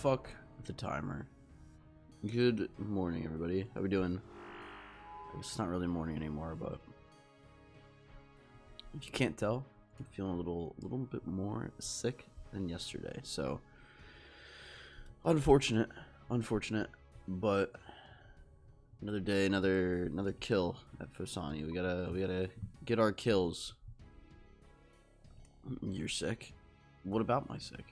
fuck the timer. Good morning, everybody. How we doing? It's not really morning anymore, but if you can't tell, I'm feeling a little bit more sick than yesterday. So unfortunate, but another day, another kill at Fosani. We gotta get our kills. You're sick. What about my sick?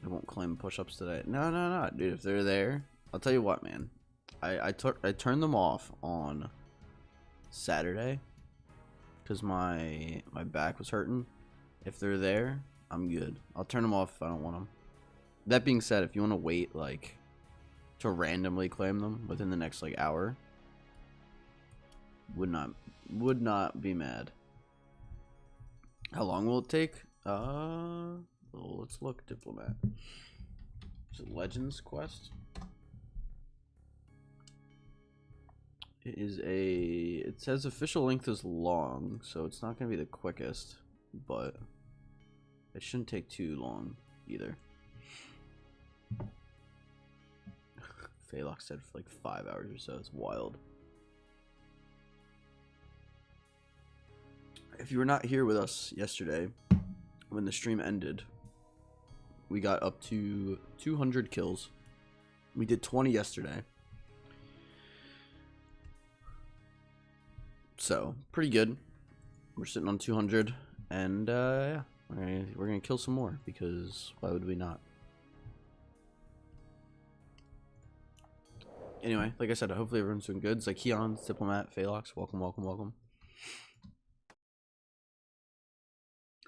I won't claim push-ups today. No, dude. If they're there, I'll tell you what, man. I turned them off on Saturday because my back was hurting. If they're there, I'm good. I'll turn them off if I don't want them. That being said, if you want to wait like to randomly claim them within the next like hour, would not be mad. How long will it take? Well, let's look. Diplomat. Is it Legends Quest? It says official length is long, so it's not gonna be the quickest, but it shouldn't take too long either. Phalok said for like 5 hours or so. It's wild. If you were not here with us yesterday when the stream ended, we got up to 200 kills. We did 20 yesterday. So, pretty good. We're sitting on 200, and yeah, we're gonna kill some more, because why would we not? Anyway, like I said, hopefully everyone's doing good. Zykeon, Diplomat, Phalox, welcome.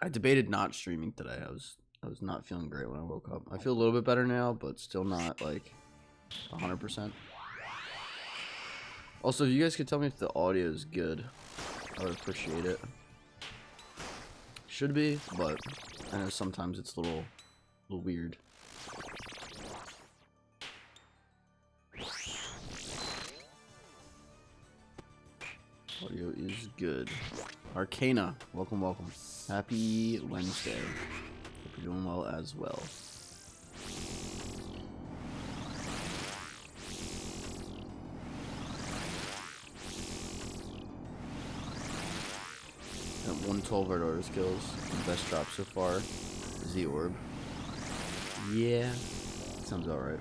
I debated not streaming today. I was not feeling great when I woke up. I feel a little bit better now, but still not like 100%. Also, if you guys could tell me if the audio is good, I would appreciate it. Should be, but I know sometimes it's a little weird. Audio is good. Arcana, welcome. Happy Wednesday. Hope you're doing well as well. Got 112 Ardor skills. The best drop so far is the orb. Yeah, sounds alright.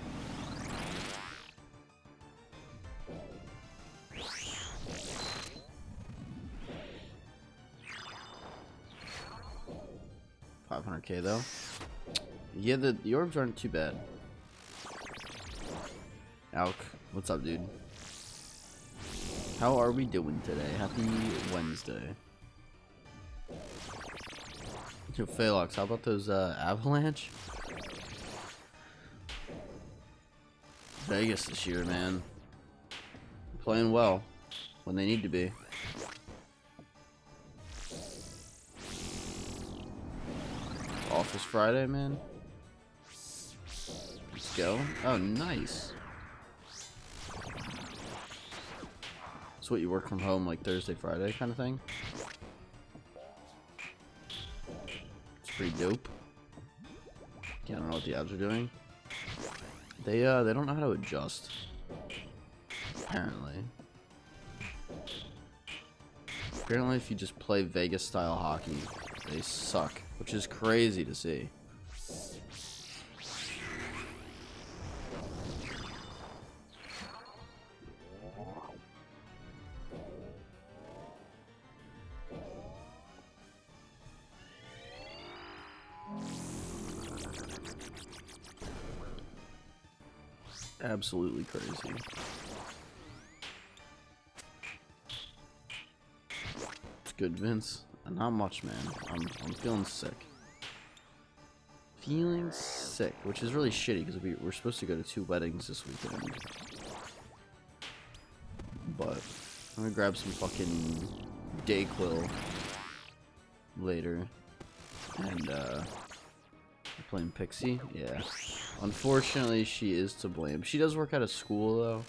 $500K though. Yeah, the orbs aren't too bad. Alk, what's up, dude? How are we doing today? Happy Wednesday. Yo, Phalox, how about those Avalanche? Vegas this year, man. Playing well when they need to be. Office Friday, man. Let's go. Oh, nice. So what, you work from home like Thursday, Friday kind of thing? It's pretty dope. Yeah, I don't know what the abs are doing. They don't know how to adjust. Apparently. Apparently if you just play Vegas style hockey, they suck, which is crazy to see. Absolutely crazy. It's good, Vince. Not much, man. I'm feeling sick. Feeling sick, which is really shitty because we're supposed to go to 2 weddings this weekend. But I'm gonna grab some fucking Dayquil later. And playing Pixie, yeah. Unfortunately, she is to blame. She does work out of school though,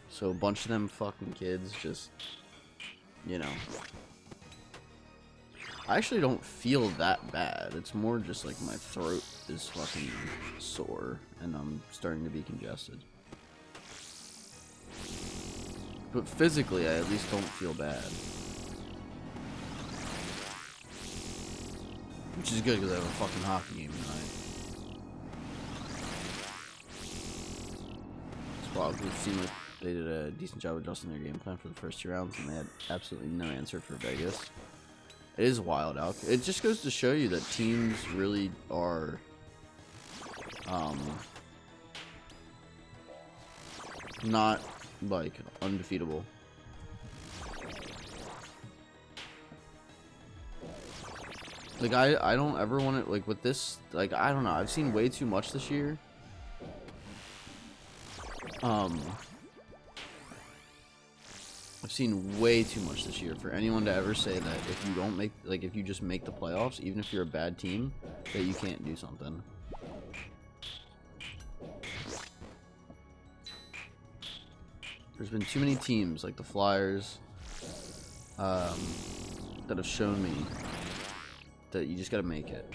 so a bunch of them fucking kids just, you know, I actually don't feel that bad. It's more just like my throat is fucking sore and I'm starting to be congested. But physically, I at least don't feel bad. Which is good because I have a fucking hockey game tonight. It's wild. It seemed like they did a decent job adjusting their game plan for the first 2 rounds, and they had absolutely no answer for Vegas. It is wild, Alk. It just goes to show you that teams really are, not, like, undefeatable. Like, I don't ever want to, like, with this, like, I don't know. I've seen way too much this year. I've seen way too much this year for anyone to ever say that if you don't make, like, if you just make the playoffs, even if you're a bad team, that you can't do something. There's been too many teams, like the Flyers, that have shown me that you just gotta make it.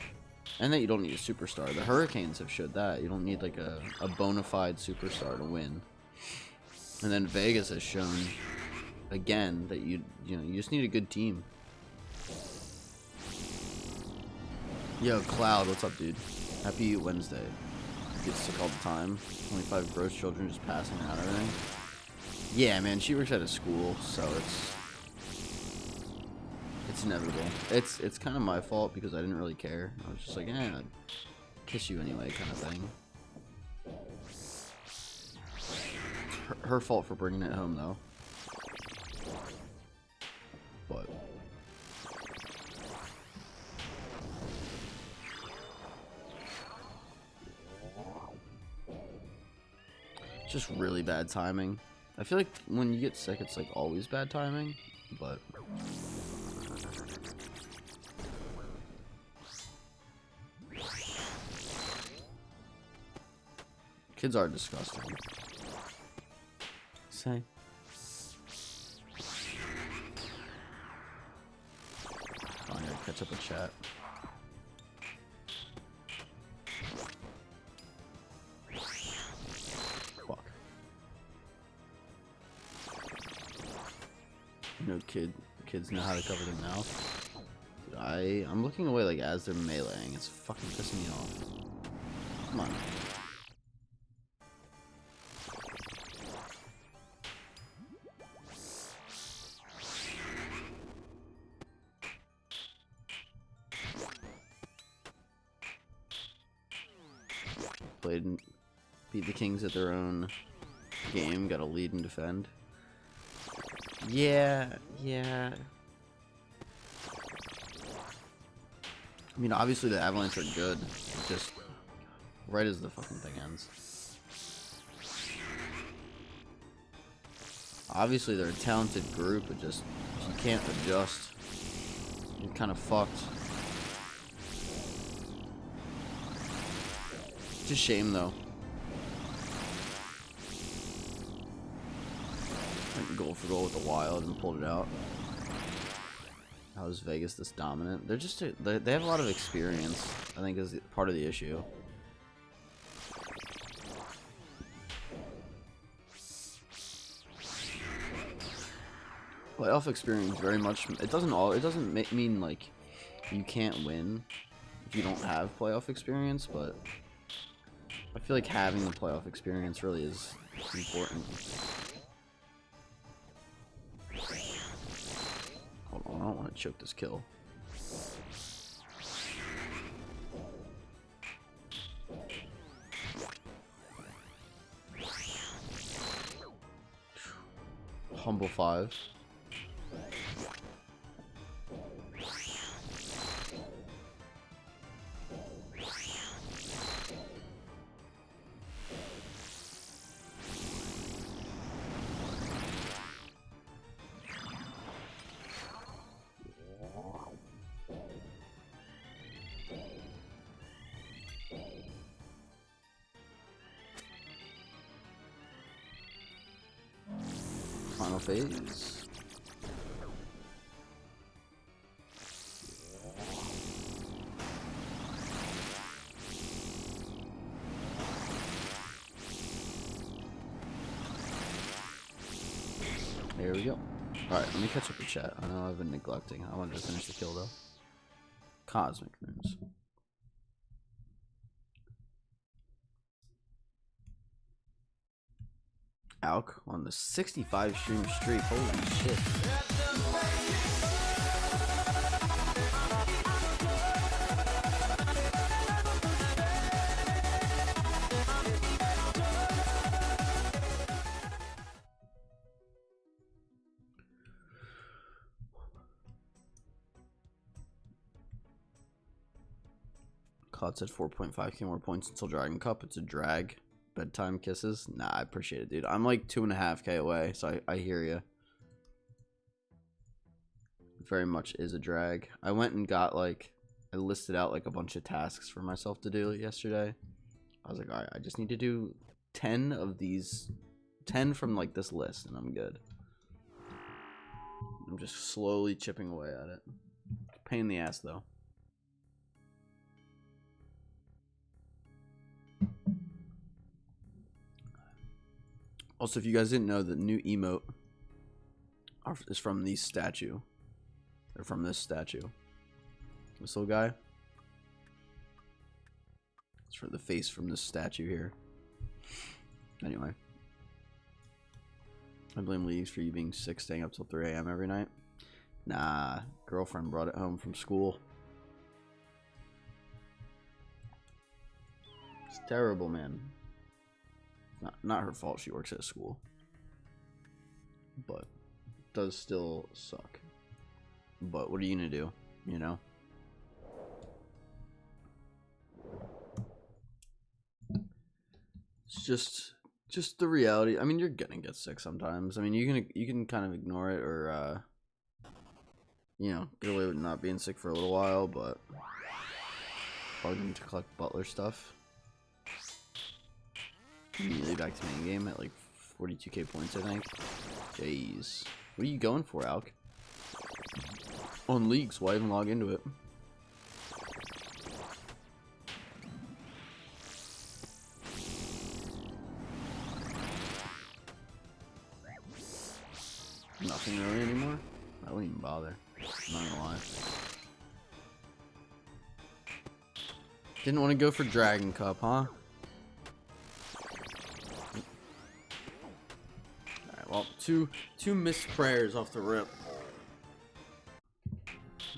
And that you don't need a superstar. The Hurricanes have showed that. You don't need, like, a bona fide superstar to win. And then Vegas has shown again that you just need a good team. Yo, Cloud, what's up, dude? Happy Wednesday. Get sick all the time. 25 gross children just passing around everything. Yeah, man, she works at a school, so it's inevitable. It's kind of my fault because I didn't really care. I was just like, I'd kiss you anyway, kind of thing. It's her fault for bringing it home, though. But it's just really bad timing. I feel like when you get sick, it's like always bad timing, but kids are disgusting. Say. I'm gonna catch up with chat. Fuck. No kids know how to cover their mouth. Dude, I'm looking away like as they're meleeing. It's fucking pissing me off. Come on. Beat the Kings at their own game. Got to lead and defend. Yeah. I mean, obviously the Avalanche are good. Just right as the fucking thing ends. Obviously they're a talented group, but just if you can't adjust, you're kind of fucked. It's a shame though. Went goal for goal with the Wild and pulled it out. How is Vegas this dominant? They're just they have a lot of experience, I think, is part of the issue. Playoff experience very much. It doesn't mean like you can't win if you don't have playoff experience, but I feel like having the playoff experience really is important. Hold on, I don't want to choke this kill. Humble 5. Final phase. There we go. Alright, let me catch up with chat. I know I've been neglecting. I wanted to finish the kill though. Cosmic runes. Alk on the 65 stream streak. Holy shit. COD said 4.5k more points until Dragon Cup. It's a drag. Bedtime kisses. Nah, I appreciate it, dude. I'm like 2.5k away, so I hear you. Very much is a drag. I went and got like, I listed out like a bunch of tasks for myself to do yesterday. I was like, alright, I just need to do 10 of these, 10 from like this list, and I'm good. I'm just slowly chipping away at it. Pain in the ass though. Also, if you guys didn't know, the new emote is from the statue. Or from this statue. This little guy. It's for the face from this statue here. Anyway. I blame Leagues for you being sick, staying up till 3 a.m. every night. Nah, girlfriend brought it home from school. It's terrible, man. Not her fault, she works at school. But it does still suck. But what are you gonna do? You know? It's just the reality. I mean, you're gonna get sick sometimes. I mean, you can kind of ignore it or you know, get away with not being sick for a little while, but probably need to collect Butler stuff. Immediately back to main game at like 42k points, I think. Jeez. What are you going for, Alk? On Leagues, why even log into it? Nothing really anymore? I wouldn't even bother. I'm not gonna lie. Didn't want to go for Dragon Cup, huh? Well, two missed prayers off the rip.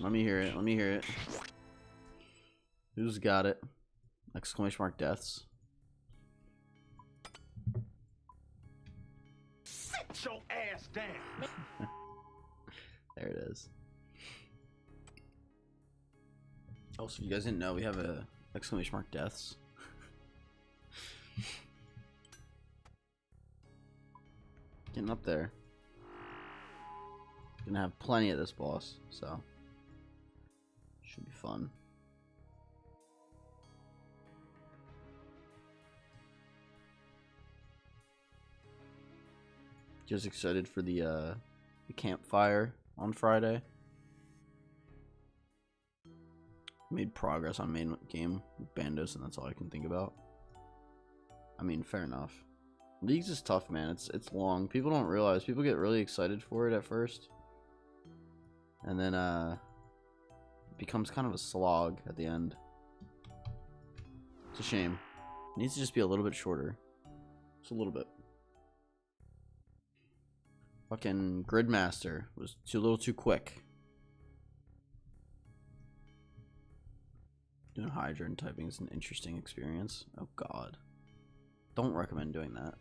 Let me hear it. Let me hear it. Who's got it? Exclamation mark deaths. Sit your ass down. There it is. Also, if you guys didn't know, we have a exclamation mark deaths. Getting up there. Gonna have plenty of this boss, so should be fun. Just excited for the campfire on Friday. Made progress on main game with Bandos, and that's all I can think about. I mean, fair enough. Leagues is tough, man. It's long. People don't realize. People get really excited for it at first, and then it becomes kind of a slog at the end. It's a shame. It needs to just be a little bit shorter. Just a little bit. Fucking Gridmaster was a little too quick. Doing Hydra and typing is an interesting experience. Oh god. Don't recommend doing that.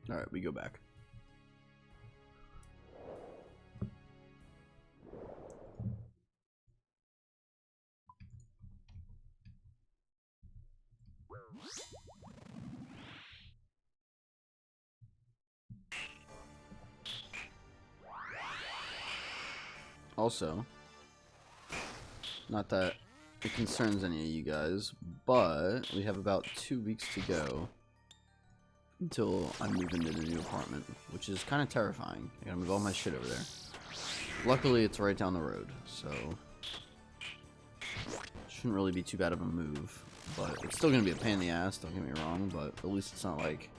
Alright, we go back. Also, Not that it concerns any of you guys, but we have about 2 weeks to go until I move into the new apartment, which is kind of terrifying. I gotta move all my shit over there. Luckily, it's right down the road, so shouldn't really be too bad of a move. But it's still gonna be a pain in the ass, don't get me wrong, but at least it's not like,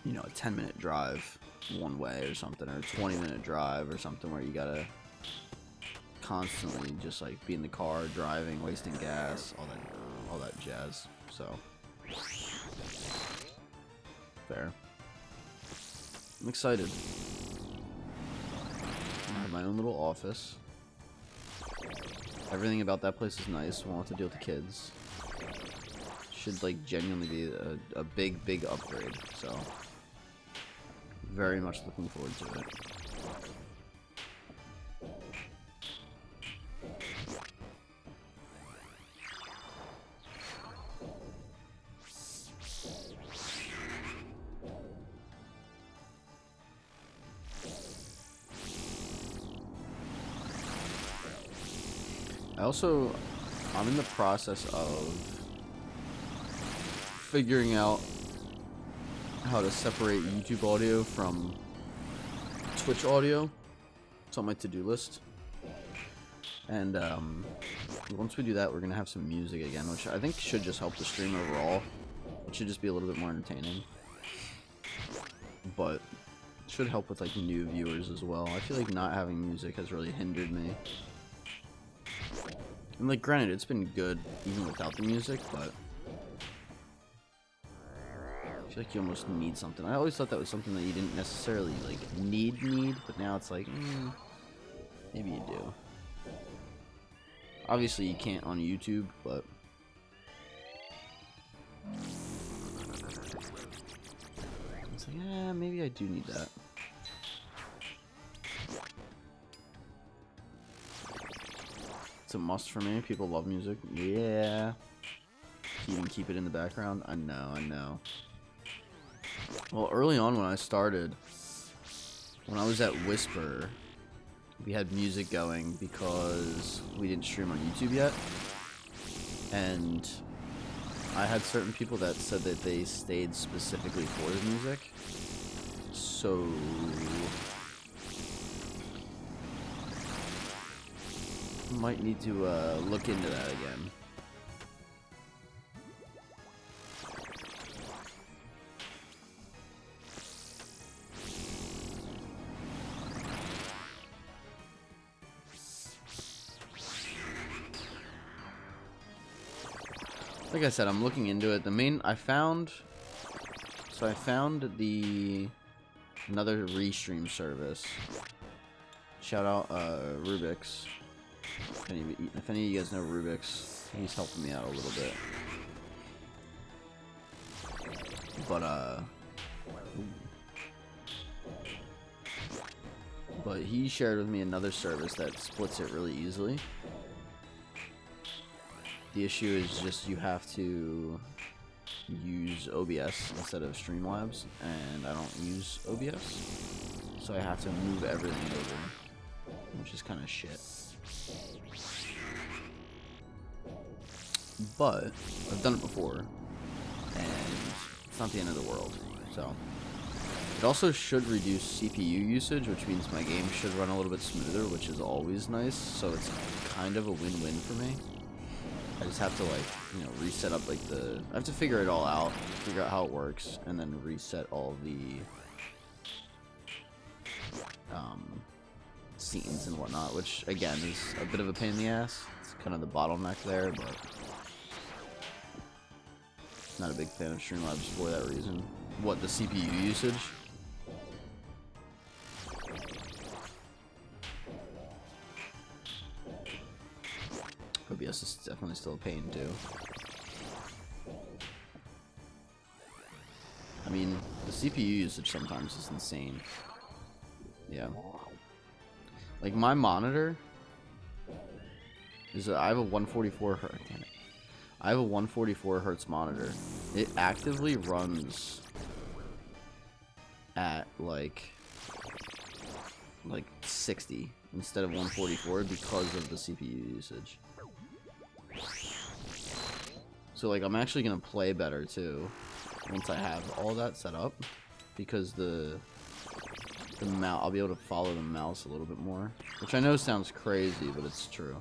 you know, a 10-minute drive one way or something, or a 20-minute drive or something where you gotta constantly just like be in the car, driving, wasting gas, all that jazz. So fair. I'm excited. I have my own little office. Everything about that place is nice. Won't have to deal with the kids. Should like genuinely be a big upgrade. So very much looking forward to it. I'm in the process of figuring out how to separate YouTube audio from Twitch audio. It's on my to-do list. And once we do that, we're going to have some music again, which I think should just help the stream overall. It should just be a little bit more entertaining. But it should help with like new viewers as well. I feel like not having music has really hindered me. And like, granted, it's been good even without the music, but I feel like you almost need something. I always thought that was something that you didn't necessarily like need, but now it's like, maybe you do. Obviously, you can't on YouTube, but it's like, yeah, maybe I do need that. A must for me. People love music. Yeah. Even keep it in the background. I know. Well, early on when I started, when I was at Whisper, we had music going because we didn't stream on YouTube yet. And I had certain people that said that they stayed specifically for the music. So might need to look into that again. Like I said, I'm looking into it. I found another restream service. Shout out Rubik's. If any of you guys know Rubik's, he's helping me out a little bit. But he shared with me another service that splits it really easily. The issue is just you have to use OBS instead of Streamlabs, and I don't use OBS, so I have to move everything over, which is kind of shit. But I've done it before, and it's not the end of the world. So it also should reduce CPU usage, which means my game should run a little bit smoother, which is always nice. So it's kind of a win-win for me. I just have to, like, you know, reset up like I have to figure it all out, figure out how it works, and then reset all the scenes and whatnot, which again is a bit of a pain in the ass. It's kind of the bottleneck there, but not a big fan of Streamlabs for that reason. What, the CPU usage? OBS is definitely still a pain too. I mean, the CPU usage sometimes is insane. Yeah. Like my monitor is I have a 144 hertz. I have a 144 hertz monitor. It actively runs at like like 60 instead of 144 because of the CPU usage. So like I'm actually gonna play better too once I have all that set up, because the mouse, I'll be able to follow the mouse a little bit more, which I know sounds crazy, but it's true.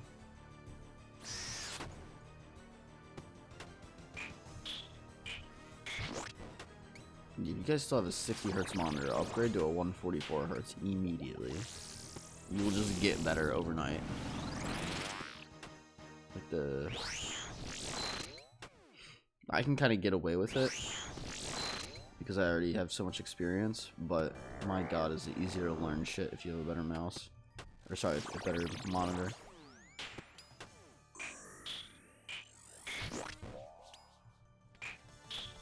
If you guys still have a 60 Hz monitor, upgrade to a 144 Hz immediately. You will just get better overnight. Like I can kind of get away with it because I already have so much experience, but my god, is it easier to learn shit if you have a better mouse. Or sorry, a better monitor.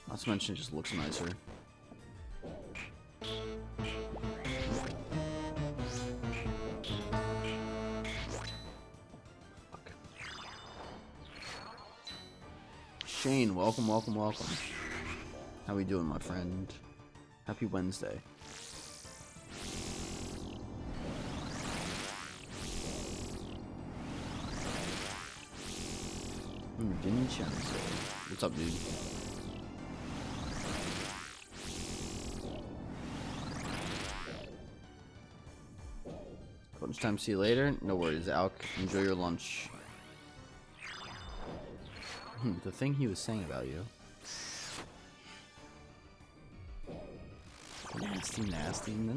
Not to mention it just looks nicer. Shane, welcome, welcome, welcome. How we doing, my friend? Happy Wednesday. Vincenzo. What's up, dude? Lunchtime, see you later. No worries, Alk. Enjoy your lunch. The thing he was saying about you. Nasty, nasty, no.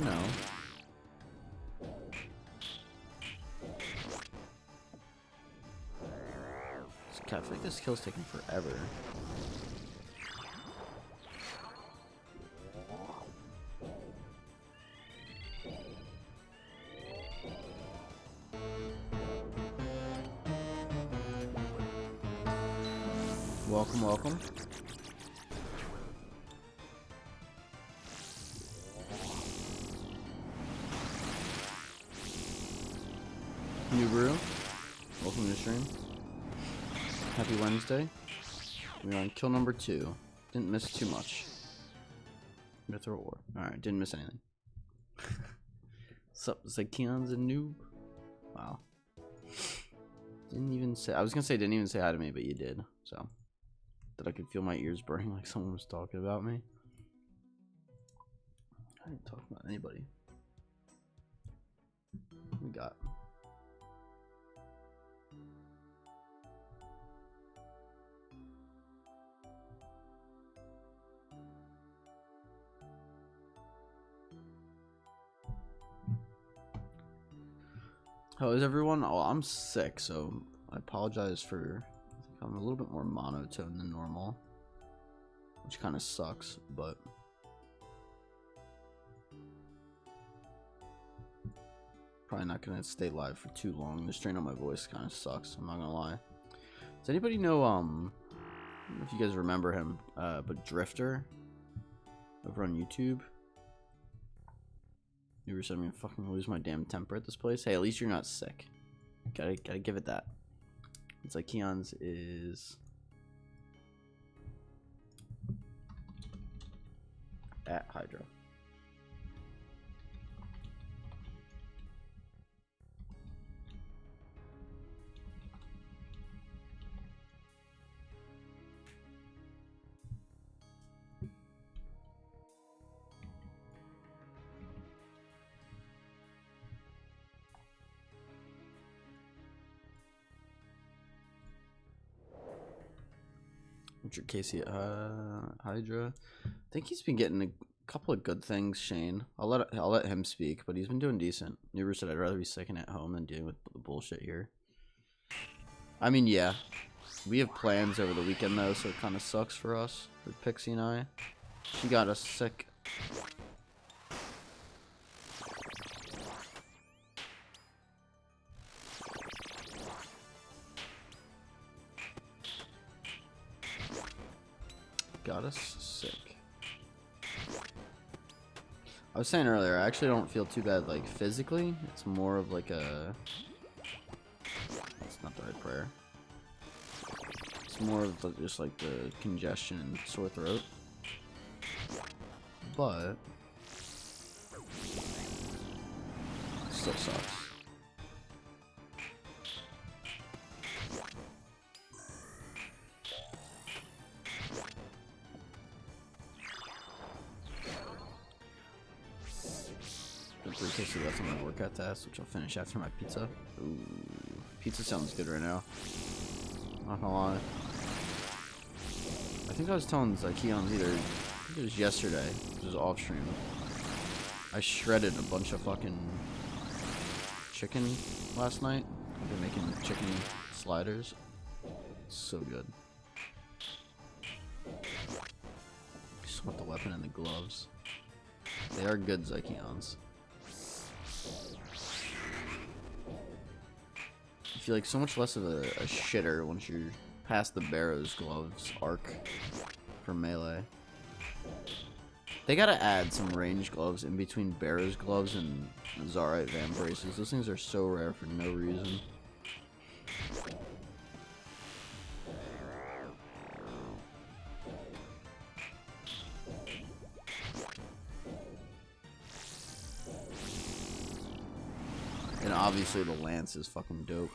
No. I feel like this kill's taking forever. Welcome, welcome. New brew. Welcome to the stream. Happy Wednesday. We're on kill number 2. Didn't miss too much. Myth or war. Alright, didn't miss anything. Sup, Zakion's a noob. Wow. Didn't even say, I was gonna say didn't even say hi to me, but you did. So that I could feel my ears burning like someone was talking about me. I didn't talk about anybody. What we got? How is everyone? Oh, I'm sick, so I apologize for, I think I'm a little bit more monotone than normal, which kind of sucks, but probably not gonna stay live for too long. The strain on my voice kind of sucks, I'm not gonna lie. Does anybody know, I don't know if you guys remember him, but Drifter over on YouTube? You were saying I'm gonna fucking lose my damn temper at this place. Hey, at least you're not sick. Gotta give it that. It's like Keon's is at Hydra. Richard Casey, Hydra. I think he's been getting a couple of good things, Shane. I'll let him speak, but he's been doing decent. Never said I'd rather be sick and at home than dealing with the bullshit here. I mean, yeah. We have plans over the weekend though, so it kind of sucks for us, for Pixie and I. She got us sick. Got us sick. I was saying earlier, I actually don't feel too bad, like, physically. It's more of like a... That's not the right prayer. It's It's more of just like the congestion and sore throat. But still sucks. Briefly left on my workout test, which I'll finish after my pizza. Ooh, pizza sounds good right now. Not gonna lie. I think I was telling Zykeons either, I think it was yesterday, it was off stream. I shredded a bunch of fucking chicken last night. I've been making chicken sliders. So good. Just want the weapon and the gloves. They are good Zykeons. I feel like so much less of a shitter once you're past the Barrow's gloves arc for melee. They gotta add some range gloves in between Barrow's gloves and Zarite Van Braces. Those things are so rare for no reason. And obviously the lance is fucking dope.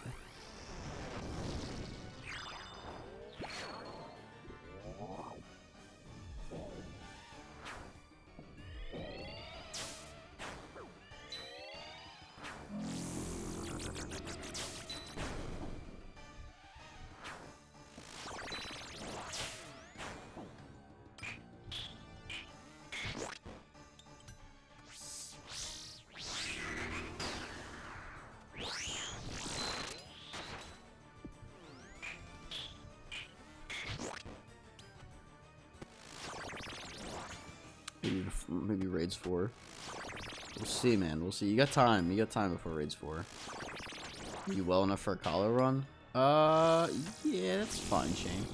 Maybe raids 4. We'll see, man. We'll see. You got time. You got time before raids 4. You well enough for a collar run? Yeah, that's fine, Shane.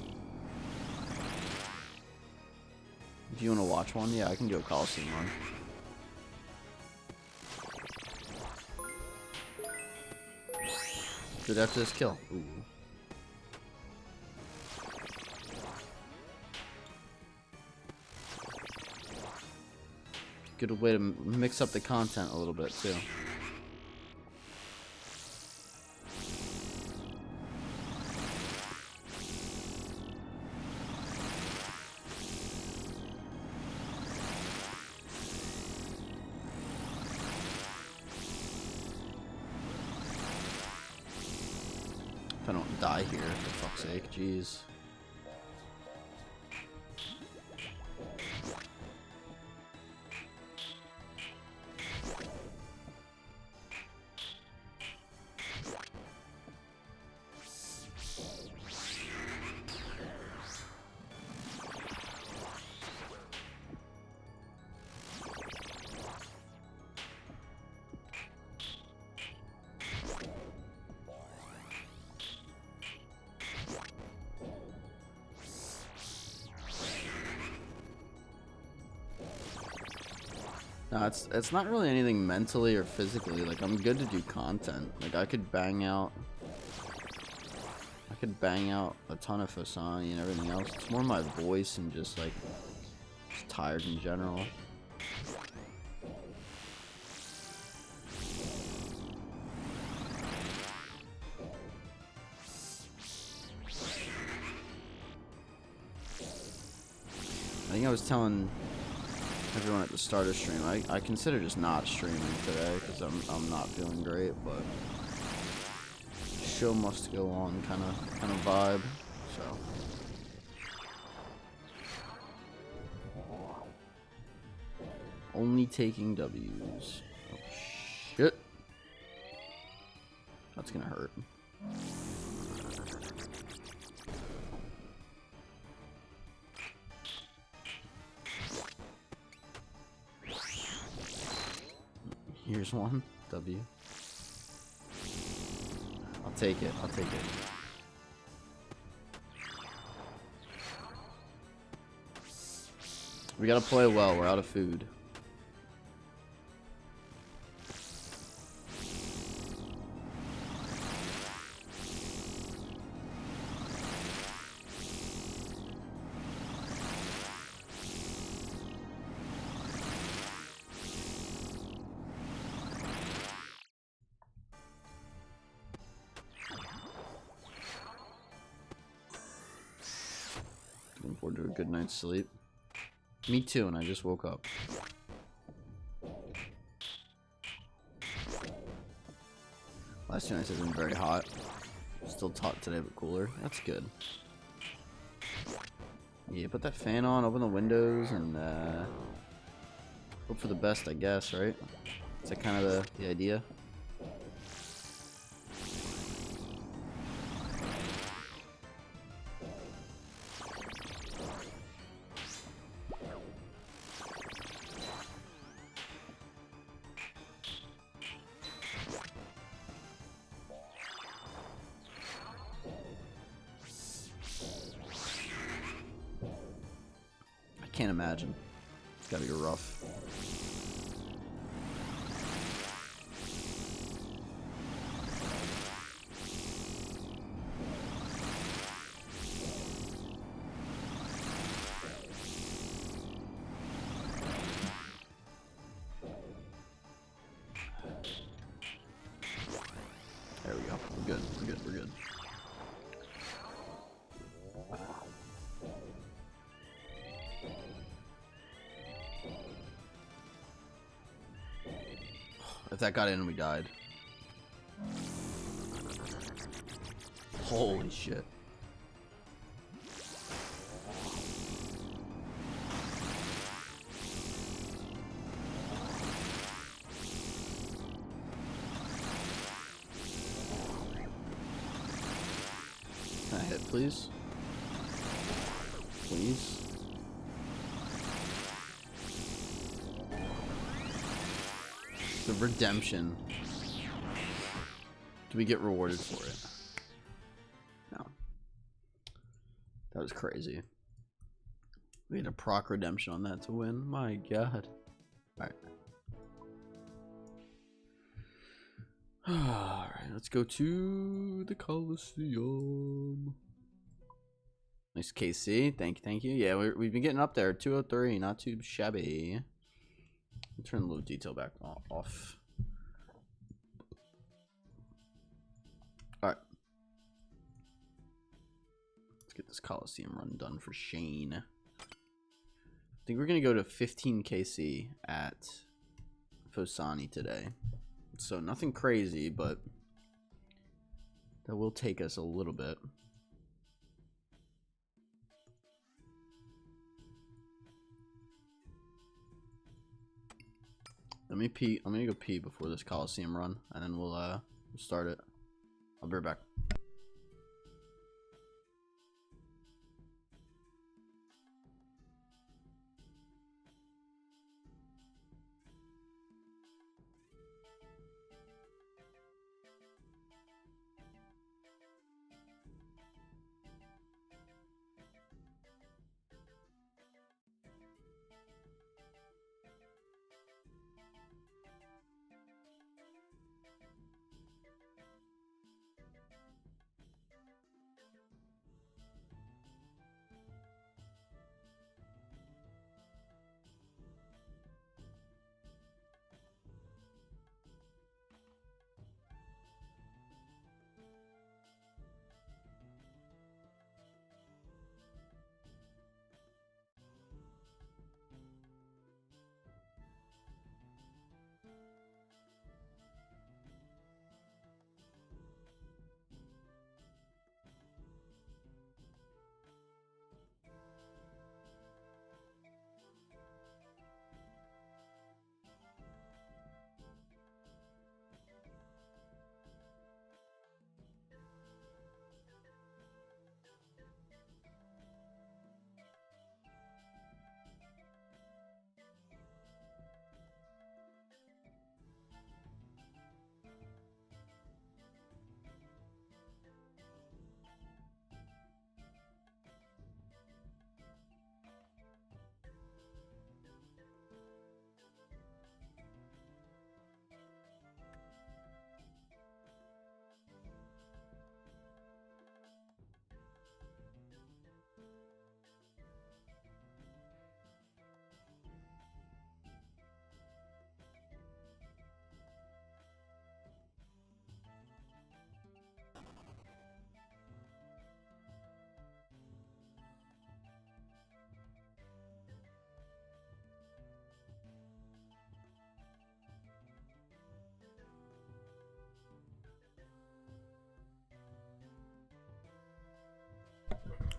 If you want to watch one, yeah, I can do a Coliseum run. Good after this kill. Ooh. Good way to mix up the content a little bit too. If I don't die here, for fuck's sake, jeez. No, it's not really anything mentally or physically. Like, I'm good to do content. Like, I could bang out a ton of Fasani and everything else. It's more my voice and just like just tired in general. I think I was telling everyone at the start of stream, I consider just not streaming today because I'm not feeling great, but show must go on kind of vibe. So only taking W's. Oh shit, that's gonna hurt. Here's one. W. I'll take it. I'll take it. We gotta play well. We're out of food. forward to a good night's sleep. Me too, and I just woke up. Last 2 nights have been very hot. Still hot today, but cooler. That's good. Yeah, put that fan on, open the windows, and hope for the best, I guess, right? Is that kind of the idea? I can't imagine. It's gotta be rough. There we go. We're good. We're good. We're good. If that got in, we died. Holy shit. Can I hit, please? Please? The redemption. Do we get rewarded for it? No. That was crazy. We had a proc redemption on that to win. My god. Alright. Alright, let's go to the Coliseum. Nice KC. Thank you. Yeah, we've been getting up there. 203, not too shabby. Turn the low detail back off. Alright. Let's get this Coliseum run done for Shane. I think we're going to go to 15 KC at Fosani today. So nothing crazy, but that will take us a little bit. Let me pee. I'm gonna go pee before this Coliseum run, and then we'll start it. I'll be right back.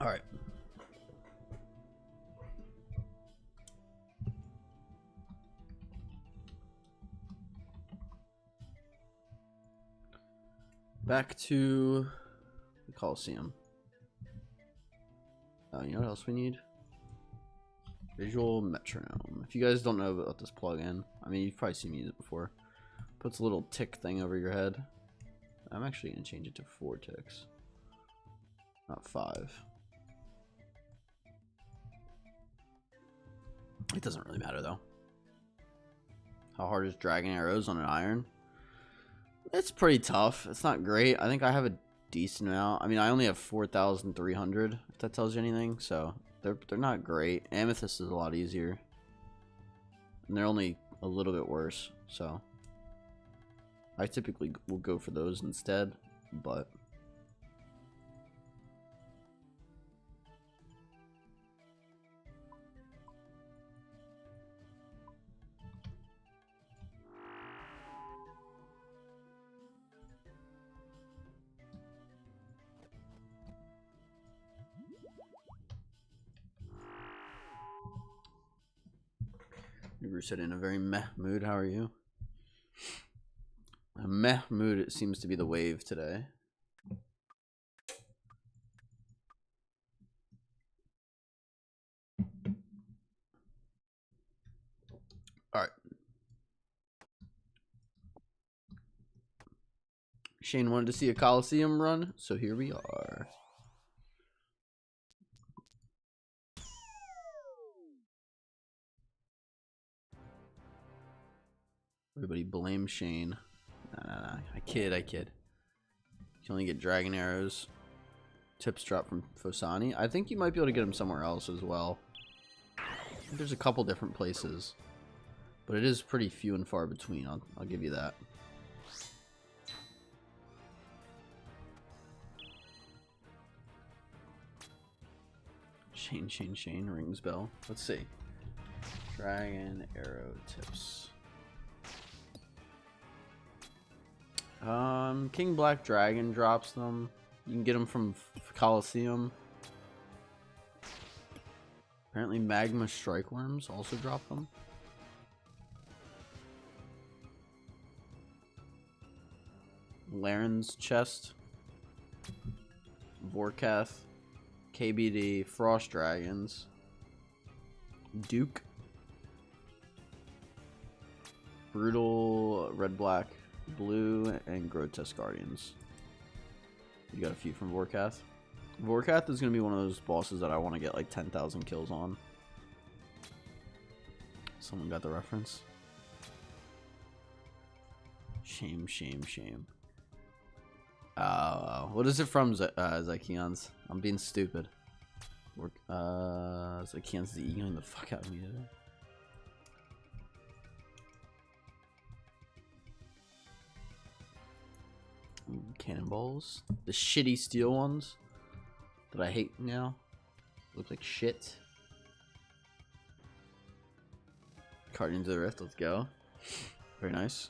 All right. Back to the Coliseum. You know what else we need? Visual metronome. If you guys don't know about this plugin, I mean, you've probably seen me use it before. Puts a little tick thing over your head. I'm actually going to change it to 4 ticks, not 5. It doesn't really matter though. How hard is dragging arrows on an iron? It's pretty tough. It's not great. I think I have a decent amount. I mean, I only have 4,300, if that tells you anything. So they're not great. Amethyst is a lot easier, and they're only a little bit worse. So I typically will go for those instead, but you said in a very meh mood. How are you? A meh mood, it seems to be the wave today. All right. Shane wanted to see a Coliseum run, so here we are. Everybody blame Shane. Nah. I kid. You can only get dragon arrows. Tips drop from Fosani. I think you might be able to get them somewhere else as well. There's a couple different places, but it is pretty few and far between. I'll give you that. Shane rings bell. Let's see. Dragon arrow tips. King Black Dragon drops them. You can get them from Coliseum. Apparently Magma Strikeworms also drop them. Laren's chest. Vorkath. KBD. Frost Dragons. Duke. Brutal Red Black Blue and Grotesque Guardians. You got a few from Vorkath. Vorkath is going to be one of those bosses that I want to get like 10,000 kills on. Someone got the reference. Shame. What is it from, Zykeons? I'm being stupid. Zykeons is eating the fuck out of me today. Cannonballs. The shitty steel ones that I hate now. Look like shit. Guardians of the Rift, let's go. Very nice.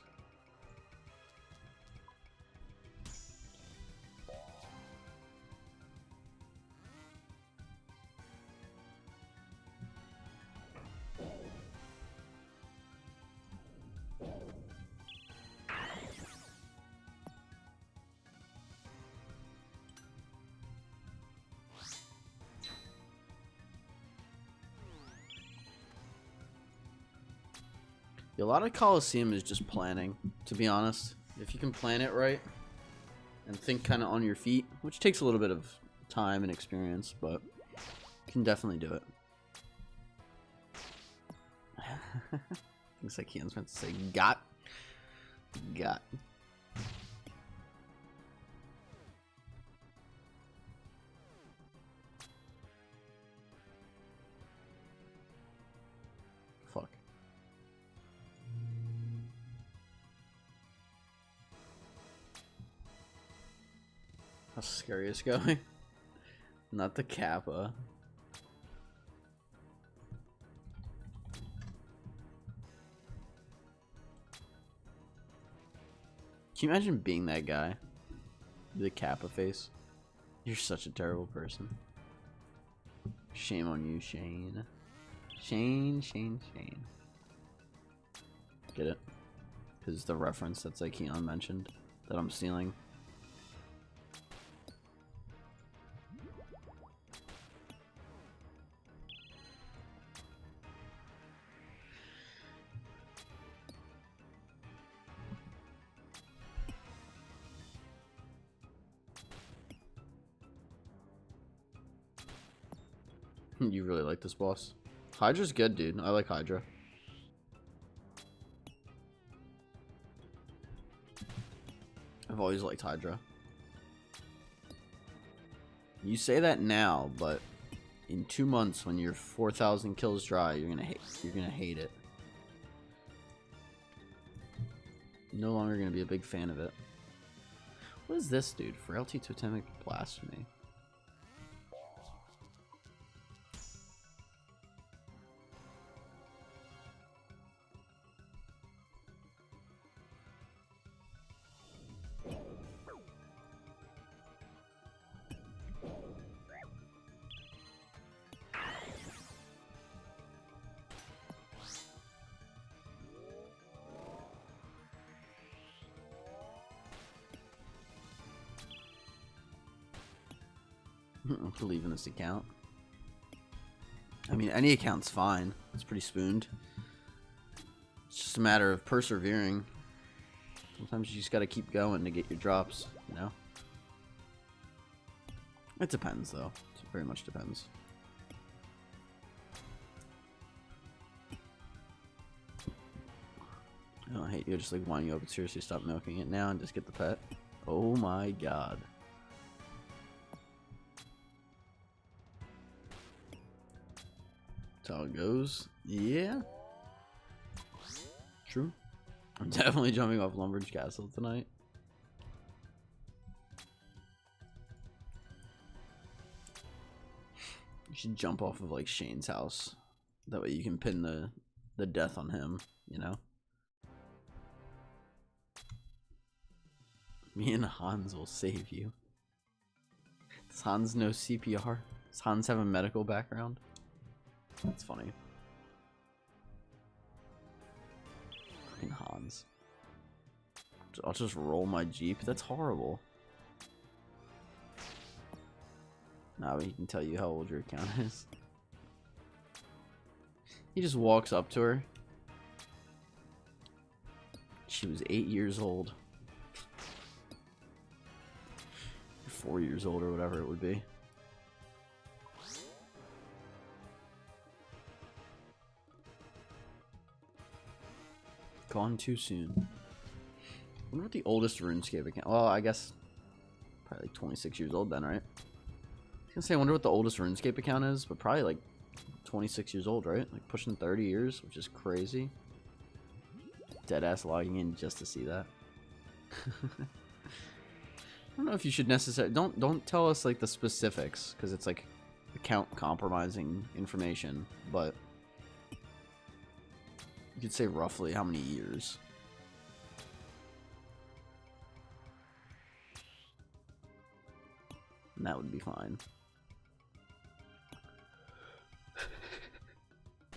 A lot of Coliseum is just planning, to be honest. If you can plan it right and think kind of on your feet, which takes a little bit of time and experience, but you can definitely do it. Looks like Ian's meant to say got. Fuck. How scary is going? Not the Kappa. Can you imagine being that guy? The Kappa face. You're such a terrible person. Shame on you, Shane. Shane. Get it? Because the reference that's like Keon mentioned that I'm stealing. You really like this boss? Hydra's good, dude. I like Hydra. I've always liked Hydra. You say that now, but in 2 months, when you're 4,000 kills dry, you're gonna hate it. No longer gonna be a big fan of it. What is this, dude? Frailty Totemic Blasphemy. Believe in this account. I mean, any account's fine. It's pretty spooned. It's just a matter of persevering. Sometimes you just gotta keep going to get your drops, you know? It depends, though. It very much depends. I hate you just like winding you up, but seriously stop milking it now and just get the pet. Oh my god. That's how it goes. Yeah. True. I'm definitely jumping off Lumbridge Castle tonight. You should jump off of like Shane's house. That way you can pin the death on him, you know? Me and Hans will save you. Does Hans know CPR? Does Hans have a medical background? That's funny. Fucking Hans. I'll just roll my Jeep? That's horrible. Now he can tell you how old your account is. He just walks up to her. She was 8 years old. 4 years old or whatever it would be. Gone too soon. I wonder what the oldest RuneScape account. Well, I guess probably like 26 years old then, right? I was gonna say, I wonder what the oldest RuneScape account is, but probably like 26 years old, right? Like pushing 30 years, which is crazy. Deadass logging in just to see that. I don't know if you should necessarily don't tell us like the specifics because it's like account compromising information, but you could say roughly how many years. And that would be fine.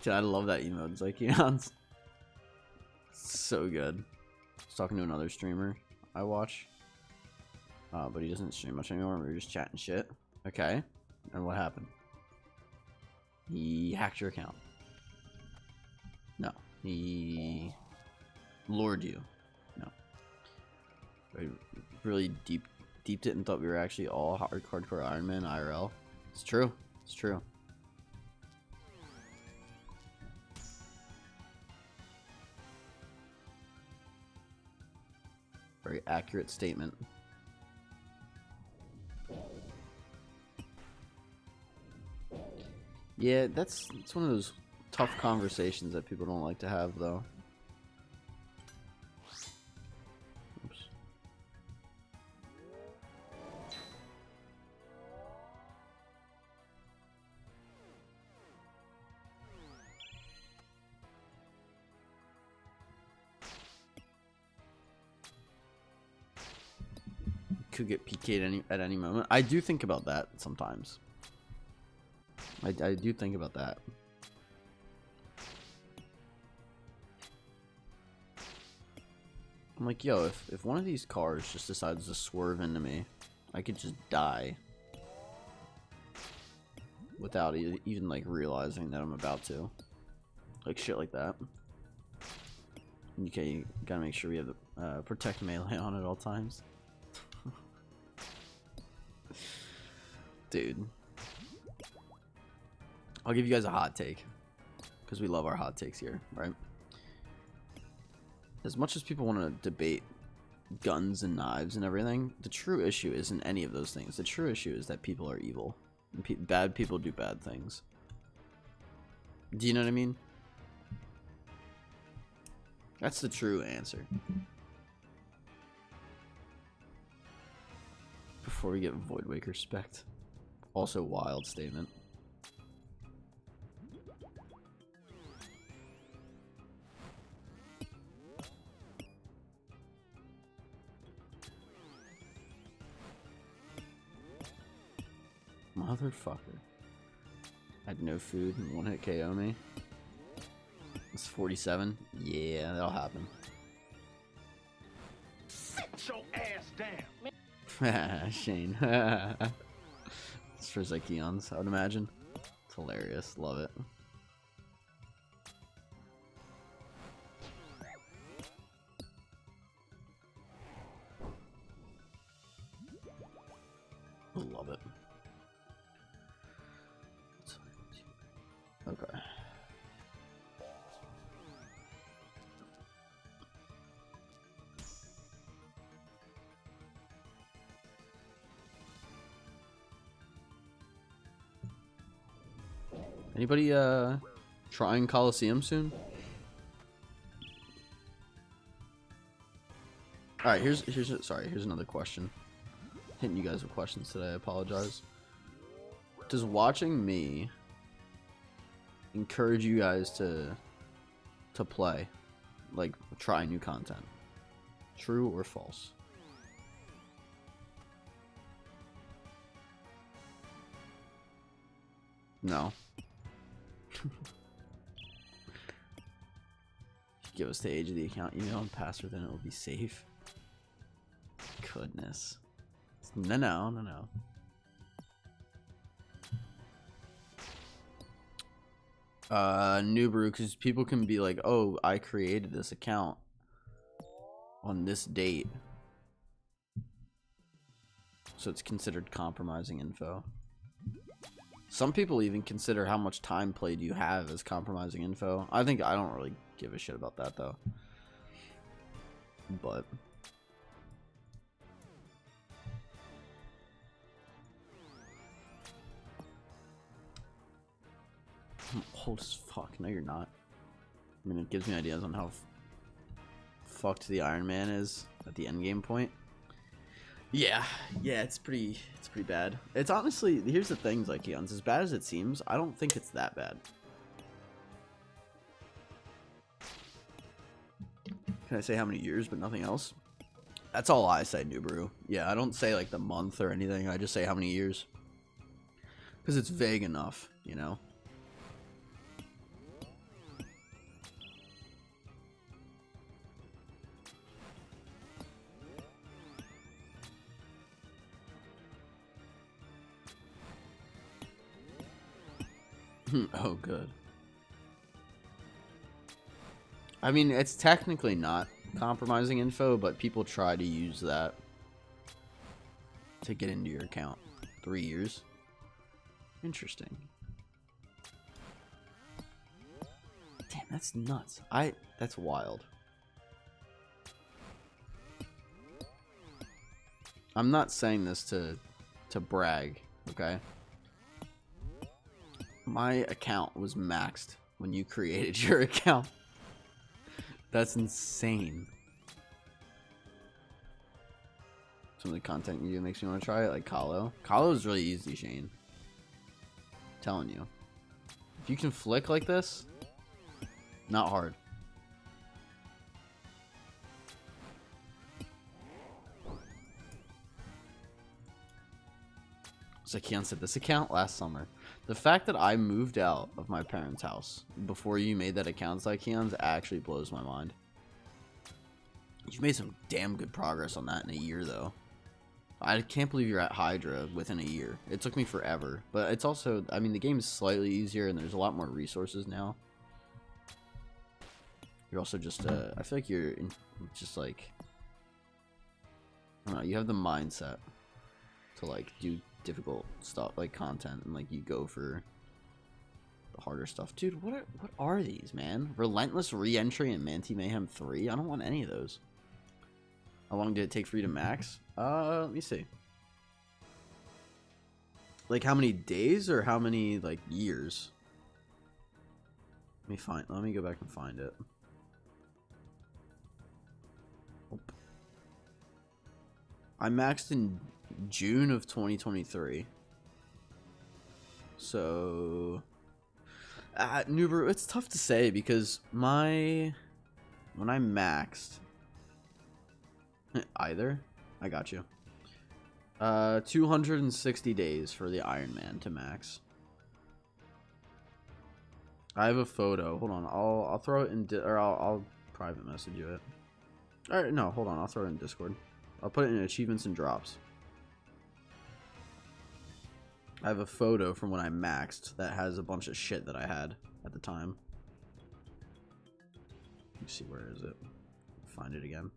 Dude, I love that emote. It's like, yeah, it's so good. I was talking to another streamer I watch. But he doesn't stream much anymore. We were just chatting shit. Okay. And what happened? He hacked your account. No. He lured you. No. I really deeped it and thought we were actually all hardcore Ironman IRL. It's true. It's true. Very accurate statement. Yeah, it's one of those tough conversations that people don't like to have, though. Oops. Could get PK'd at any moment. I do think about that sometimes. I do think about that. I'm like, yo, if one of these cars just decides to swerve into me, I could just die without even like realizing that I'm about to. Like shit like that. Okay, you gotta make sure we have the protect melee on at all times. Dude. I'll give you guys a hot take. Because we love our hot takes here, right? As much as people want to debate guns and knives and everything, the true issue isn't any of those things. The true issue is that people are evil. And bad people do bad things. Do you know what I mean? That's the true answer. Before we get Void Waker spec'd. Also wild statement. Motherfucker. I had no food and one hit KO me. It's 47. Yeah, that'll happen. Sit your ass down. Shane. It's for Zykeons, I would imagine. It's hilarious. Love it. Love it. Okay. Anybody trying Coliseum soon? All right, here's another question. Hitting you guys with questions today. I apologize. Does watching me encourage you guys to play, like try new content? True or false? No. Give us the age of the account, email, and password, then it will be safe. Goodness. No. New brew, because people can be like, oh, I created this account on this date, so it's considered compromising info. Some people even consider how much time played you have as compromising info. I don't really give a shit about that though. But I'm old as fuck. No, you're not. I mean, it gives me ideas on how fucked the Ironman is at the endgame point. Yeah, it's pretty bad. It's honestly, here's the thing, Zykeons, as bad as it seems, I don't think it's that bad. Can I say how many years, but nothing else? That's all I say, New Brew. Yeah, I don't say like the month or anything. I just say how many years. Because it's vague enough, you know? Oh, good. I mean, it's technically not compromising info, but people try to use that to get into your account. 3 years. Interesting. Damn, that's nuts. That's wild. I'm not saying this to brag, okay? My account was maxed when you created your account. That's insane. Some of the content you do makes me want to try it, like Calo. Calo is really easy, Shane. I'm telling you. If you can flick like this, not hard. Zakian said this account last summer. The fact that I moved out of my parents' house before you made that account, Zakian, actually blows my mind. You've made some damn good progress on that in a year, though. I can't believe you're at Hydra within a year. It took me forever. But it's also, I mean, the game is slightly easier and there's a lot more resources now. You're also just, I feel like you're just like, I don't know, you have the mindset to like do difficult stuff, like content, and like you go for the harder stuff. Dude, what are these, man? Relentless Re-Entry and Manti Mayhem 3? I don't want any of those. How long did it take for you to max? Let me see. Like how many days or how many like years? Let me go back and find it. I maxed in June of 2023. So Nuber, it's tough to say because when I maxed either, I got you. 260 days for the Ironman to max. I have a photo. Hold on, I'll throw it in I'll private message you it. All right, no, hold on, I'll throw it in Discord. I'll put it in achievements and drops. I have a photo from when I maxed that has a bunch of shit that I had at the time. Let me see, where is it? Find it again.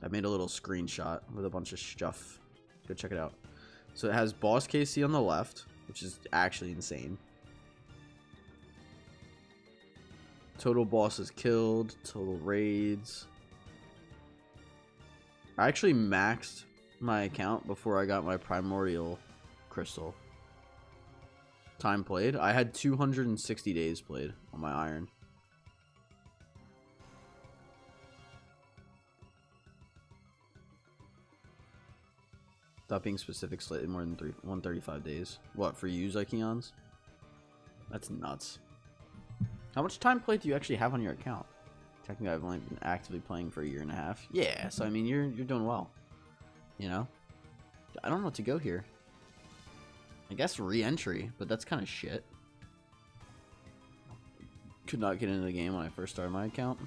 I made a little screenshot with a bunch of stuff. Go check it out. So it has Boss KC on the left, which is actually insane. Total bosses killed, total raids. I actually maxed my account before I got my primordial crystal. Time played. I had 260 days played on my iron. Without being specific, slightly more than 135 days. What, for you, Zykeons? That's nuts. How much time played do you actually have on your account? Technically, I've only been actively playing for a year and a half. Yeah, so I mean, you're doing well. You know? I don't know what to go here. I guess re-entry, but that's kind of shit. Could not get into the game when I first started my account.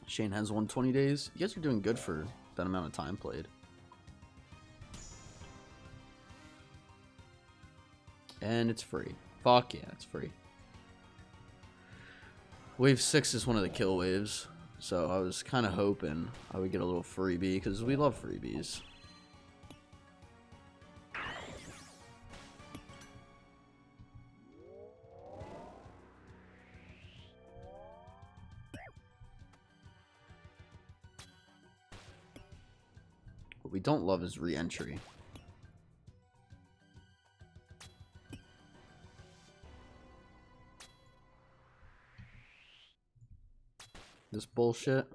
Shane has 120 days. You guys are doing good for that amount of time played. And it's free. Fuck yeah, it's free. Wave 6 is one of the kill waves, so I was kind of hoping I would get a little freebie, because we love freebies. What we don't love is re-entry. This bullshit.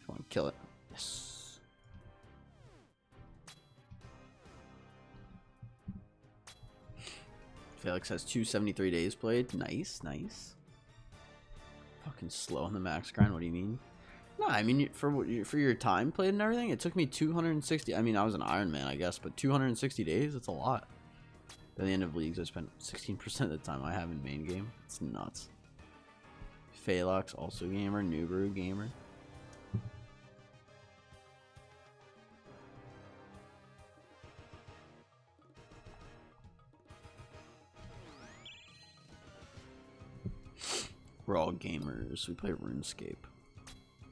Come on, kill it. Yes. Felix has 273 days played. Nice, nice. Fucking slow on the max grind. What do you mean? No, I mean for your time played and everything, it took me 260. I mean, I was an Ironman, I guess, but 260 days. That's a lot. By the end of leagues, I spent 16% of the time I have in main game. It's nuts. Phalux, also gamer. Nubru, gamer. We're all gamers. We play RuneScape.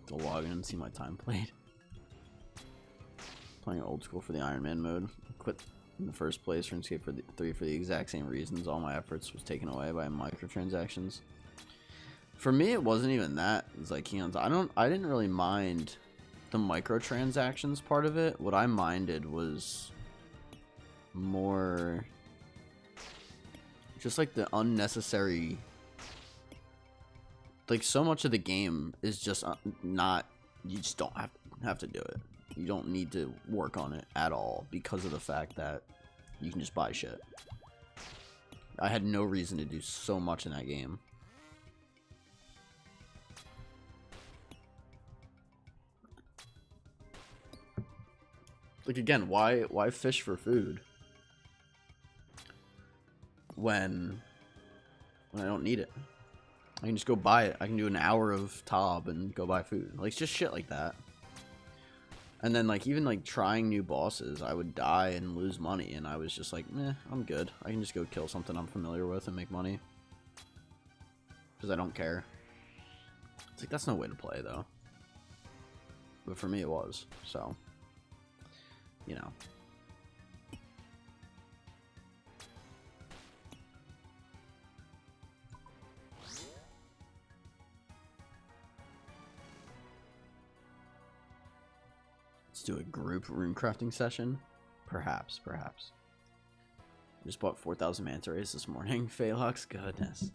To log in and see my time played. Playing old school for the Ironman mode. Quit in the first place. RuneScape for the 3 for the exact same reasons. All my efforts was taken away by microtransactions. For me, it wasn't even that. It's like I didn't really mind the microtransactions part of it. What I minded was more just like the unnecessary. Like, so much of the game is just not, you just don't have to do it. You don't need to work on it at all because of the fact that you can just buy shit. I had no reason to do so much in that game. Like, again, why fish for food when I don't need it? I can just go buy it. I can do an hour of Tob and go buy food. Like, it's just shit like that. And then, like, even, like, trying new bosses, I would die and lose money, and I was just like, meh, I'm good. I can just go kill something I'm familiar with and make money. Because I don't care. It's like, that's no way to play, though. But for me, it was. So, you know. Let's do a group rune crafting session. Perhaps. Just bought 4,000 manta rays this morning. Phaelux, goodness.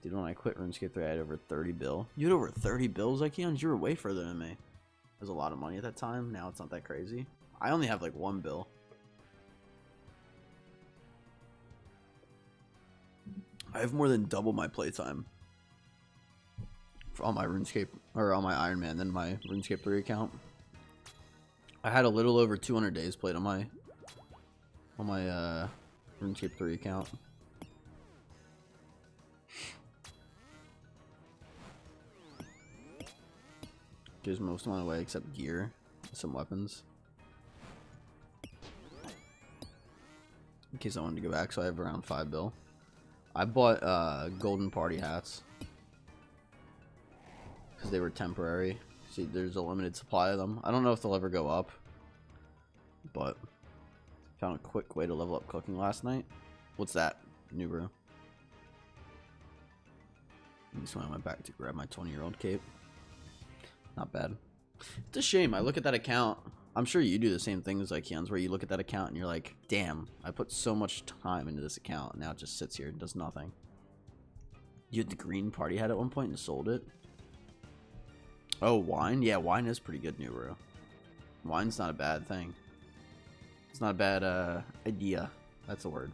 Dude, when I quit RuneScape 3, I had over 30 bill. You had over 30 bills, Ikeons? You were way further than me. It was a lot of money at that time. Now it's not that crazy. I only have like 1 bill. I have more than double my playtime on my RuneScape, or on my Ironman than my RuneScape 3 account. I had a little over 200 days played on my RuneScape 3 account. Gives most of mine away except gear, some weapons. In case I wanted to go back, so I have around 5 bill. I bought golden party hats because they were temporary. See, there's a limited supply of them. I don't know if they'll ever go up, but found a quick way to level up cooking last night. What's that, new brew? I just went back to grab my 20-year-old cape. Not bad. It's a shame. I look at that account. I'm sure you do the same things like Jens, where you look at that account and you're like, damn, I put so much time into this account. Now it just sits here and does nothing. You had the green party hat at one point and sold it. Oh, wine? Yeah, wine is pretty good, new brew. Wine's not a bad thing. It's not a bad idea. That's a word.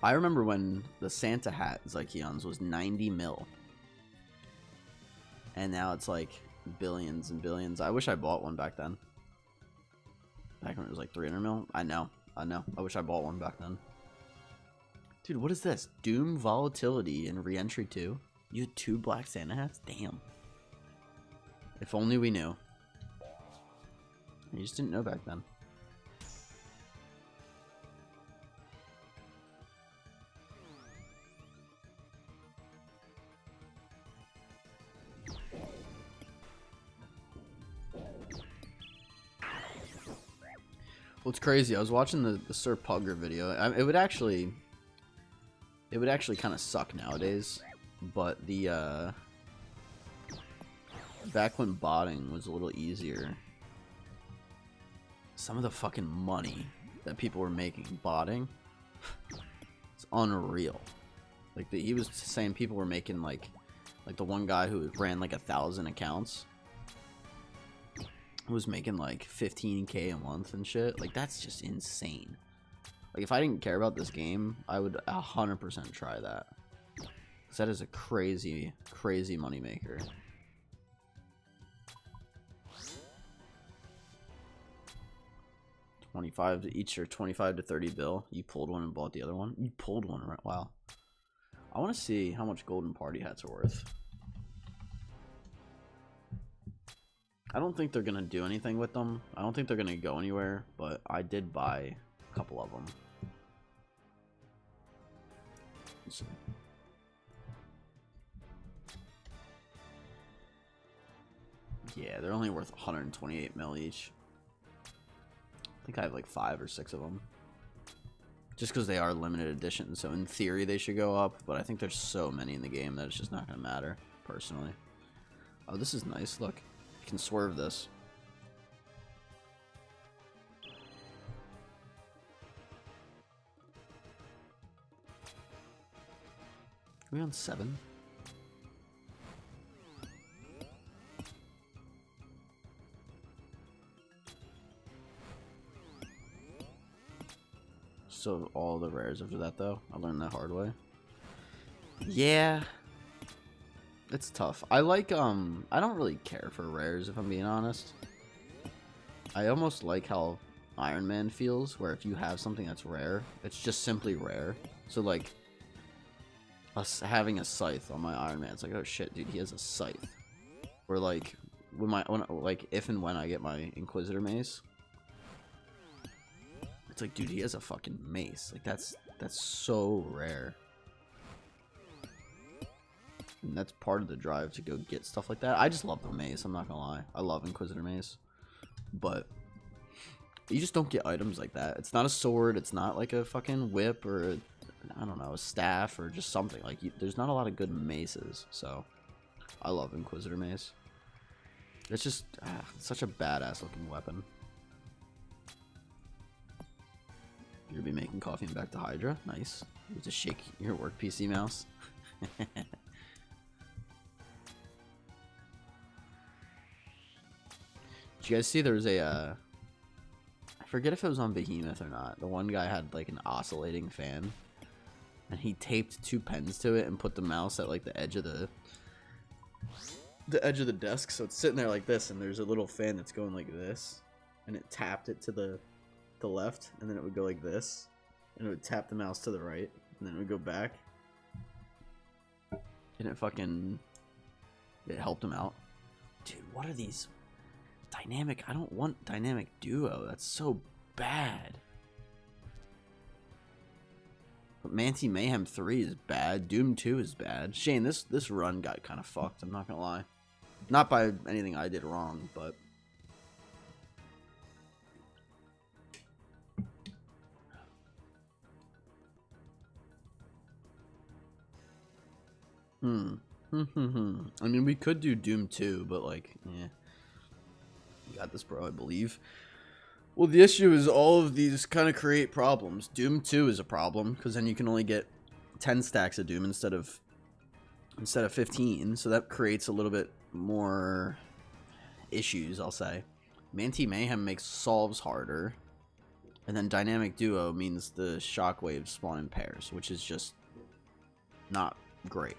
I remember when the Santa hat Zykeons was 90 mil. And now it's like billions and billions. I wish I bought one back then. Back when it was like 300 mil. I know. I wish I bought one back then. Dude, what is this? Doom Volatility in Reentry 2? You had 2 black Santa hats? Damn. If only we knew. You just didn't know back then. Well, it's crazy. I was watching the Sir Pugger video. It would actually kind of suck nowadays, but the back when botting was a little easier, some of the fucking money that people were making botting, it's unreal. Like he was saying people were making like the one guy who ran like 1,000 accounts was making like 15K a month and shit. Like, that's just insane. Like, if I didn't care about this game, I would 100% try that. Because that is a crazy, crazy moneymaker. $25 to each, or 25 to 30 bill. You pulled one and bought the other one. You pulled one, right? Wow. I want to see how much golden party hats are worth. I don't think they're going to do anything with them. I don't think they're going to go anywhere, but I did buy a couple of them. Let's see. Yeah, they're only worth 128 mil each. I think I have like 5 or 6 of them. Just because they are limited edition, so in theory they should go up, but I think there's so many in the game that it's just not going to matter, personally. Oh, this is nice. Look. Can swerve this. Are we on 7? So all the rares after that, though. I learned that hard way. Yeah. It's tough. I like, I don't really care for rares, if I'm being honest. I almost like how Ironman feels, where if you have something that's rare, it's just simply rare. So like us having a scythe on my Ironman, it's like, oh shit, dude, he has a scythe. Or like if and when I get my Inquisitor Mace, it's like, dude, he has a fucking mace. Like that's so rare. And that's part of the drive to go get stuff like that. I just love the mace, I'm not gonna lie. I love Inquisitor Mace. But you just don't get items like that. It's not a sword, it's not like a fucking whip or a, I don't know, a staff or just something. Like there's not a lot of good maces, so I love Inquisitor Mace. It's just such a badass looking weapon. You're gonna be making coffee and back to Hydra. Nice. You just shake your work PC mouse. Did you guys see there was a I forget if it was on Behemoth or not. The one guy had like an oscillating fan, and he taped 2 pens to it and put the mouse at like the edge of the desk, so it's sitting there like this, and there's a little fan that's going like this, and it tapped it to the left, and then it would go like this, and it would tap the mouse to the right, and then it would go back, and it helped him out. Dude, what are these dynamic? I don't want dynamic duo. That's so bad. But Manti Mayhem 3 is bad. Doom 2 is bad. Shane, this run got kind of fucked, I'm not gonna lie. Not by anything I did wrong, but I mean, we could do Doom 2, but like, yeah. You got this, bro, I believe. Well, the issue is all of these kind of create problems. Doom 2 is a problem, because then you can only get 10 stacks of Doom instead of 15, so that creates a little bit more issues, I'll say. Manti Mayhem makes solves harder, and then Dynamic Duo means the shockwaves spawn in pairs, which is just not great.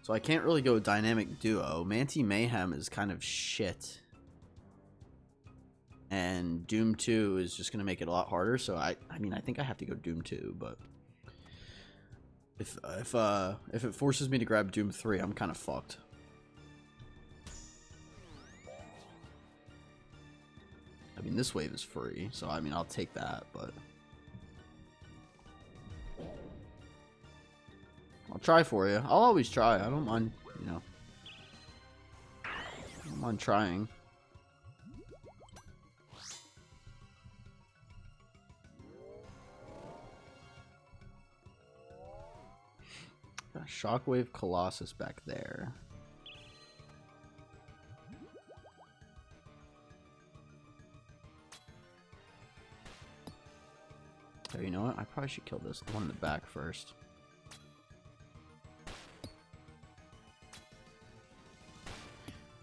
So I can't really go Dynamic Duo. Manti Mayhem is kind of shit. And Doom 2 is just going to make it a lot harder. So I mean, I think I have to go Doom 2, but if it forces me to grab Doom 3, I'm kind of fucked. I mean, this wave is free, so I mean, I'll take that, but I'll try for you. I'll always try. I don't mind, you know. I don't mind trying. Got a Shockwave Colossus back there. Oh, you know what? I probably should kill this one in the back first.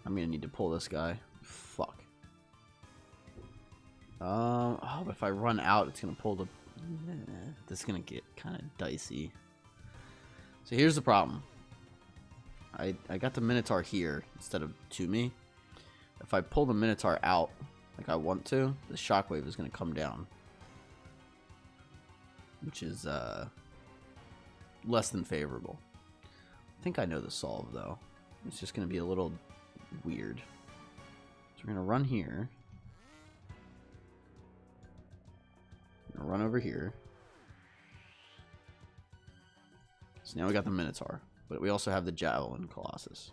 I'm gonna need to pull this guy. Fuck. Oh, but if I run out, it's gonna pull the... This is gonna get kind of dicey. So here's the problem. I got the Minotaur here instead of to me. If I pull the Minotaur out like I want to, the Shockwave is gonna come down, which is less than favorable. I think I know the solve though. It's just gonna be a little weird. So we're gonna run here. I'm gonna run over here. So now we got the Minotaur, but we also have the Javelin Colossus.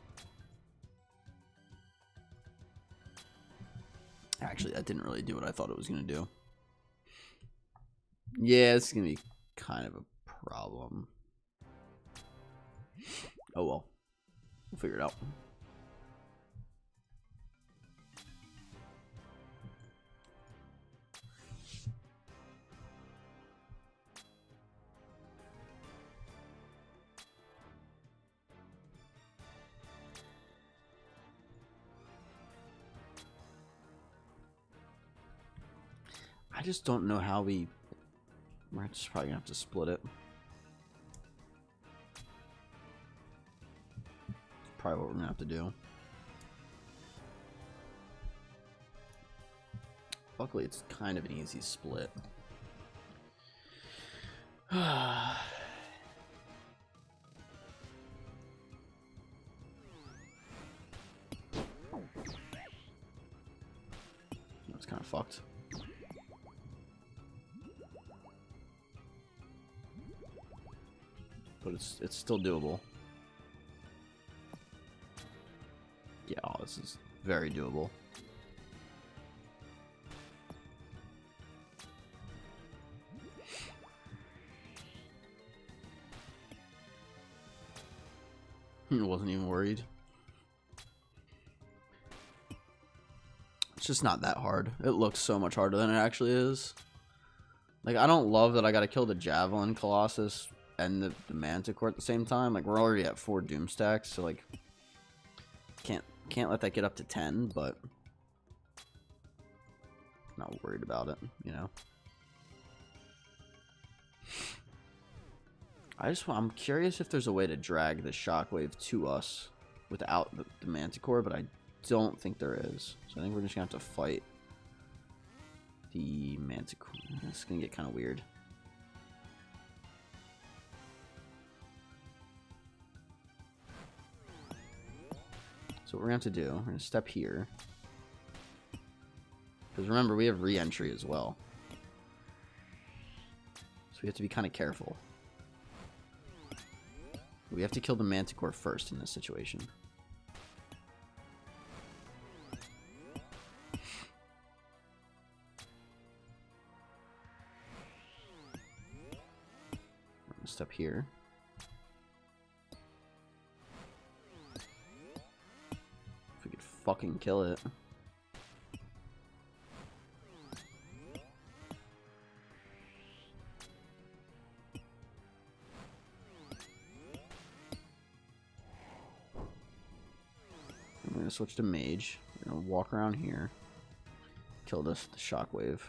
Actually, that didn't really do what I thought it was gonna do. Yeah, it's gonna be kind of a problem. Oh well. We'll figure it out. I just don't know how we're just probably gonna have to split it. Probably what we're gonna have to do. Luckily, it's kind of an easy split. That's kind of fucked. But it's still doable. Yeah, oh, this is very doable. Wasn't even worried. It's just not that hard. It looks so much harder than it actually is. Like, I don't love that I gotta kill the Javelin Colossus and the Manticore at the same time. Like, we're already at 4 Doom stacks, so like can't let that get up to 10, but not worried about it, you know. I'm curious if there's a way to drag the Shockwave to us without the Manticore, but I don't think there is. So I think we're just gonna have to fight the Manticore. It's gonna get kind of weird. So what we're gonna have to do, we're gonna step here. Because remember, we have re-entry as well. So we have to be kind of careful. We have to kill the Manticore first in this situation. We're gonna step here. If we could fucking kill it. I'm gonna switch to Mage. We're gonna walk around here. Kill the Shockwave.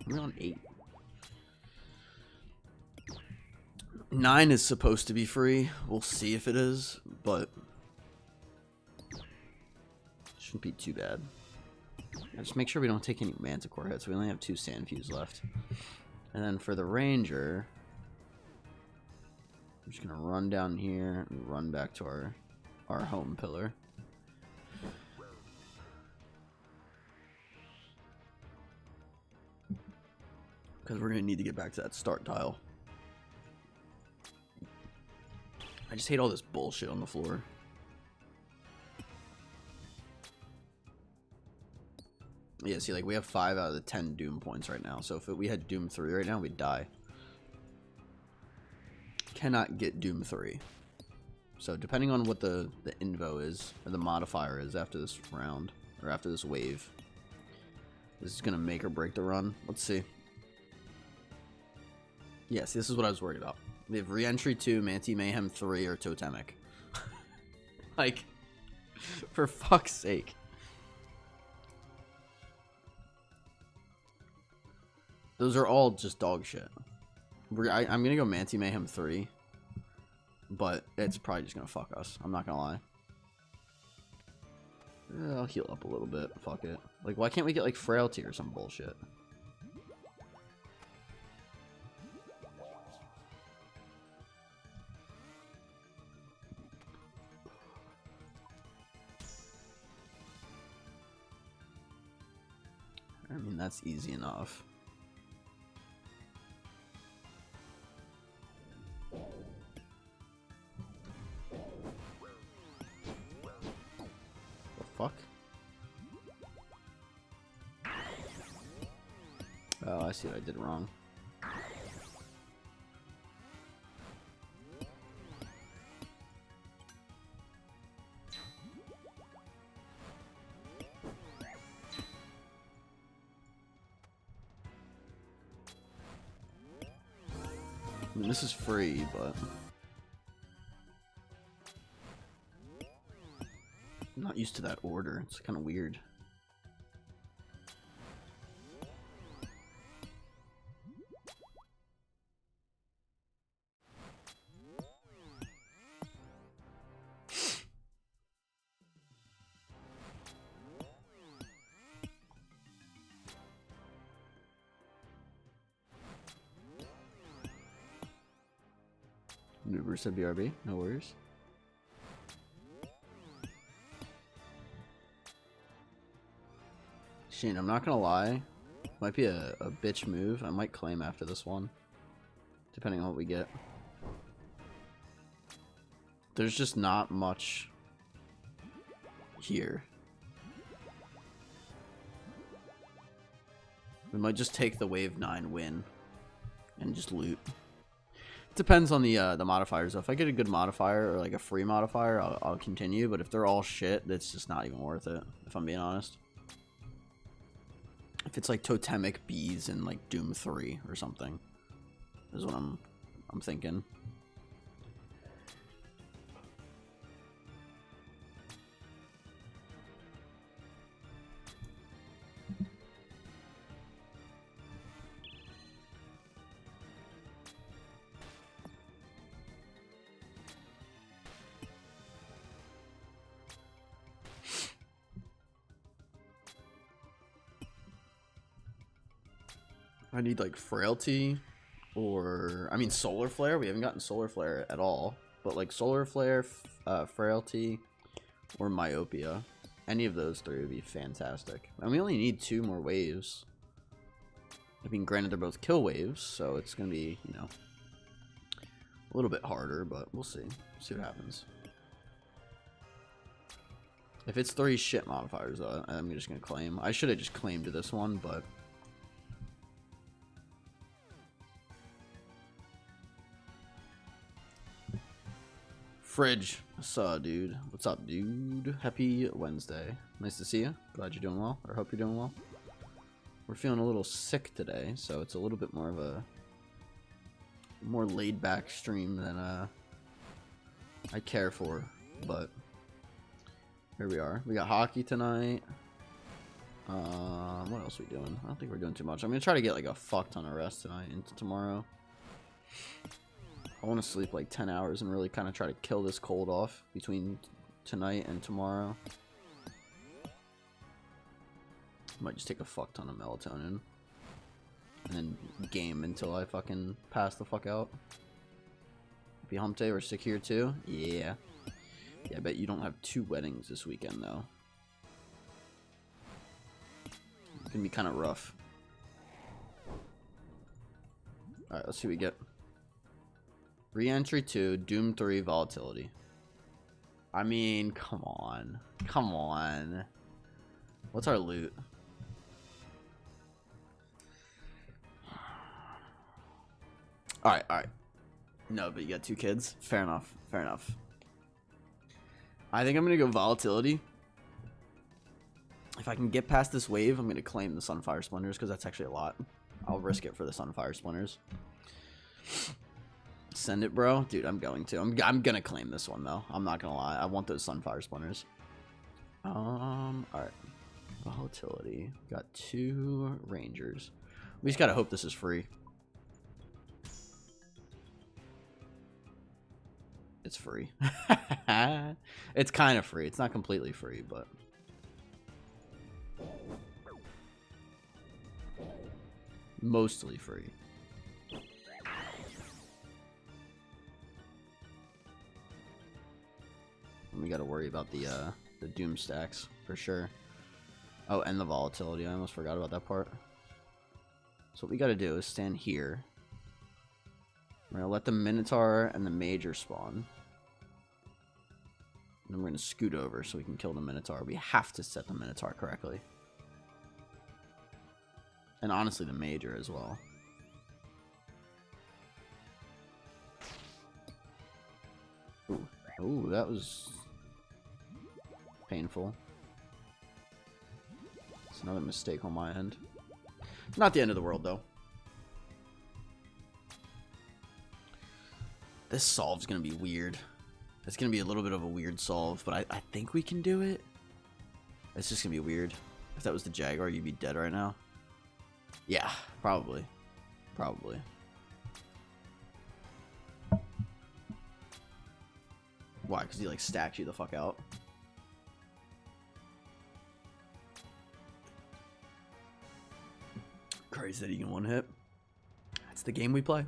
We're on 8. 9 is supposed to be free. We'll see if it is, but shouldn't be too bad. Just make sure we don't take any Manticore hits. We only have 2 Sandfuse left. And then for the Ranger, I'm just gonna run down here and run back to our home pillar. Because we're gonna need to get back to that start tile. I just hate all this bullshit on the floor. Yeah, see, like, we have 5 out of the 10 Doom points right now. So if we had Doom 3 right now, we'd die. Cannot get Doom 3. So depending on what the invo is, or the modifier is after this round, or after this wave, this is going to make or break the run. Let's see. Yes, this is what I was worried about. We have Re-entry 2, Manti Mayhem 3, or Totemic. Like, for fuck's sake. Those are all just dog shit. I'm going to go Manti Mayhem 3, but it's probably just going to fuck us. I'm not going to lie. I'll heal up a little bit. Fuck it. Like, why can't we get, like, Frailty or some bullshit? I mean, that's easy enough. The fuck? Oh, I see what I did wrong. I mean, this is free, but I'm not used to that order. It's kind of weird. Understood, BRB. No worries. Shane, I'm not gonna lie. Might be a bitch move. I might claim after this one. Depending on what we get. There's just not much here. We might just take the wave 9 win and just loot. Depends on the modifiers. If I get a good modifier or like a free modifier, I'll continue. But if they're all shit, that's just not even worth it. If I'm being honest. If it's like totemic bees and like Doom 3 or something, is what I'm thinking. I need like Frailty or, I mean, Solar Flare. We haven't gotten Solar Flare at all, but like Solar Flare, Frailty, or Myopia. Any of those three would be fantastic. And we only need 2 more waves. I mean, granted, they're both kill waves, so it's going to be, you know, a little bit harder, but we'll see. See what happens. If it's 3 shit modifiers, though, I'm just going to claim. I should have just claimed this one, but... Fridge. Saw, dude. What's up, dude? Happy Wednesday. Nice to see you. Glad you're doing well, or hope you're doing well. We're feeling a little sick today, so it's a little bit more of a more laid-back stream than I care for, but here we are. We got hockey tonight. What else are we doing? I don't think we're doing too much. I'm gonna try to get like a fuck ton of rest tonight into tomorrow. I want to sleep like 10 hours and really kind of try to kill this cold off between tonight and tomorrow. Might just take a fuck ton of melatonin and then game until I fucking pass the fuck out. Happy hump day. We're sick here too. Yeah. Yeah, I bet you don't have 2 weddings this weekend though. It's gonna be kind of rough. Alright, let's see what we get. Re-entry 2, Doom 3, Volatility. I mean, come on. Come on. What's our loot? Alright, alright. No, but you got 2 kids? Fair enough. Fair enough. I think I'm going to go Volatility. If I can get past this wave, I'm going to claim the Sunfire Splinters, because that's actually a lot. I'll risk it for the Sunfire Splinters. Send it, bro. Dude, I'm going to. I'm gonna claim this one, though. I'm not gonna lie. I want those Sunfire Splinters. Alright. Volatility. Got 2 Rangers. We just gotta hope this is free. It's free. It's kind of free. It's not completely free, but... mostly free. We got to worry about the Doom stacks for sure. Oh, and the Volatility. I almost forgot about that part. So what we got to do is stand here. We're going to let the Minotaur and the Major spawn. And then we're going to scoot over so we can kill the Minotaur. We have to set the Minotaur correctly. And honestly, the Major as well. Ooh, ooh, that was... painful. It's another mistake on my end. Not the end of the world, though. This solve's gonna be weird. It's gonna be a little bit of a weird solve, but I think we can do it. It's just gonna be weird. If that was the Jaguar, you'd be dead right now. Yeah, probably. Probably. Why? Because he, like, stacks you the fuck out? Crazy that he can one hit. That's the game we play.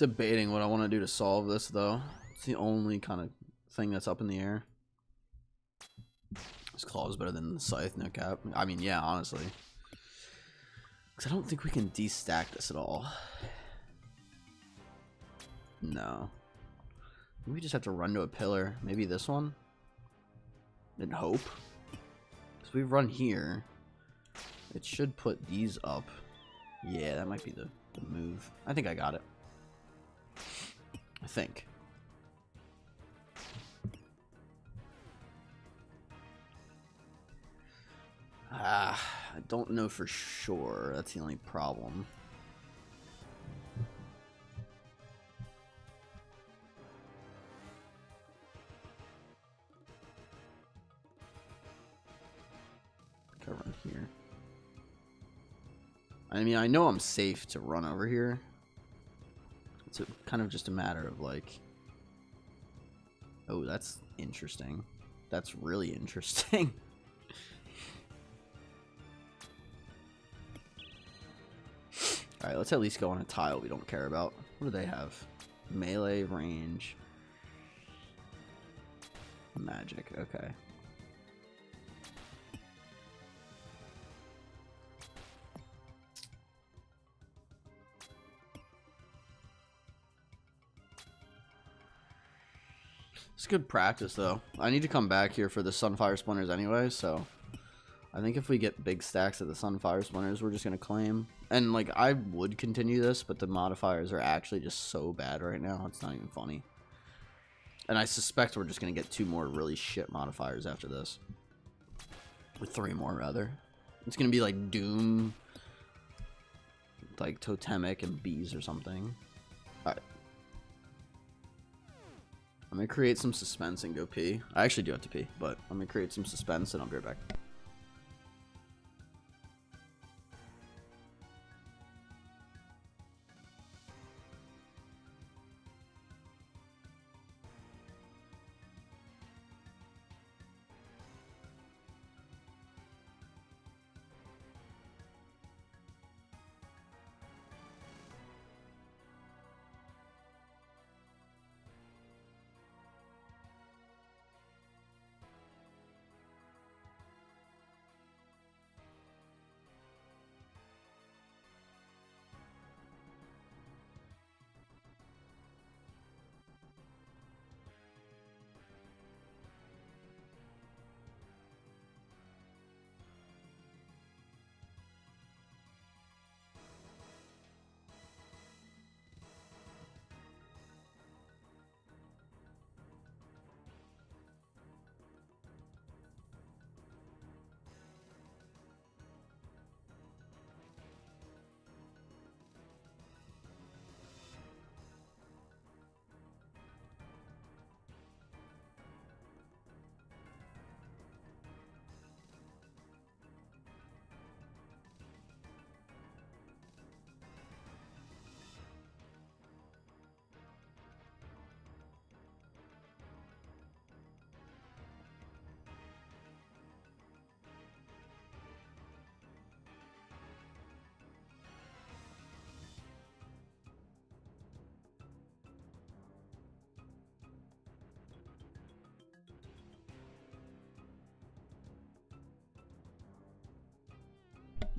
Debating what I want to do to solve this, though. It's the only kind of thing that's up in the air. This claw is better than the scythe, no cap. I mean, yeah, honestly. Because I don't think we can destack this at all. No. We just have to run to a pillar. Maybe this one? And hope. Because we run here. It should put these up. Yeah, that might be the move. I think I got it. I think. I don't know for sure. That's the only problem. Can I run here? I mean, I know I'm safe to run over here. It's kind of just a matter of like... Oh, that's interesting. That's really interesting. Alright, let's at least go on a tile we don't care about. What do they have? Melee, range, magic. Okay. It's good practice, though. I need to come back here for the Sunfire Splinters anyway, so... I think if we get big stacks of the Sunfire Splinters, we're just going to claim. And, like, I would continue this, but the modifiers are actually just so bad right now. It's not even funny. And I suspect we're just going to get 2 more really shit modifiers after this. Or 3 more, rather. It's going to be, like, Doom, like, Totemic, and Bees or something. Alright. I'm going to create some suspense and go pee. I actually do have to pee, but I'm going to create some suspense and I'll be right back.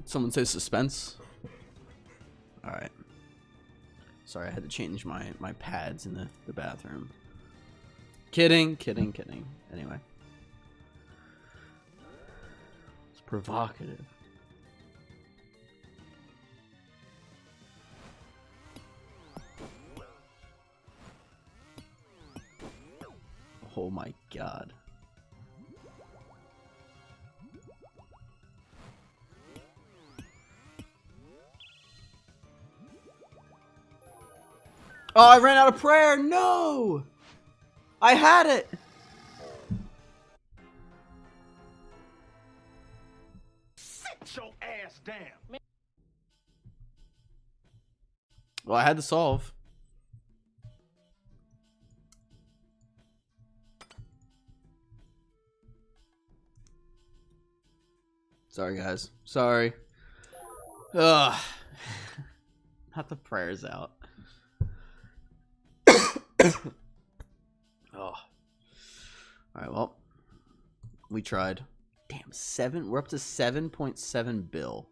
Someone says suspense. Alright. Sorry, I had to change my pads in the bathroom. Kidding. Anyway. It's provocative. Oh my god. Oh, I ran out of prayer. No! I had it. Sit your ass down. Well, I had to solve. Sorry, guys. Sorry. Ugh. Not the prayers out. Oh. Alright, well. We tried. Damn, 7. We're up to 7.7 bill.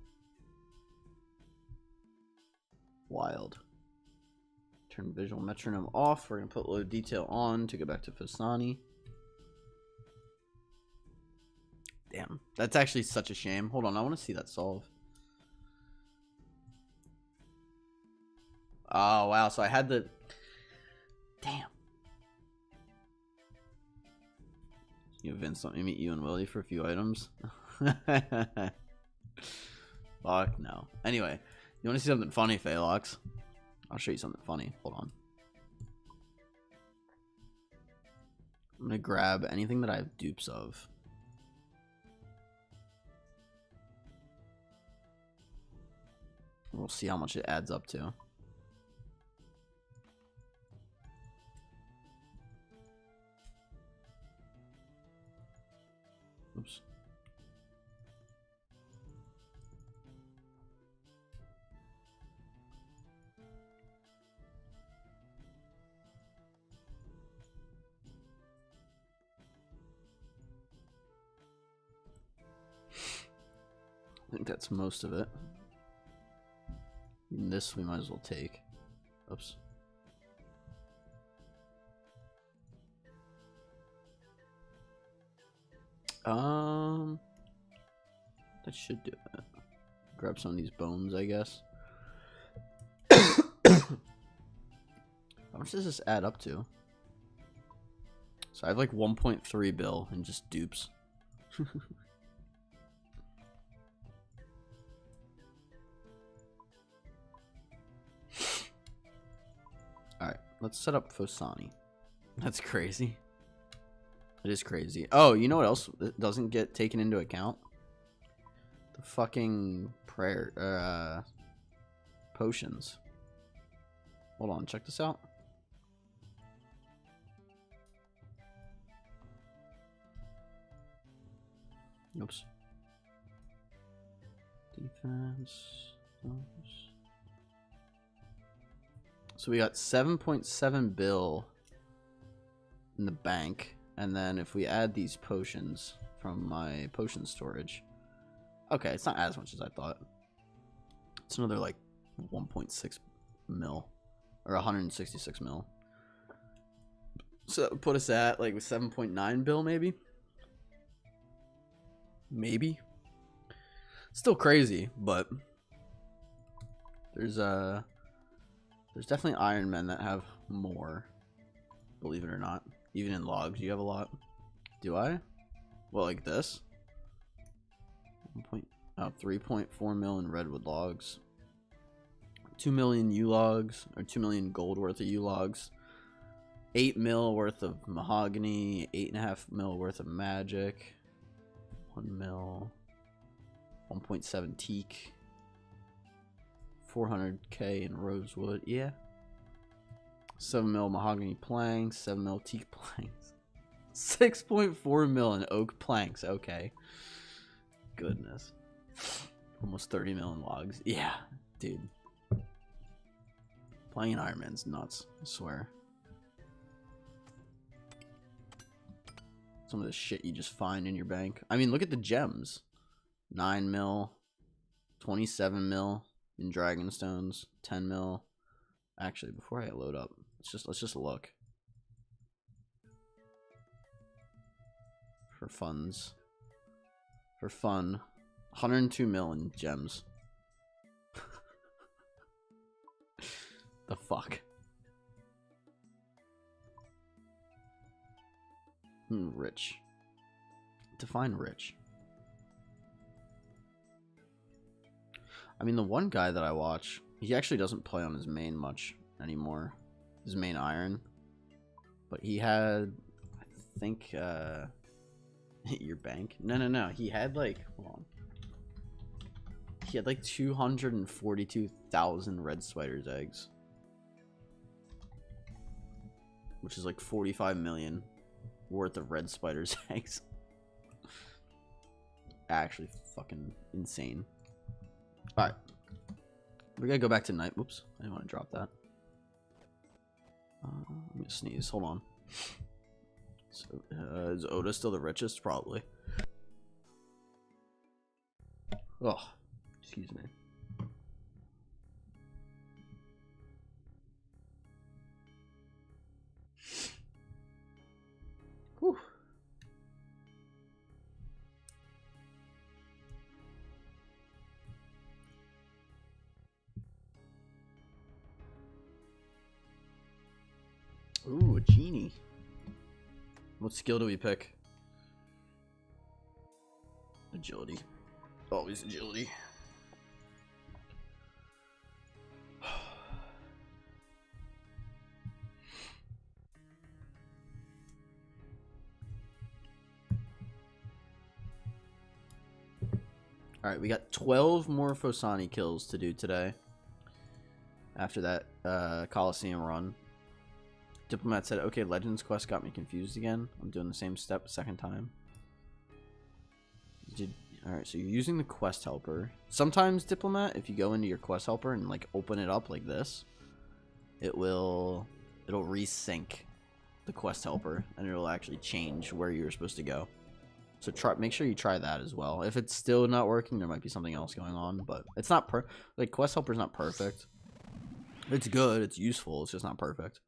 Wild. Turn visual metronome off. We're going to put low detail on to go back to Fasani. Damn. That's actually such a shame. Hold on, I want to see that solve. Oh, wow. So I had the... Damn. You, Vince, let me meet you and Willie for a few items. Fuck no. Anyway, you want to see something funny, Phalox? I'll show you something funny. Hold on. I'm going to grab anything that I have dupes of. We'll see how much it adds up to. Oops. I think that's most of it. And this we might as well take. Oops. That should do it. Grab some of these bones, I guess. How much does this add up to? So I have like 1.3 bill and just dupes. Alright, let's set up Fosani. That's crazy. It is crazy. Oh, you know what else doesn't get taken into account? The fucking prayer, potions. Hold on, check this out. Oops. Defense. Oops. So we got 7.7 bill in the bank. And then if we add these potions from my potion storage. Okay, it's not as much as I thought. It's another like 1.6 mil. Or 166 mil. So that would put us at like 7.9 bill maybe? Maybe. Still crazy, but there's definitely Ironmen that have more. Believe it or not. Even in logs, you have a lot. Do I? Well, like this? 3.4 mil in redwood logs. 2 million U logs, or 2 million gold worth of U logs. 8 mil worth of mahogany. 8.5 mil worth of magic. 1 mil. 1.7 teak. 400k in rosewood. Yeah. 7 mil mahogany planks, 7 mil teak planks, 6.4 mil in oak planks. Okay. Goodness. Almost 30 mil in logs. Yeah, dude. Playing Ironman's nuts, I swear. Some of the shit you just find in your bank. I mean, look at the gems. 9 mil, 27 mil in dragonstones, 10 mil. Actually, before I load up, let's just look for funds. For fun, 102 mil in gems. The fuck. Rich. Define rich. I mean, the one guy that I watch, he actually doesn't play on his main much anymore. His main iron. But he had, I think, your bank? No. He had like, hold on. He had like 242,000 red spider's eggs. Which is like 45 million worth of red spider's eggs. Actually fucking insane. Alright. We gotta go back to night. Whoops. I didn't want to drop that. me sneeze. Hold on. So, is Oda still the richest? Probably. Oh, excuse me. Whew. Ooh, a genie. What skill do we pick? Agility. Always agility. Alright, we got 12 more Fosani kills to do today. After that Coliseum run. Diplomat said, okay, Legends quest got me confused again. I'm doing the same step second time. Alright, so you're using the quest helper. Sometimes, Diplomat, if you go into your quest helper and like open it up like this, it'll resync the quest helper and it'll actually change where you're supposed to go. So make sure you try that as well. If it's still not working, there might be something else going on, but it's not like quest helper's not perfect. It's good, it's useful, it's just not perfect.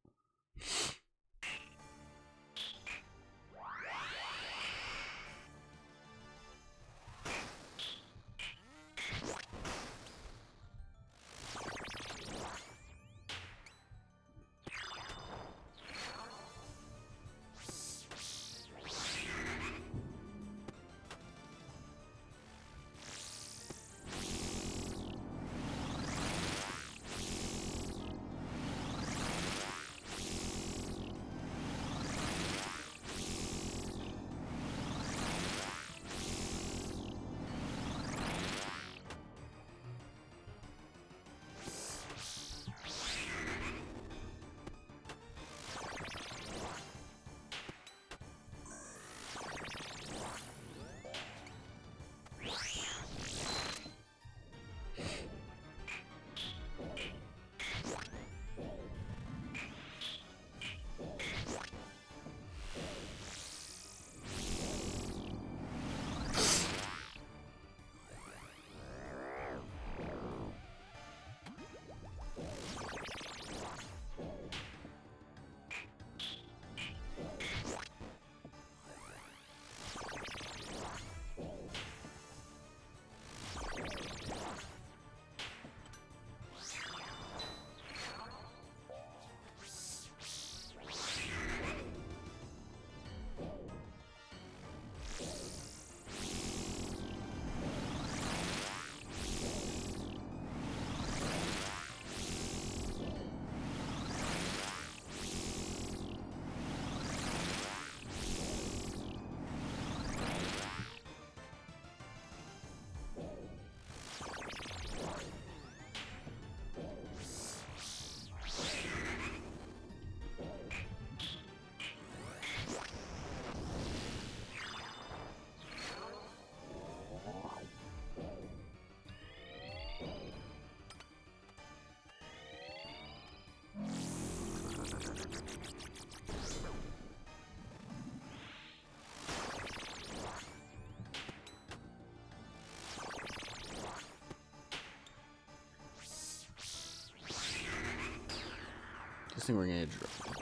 I think we're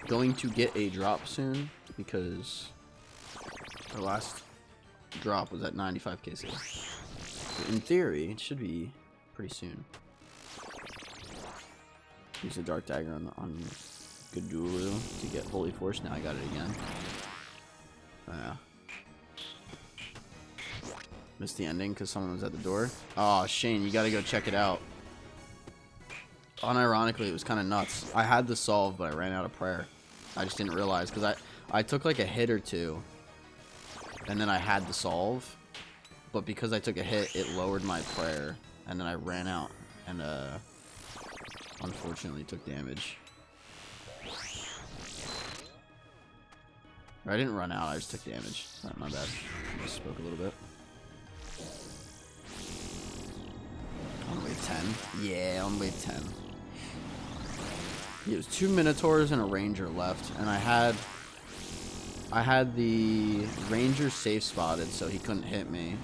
going to get a drop soon because our last drop was at 95 KC. So in theory, it should be pretty soon. Use a Dark Dagger on Gadulu to get Holy Force. Now I got it again. Oh, yeah. Missed the ending because someone was at the door. Oh, Shane, you got to go check it out. Unironically, it was kind of nuts. I had the solve, but I ran out of prayer. I just didn't realize because I took like a hit or two, and then I had the solve, but because I took a hit, it lowered my prayer, and then I ran out and unfortunately took damage. Or I didn't run out. I just took damage. Not my bad. I spoke a little bit. On wave 10. Yeah, on wave 10. It was 2 Minotaurs and a Ranger left, and I had the Ranger safe spotted, so he couldn't hit me.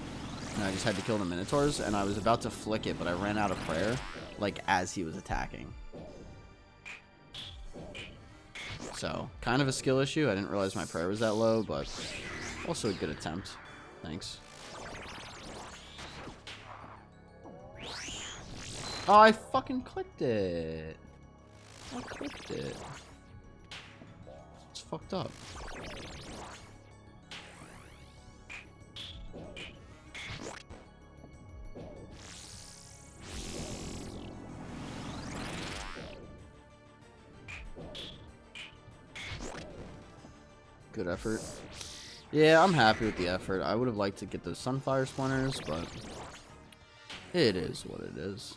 And I just had to kill the Minotaurs, and I was about to flick it, but I ran out of prayer, like, as he was attacking. So, kind of a skill issue. I didn't realize my prayer was that low, but also a good attempt. Thanks. Oh, I fucking clicked it. I clicked it. It's fucked up. Good effort. Yeah, I'm happy with the effort. I would have liked to get those Sunfire Splinters, but it is what it is.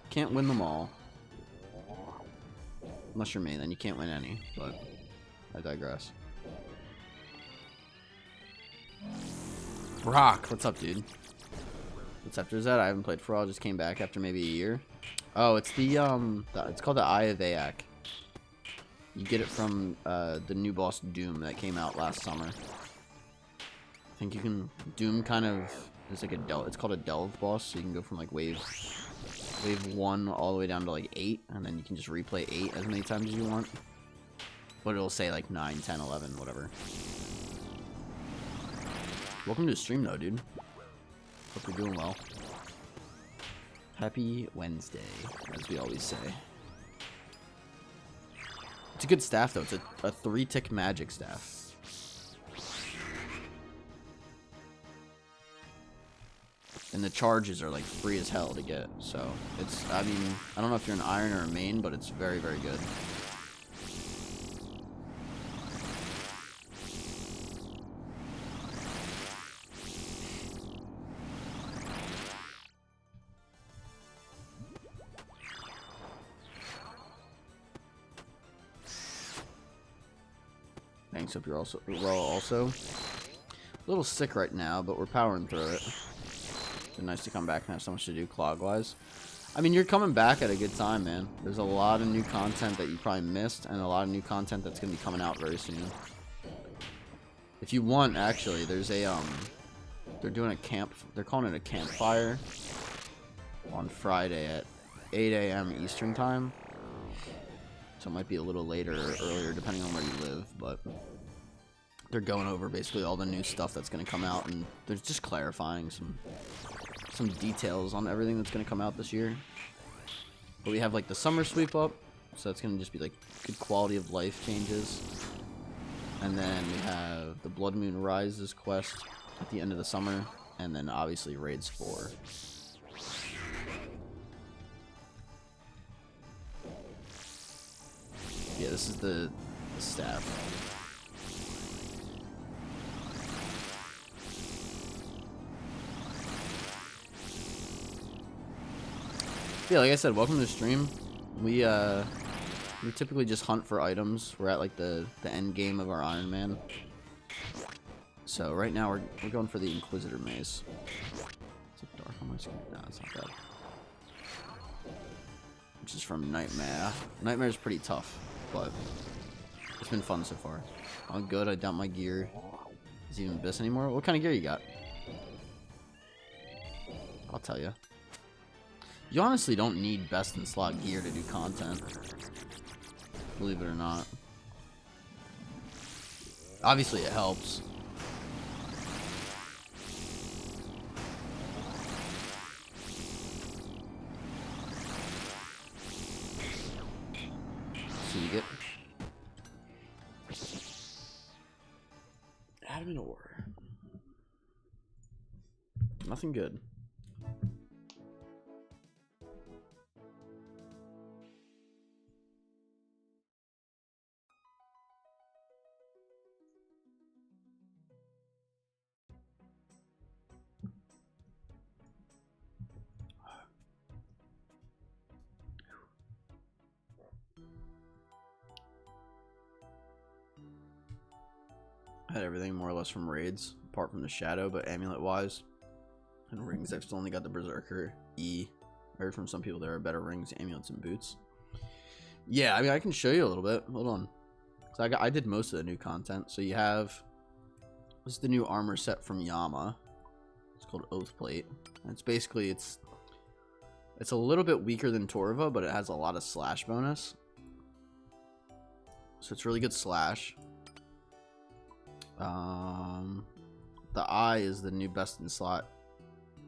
Can't win them all. Unless you're me, then you can't win any, but I digress. Brock, what's up, dude? What's after that? I haven't played for a while, just came back after maybe a year. Oh, it's it's called the Eye of Aak. You get it from the new boss Doom that came out last summer. I think you can Doom kind of is like it's called a delve boss, so you can go from like wave 1 all the way down to like 8, and then you can just replay 8 as many times as you want. But it'll say like 9, 10, 11, whatever. Welcome to the stream though, dude. Hope you're doing well. Happy Wednesday, as we always say. It's a good staff though. It's a 3-tick magic staff. And the charges are like free as hell to get. So it's, I mean, I don't know if you're an iron or a main, but it's very, very good. Thanks, hope you're also a little sick right now, but we're powering through it. It's been nice to come back and have so much to do clog-wise. I mean, you're coming back at a good time, man. There's a lot of new content that you probably missed, and a lot of new content that's going to be coming out very soon. If you want, actually, there's a, they're doing a camp, they're calling it a campfire on Friday at 8 a.m. Eastern time. So it might be a little later or earlier, depending on where you live, but they're going over basically all the new stuff that's going to come out, and they're just clarifying some details on everything that's going to come out this year. But we have like the summer sweep up, so that's going to just be like good quality of life changes. And then we have the Blood Moon Rises quest at the end of the summer, and then obviously Raids 4. Yeah, this is the staff. Yeah, like I said, welcome to the stream. We typically just hunt for items. We're at like the end game of our Ironman. So right now we're going for the Inquisitor Mace. Is it dark on my screen? No, it's not bad. Which is from Nightmare. Nightmare's pretty tough, but it's been fun so far. I'm good. I dumped my gear. Is it even Abyss anymore? What kind of gear you got? I'll tell you. You honestly don't need best in slot gear to do content. Believe it or not. Obviously it helps. So you get adamant ore. Nothing good. Had everything more or less from raids, apart from the shadow, but amulet-wise. And rings, I've still only got the Berserker E. I heard from some people there are better rings, amulets, and boots. Yeah, I mean, I can show you a little bit. Hold on. So I did most of the new content. So you have... This is the new armor set from Yama. It's called Oath Plate. And it's basically, it's a little bit weaker than Torva, but it has a lot of slash bonus. So it's really good slash. The eye is the new best in slot.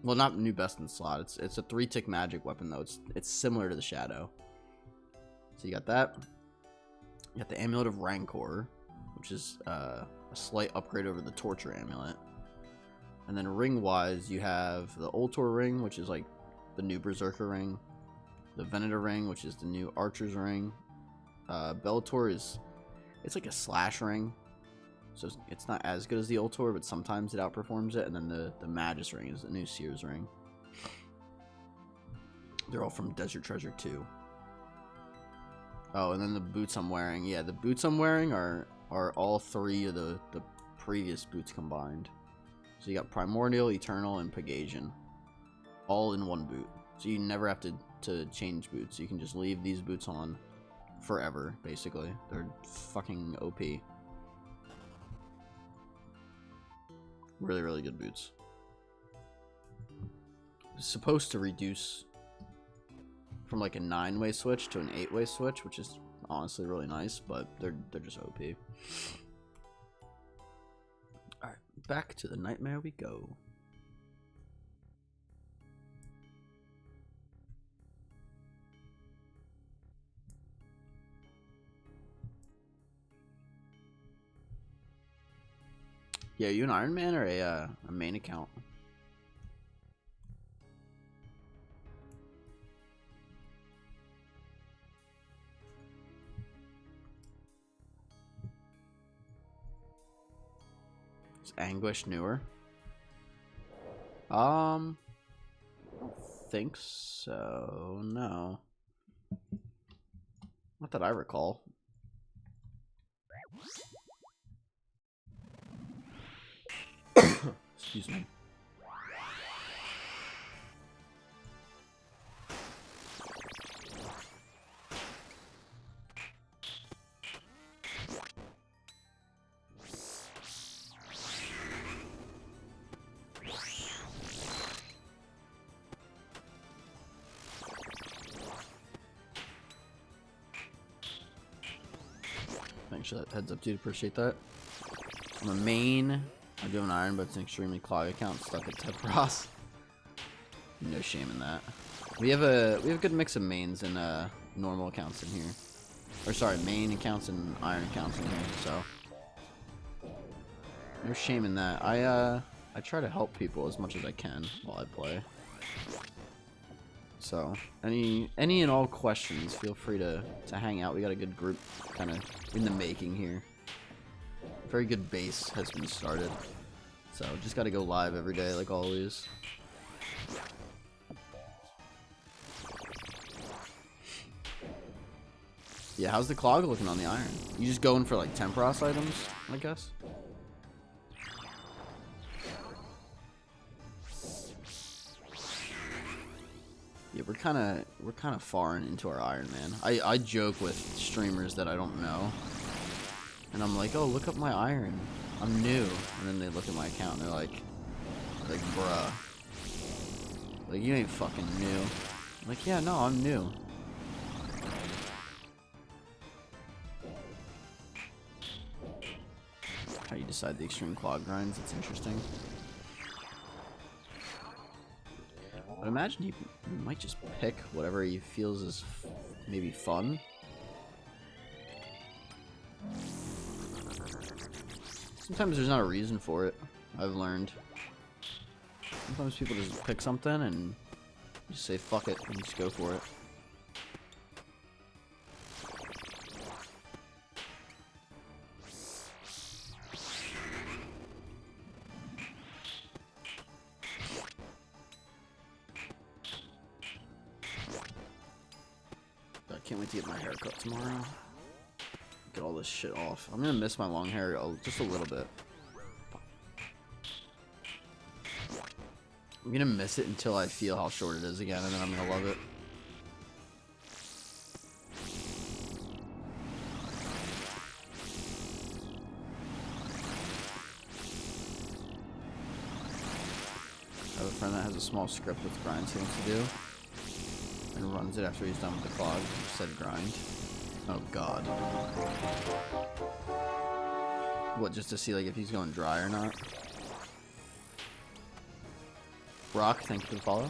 Well, not new best in slot. It's a 3-tick magic weapon though. It's similar to the shadow. So you got that. You got the Amulet of Rancor, which is a slight upgrade over the Torture Amulet. And then ring wise, you have the Ultor ring, which is like the new Berserker ring. The Venator ring, which is the new Archer's ring. Bellator is, it's like a slash ring. So it's not as good as the Ultor, but sometimes it outperforms it. And then the Magus ring is the new Seer's ring. They're all from Desert Treasure 2. Oh, and then the boots I'm wearing. Yeah, the boots I'm wearing are all 3 of the previous boots combined. So you got Primordial, Eternal, and Pegasian. All in one boot. So you never have to change boots. You can just leave these boots on forever, basically. They're fucking OP. Really, really good boots. It's supposed to reduce from like a 9-way switch to an 8-way switch, which is honestly really nice, but they're just OP. Alright, back to the nightmare we go. Yeah, you an Ironman or a main account? Is Anguish newer? I don't think so. No. Not that I recall. Excuse me. Thanks for that heads up, dude. Appreciate that. I'm a main. I do an iron, but it's an extremely clog account stuck at Tepros. No shame in that. We have a good mix of mains and normal accounts in here. Or sorry, main accounts and iron accounts in here, so no shame in that. I try to help people as much as I can while I play. So any and all questions, feel free to hang out. We got a good group kind of in the making here. Very good base has been started. So just got to go live every day like always. Yeah, how's the clog looking on the iron? You just going for like Tempros items, I guess? Yeah, we're kind of far into our Iron Man. I joke with streamers that I don't know. And I'm like, oh, look up my iron. I'm new. And then they look at my account and they're like, bruh. Like, you ain't fucking new. I'm like, yeah, no, I'm new. How you decide the extreme clog grinds, it's interesting. But imagine he might just pick whatever he feels is maybe fun. Sometimes there's not a reason for it, I've learned. Sometimes people just pick something and just say fuck it and just go for it. I can't wait to get my hair cut tomorrow. Get all this shit off. I'm gonna miss my long hair just a little bit. I'm gonna miss it until I feel how short it is again, and then I'm gonna love it. I have a friend that has a small script with grinds he wants to do, and runs it after he's done with the clog. Said grind. Oh god. What, just to see like if he's going dry or not? Rock, thank you for the follow.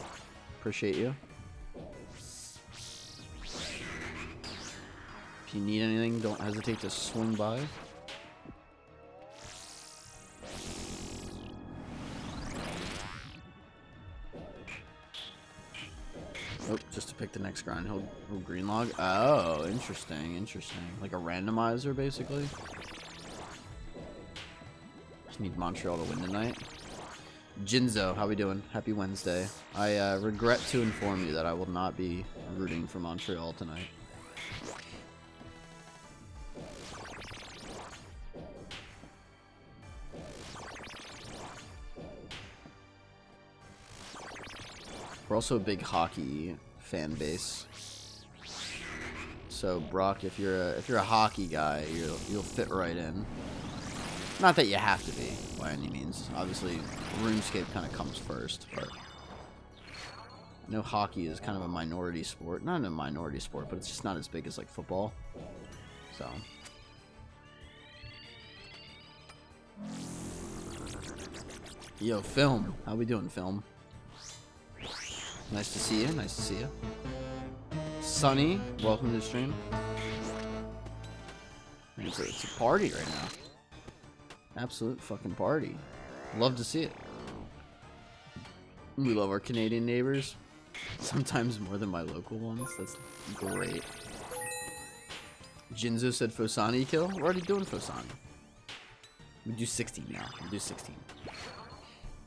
Appreciate you. If you need anything, don't hesitate to swing by. Oh, just to pick the next grind, he'll green log. Oh, interesting, interesting. Like a randomizer, basically. Just need Montreal to win tonight. Jinzo, how we doing? Happy Wednesday. I regret to inform you that I will not be rooting for Montreal tonight. We're also a big hockey fan base. So Brock, if you're a hockey guy, you'll fit right in. Not that you have to be by any means. Obviously, RuneScape kind of comes first, but I know hockey is kind of a minority sport. Not a minority sport, but it's just not as big as like football. So. Yo, Film. How we doing, Film? Nice to see you. Nice to see you. Sunny, welcome to the stream. It's a party right now. Absolute fucking party. Love to see it. We love our Canadian neighbors. Sometimes more than my local ones. That's great. Jinzo said Fosani kill. We're already doing Fosani. We do 16 now. We'll do 16.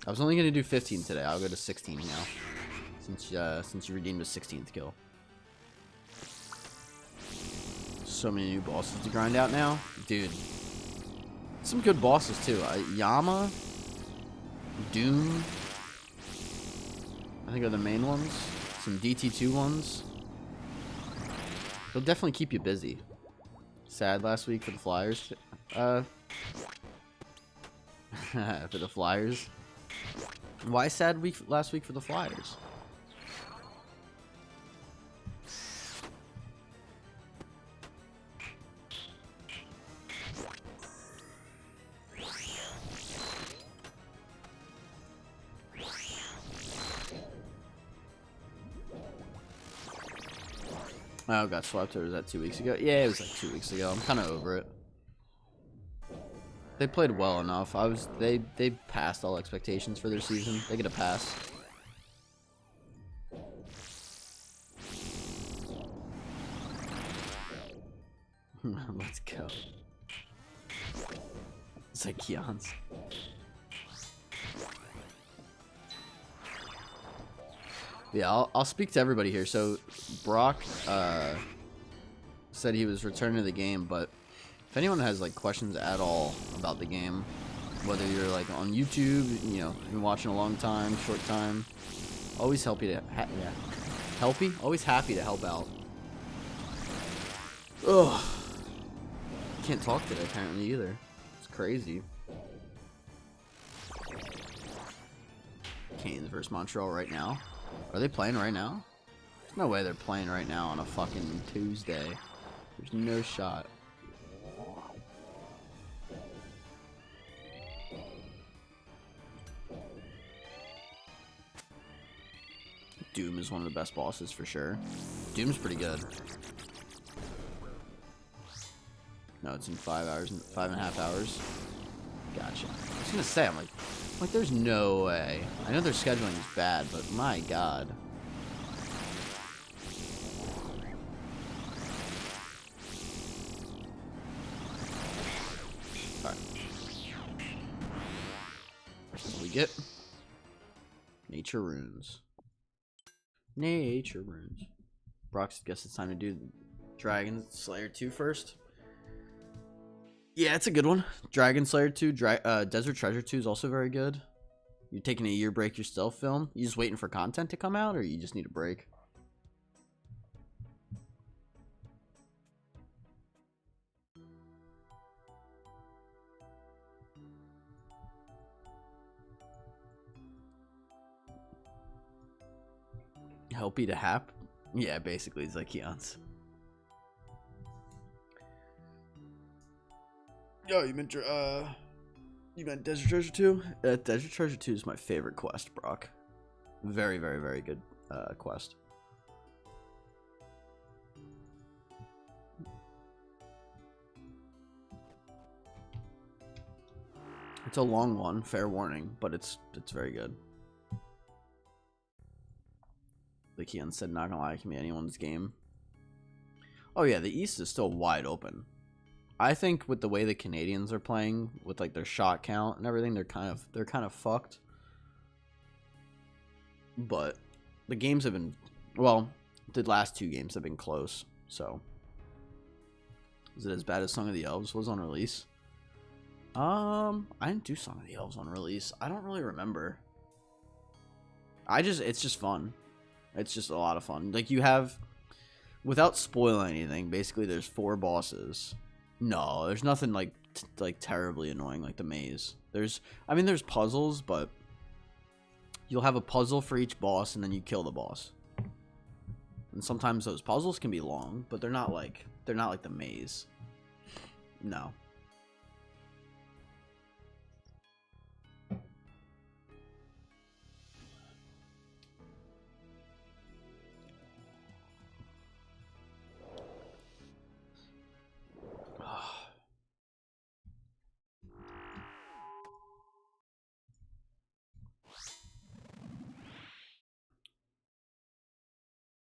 I was only going to do 15 today. I'll go to 16 now. Since you redeemed a 16th kill. So many new bosses to grind out now. Dude. Some good bosses too. Yama. Doom. I think are the main ones. Some DT2 ones. They'll definitely keep you busy. Sad last week for the Flyers. For the Flyers. Why sad week last week for the Flyers? Oh, got swapped, or was that 2 weeks ago? Yeah, it was like 2 weeks ago. I'm kind of over it. They played well enough. They passed all expectations for their season. They get a pass. Let's go. It's like Keon's. Yeah, I'll speak to everybody here. So, Brock said he was returning to the game, but if anyone has like questions at all about the game, whether you're like on YouTube, you know, been watching a long time, short time, always help you to always happy to help out. Ugh, can't talk today apparently either. It's crazy. Canes versus Montreal right now. Are they playing right now? There's no way they're playing right now on a fucking Tuesday. There's no shot. Doom is one of the best bosses for sure. Doom's pretty good. No, it's in 5 hours, 5.5 hours. Gotcha. I was gonna say, I'm like, there's no way. I know their scheduling is bad, but my god. Alright. What we get? Nature runes. Nature runes. Brox, guess it's time to do Dragon Slayer 2 first. Yeah, it's a good one. Dragon Slayer 2, Desert Treasure 2 is also very good. You're taking a year break yourself, film? You just waiting for content to come out, or you just need a break? Help you to hap? Yeah, basically, it's like Keon's. Yo, you meant Desert Treasure 2? Desert Treasure 2 is my favorite quest, Brock. Very, very, very good quest. It's a long one, fair warning, but it's very good. Like Keon said, not gonna lie, it can be anyone's game. Oh yeah, the East is still wide open. I think with the way the Canadians are playing, with like their shot count and everything, they're kind of fucked. But the games have been, well, the last 2 games have been close. So, is it as bad as Song of the Elves was on release? I didn't do Song of the Elves on release. I don't really remember. It's just fun. It's just a lot of fun. Like, you have, without spoiling anything, basically there's 4 bosses. No, there's nothing like terribly annoying like the maze. There's puzzles, but you'll have a puzzle for each boss and then you kill the boss. And sometimes those puzzles can be long, but they're not like the maze. No.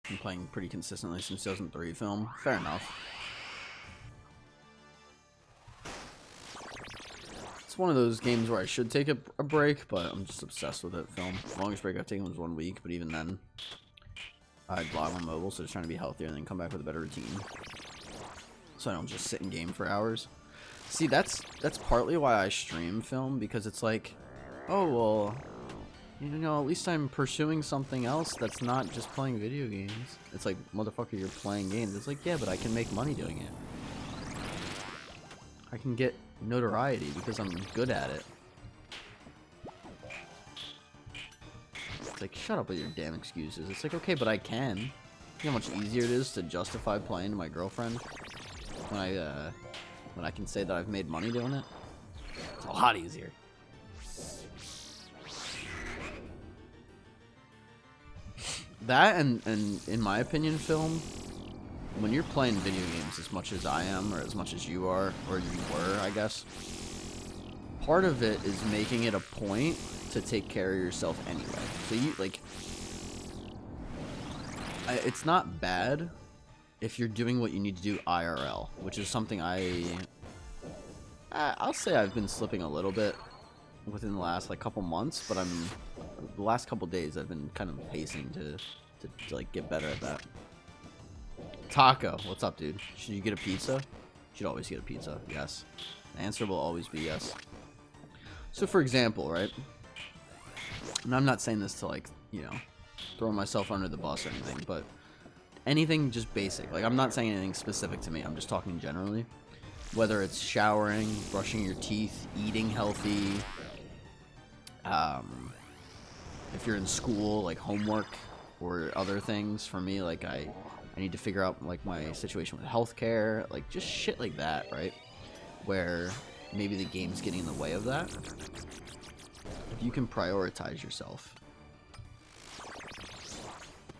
Been playing pretty consistently since 2003 film. Fair enough. It's one of those games where I should take a break, but I'm just obsessed with it. Film. The longest break I've taken was 1 week, but even then, I'd log on mobile, so just trying to be healthier and then come back with a better routine. So I don't just sit in game for hours. See, that's partly why I stream film, because it's like, oh well, you know, at least I'm pursuing something else that's not just playing video games. It's like, motherfucker, you're playing games. It's like, yeah, but I can make money doing it. I can get notoriety because I'm good at it. It's like, shut up with your damn excuses. It's like, okay, but I can. You know how much easier it is to justify playing to my girlfriend when I can say that I've made money doing it? It's a lot easier. That and in my opinion, film, when you're playing video games as much as I am, or as much as you are, or you were, I guess, part of it is making it a point to take care of yourself anyway. So you, like, it's not bad if you're doing what you need to do IRL, which is something I'll say I've been slipping a little bit within the last like couple months, but the last couple days I've been kind of pacing to like get better at that. Taco, what's up, dude? Should you get a pizza? You should always get a pizza. Yes. The answer will always be yes. So for example, right? And I'm not saying this to like, you know, throw myself under the bus or anything, but anything just basic. Like, I'm not saying anything specific to me. I'm just talking generally. Whether it's showering, brushing your teeth, eating healthy, if you're in school, like homework or other things. For me, like I need to figure out like my situation with healthcare, like just shit like that, right? Where maybe the game's getting in the way of that. If you can prioritize yourself,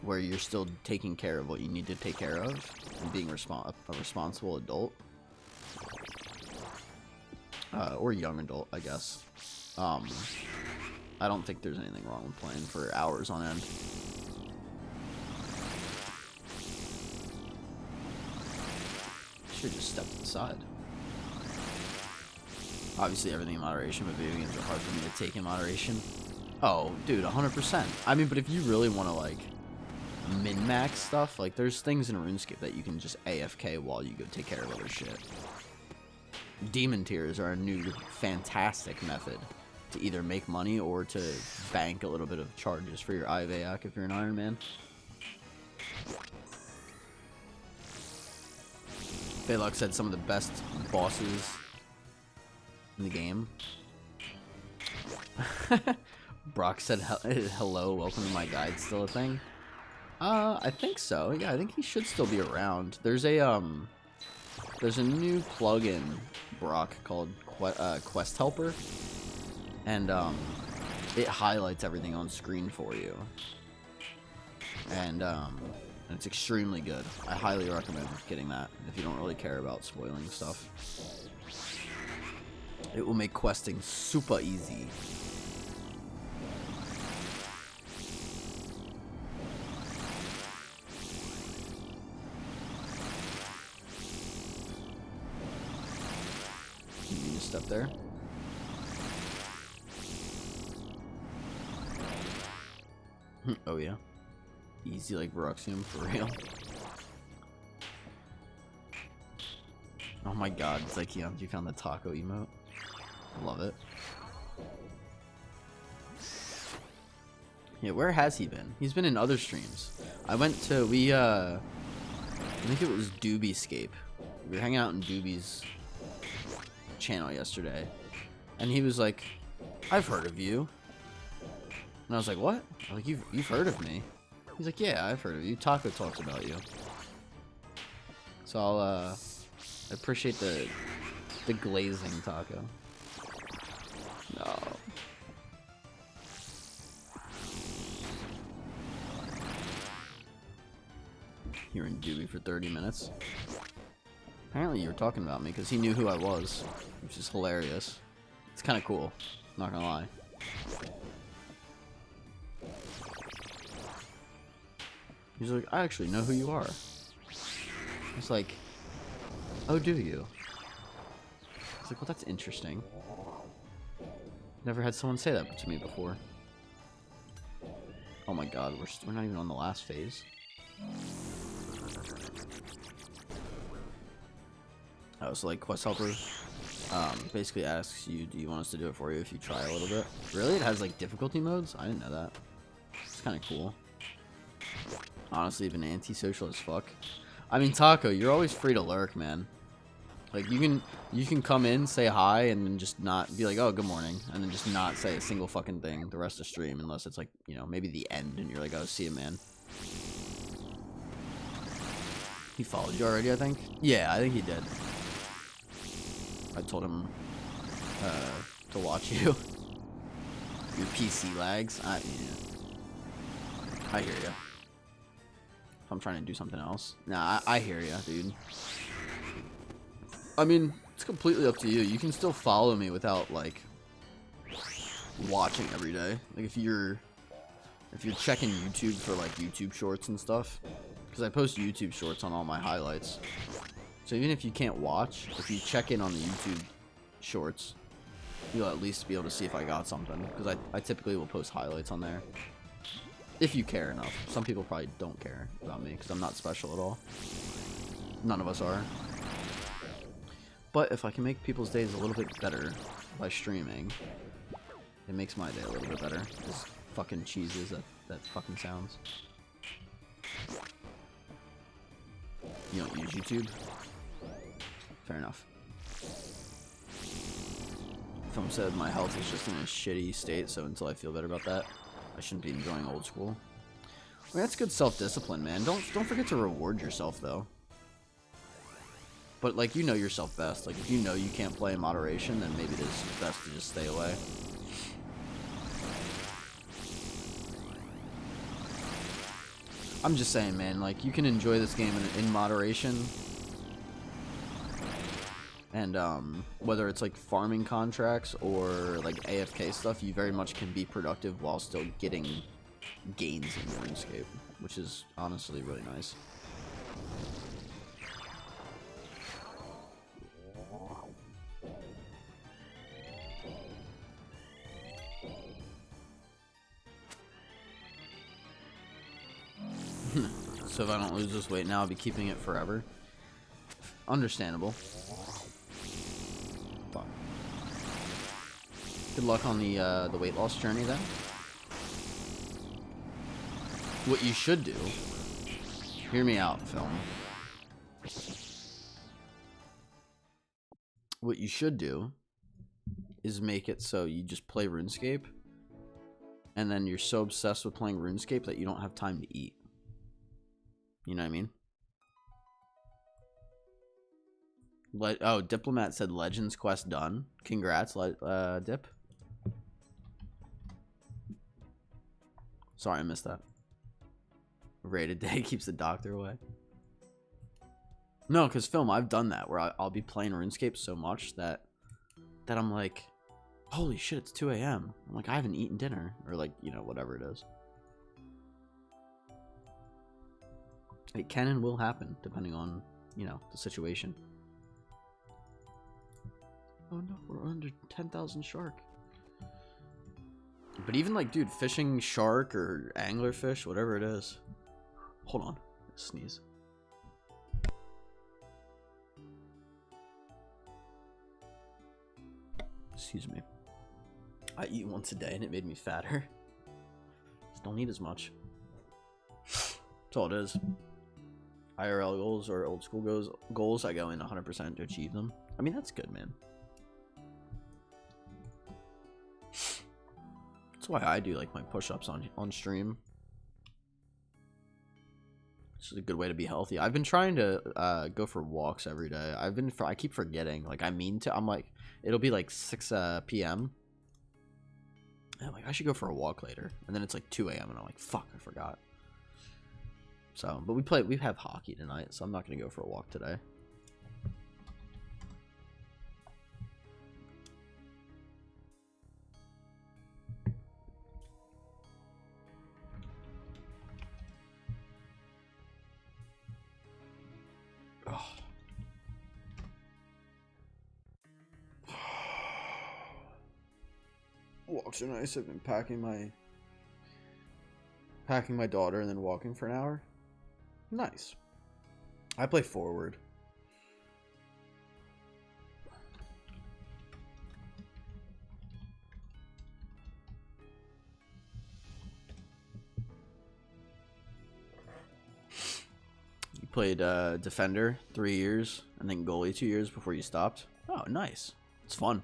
where you're still taking care of what you need to take care of and being a responsible adult, or young adult, I guess. I don't think there's anything wrong with playing for hours on end. Should just step to the side. Obviously, everything in moderation, but video games are hard for me to take in moderation. Oh, dude, 100%. I mean, but if you really want to, like, min-max stuff, like, there's things in RuneScape that you can just AFK while you go take care of other shit. Demon tiers are a new, fantastic method to either make money or to bank a little bit of charges for your IVAC if you're an Ironman. Baylock said some of the best bosses in the game. Brock said, hello, welcome to my guide, still a thing? I think so. Yeah, I think he should still be around. There's a new plugin, Brock, called Quest Helper, and it highlights everything on screen for you, and it's extremely good. I highly recommend getting that if you don't really care about spoiling stuff. It will make questing super easy. You need to step there. Oh yeah. Easy like Veruxium, for real. Oh my god, it's like, you found the taco emote. Love it. Yeah, where has he been? He's been in other streams. I went to, I think it was Doobiescape. We were hanging out in Doobie's channel yesterday. And he was like, I've heard of you. And I was like, what? I was like, you've heard of me? He's like, yeah, I've heard of you. Taco talks about you. So I appreciate the glazing, Taco. No. You were in Doobie for 30 minutes. Apparently you were talking about me because he knew who I was, which is hilarious. It's kind of cool, not gonna lie. He's like, I actually know who you are. It's like, oh, do you? It's like, well, that's interesting. Never had someone say that to me before. Oh my god, we're not even on the last phase. Oh, so like Quest Helper basically asks you, do you want us to do it for you if you try a little bit? Really? It has like difficulty modes? I didn't know that. It's kind of cool. Honestly, been antisocial as fuck. I mean, Taco, you're always free to lurk, man. Like, you can come in, say hi, and then just not be like, oh, good morning, and then just not say a single fucking thing the rest of the stream, unless it's like, you know, maybe the end, and you're like, oh, see you, man. He followed you already, I think? Yeah, I think he did. I told him to watch you. Your PC lags. Yeah. I hear ya. If I'm trying to do something else. Nah, I hear ya, dude. I mean, it's completely up to you. You can still follow me without, like, watching every day. Like, if you're checking YouTube for, like, YouTube shorts and stuff. Because I post YouTube shorts on all my highlights. So even if you can't watch, if you check in on the YouTube shorts, you'll at least be able to see if I got something. Because I typically will post highlights on there. If you care enough. Some people probably don't care about me because I'm not special at all. None of us are. But if I can make people's days a little bit better by streaming, it makes my day a little bit better. As fucking cheesy as that fucking sounds. You don't use YouTube? Fair enough. Film said my health is just in a shitty state, so until I feel better about that, I shouldn't be enjoying old school. I mean, that's good self-discipline, man. Don't forget to reward yourself, though. But, like, you know yourself best. Like, if you know you can't play in moderation, then maybe it is best to just stay away. I'm just saying, man, like, you can enjoy this game in moderation. And, whether it's, like, farming contracts or, like, AFK stuff, you very much can be productive while still getting gains in RuneScape, which is honestly really nice. So if I don't lose this weight now, I'll be keeping it forever. Understandable. Fuck. Good luck on the weight loss journey then. What you should do, hear me out, film. What you should do is make it so you just play RuneScape, and then you're so obsessed with playing RuneScape that you don't have time to eat. You know what I mean? Oh, Diplomat said Legends quest done. Congrats, Dip. Sorry, I missed that. Rated day keeps the doctor away. No, because film, I've done that where I'll be playing RuneScape so much that I'm like, holy shit, it's 2 a.m. I'm like, I haven't eaten dinner, or like, you know, whatever it is. It can and will happen depending on, you know, the situation. Oh no, we're under 10,000 shark. But even like, dude, fishing shark or anglerfish, whatever it is. Hold on, sneeze. Excuse me. I eat once a day and it made me fatter. Just don't eat as much. That's all it is. IRL goals or old school goals, I go in 100% to achieve them. I mean, that's good, man. That's why I do like my push-ups on stream. This is a good way to be healthy. I've been trying to go for walks every day. I keep forgetting. Like, I mean to. I'm like, it'll be like 6 p.m. And I'm like, I should go for a walk later. And then it's like 2 a.m. and I'm like, fuck, I forgot. So, but we have hockey tonight, so I'm not gonna go for a walk today. Walks are nice. I've been packing my daughter and then walking for an hour. Nice. I play forward. You played defender 3 years and then goalie 2 years before you stopped. Oh, nice. It's fun.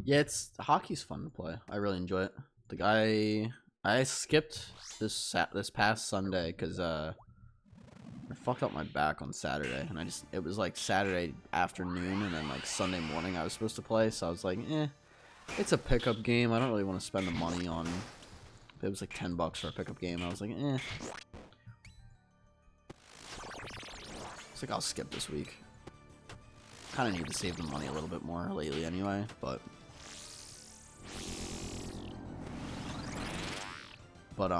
Yeah, hockey's fun to play. I really enjoy it. I skipped this past Sunday because I fucked up my back on Saturday, and it was like Saturday afternoon and then like Sunday morning I was supposed to play, so I was like, it's a pickup game. I don't really want to spend the money on. It was like $10 for a pickup game. I was like, It's like I'll skip this week. Kind of need to save the money a little bit more lately, anyway, but. But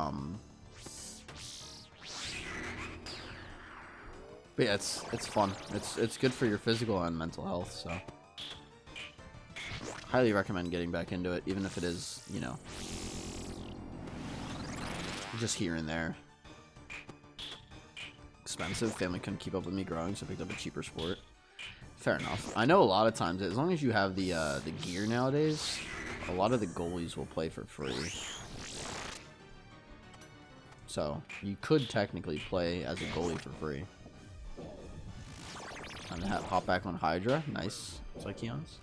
yeah, it's fun. It's good for your physical and mental health, so highly recommend getting back into it, even if it is, you know, just here and there. Expensive. Family couldn't keep up with me growing, so I picked up a cheaper sport. Fair enough. I know a lot of times, as long as you have the gear nowadays, a lot of the goalies will play for free. So you could technically play as a goalie for free. And hop back on Hydra. Nice. It's like Keon's.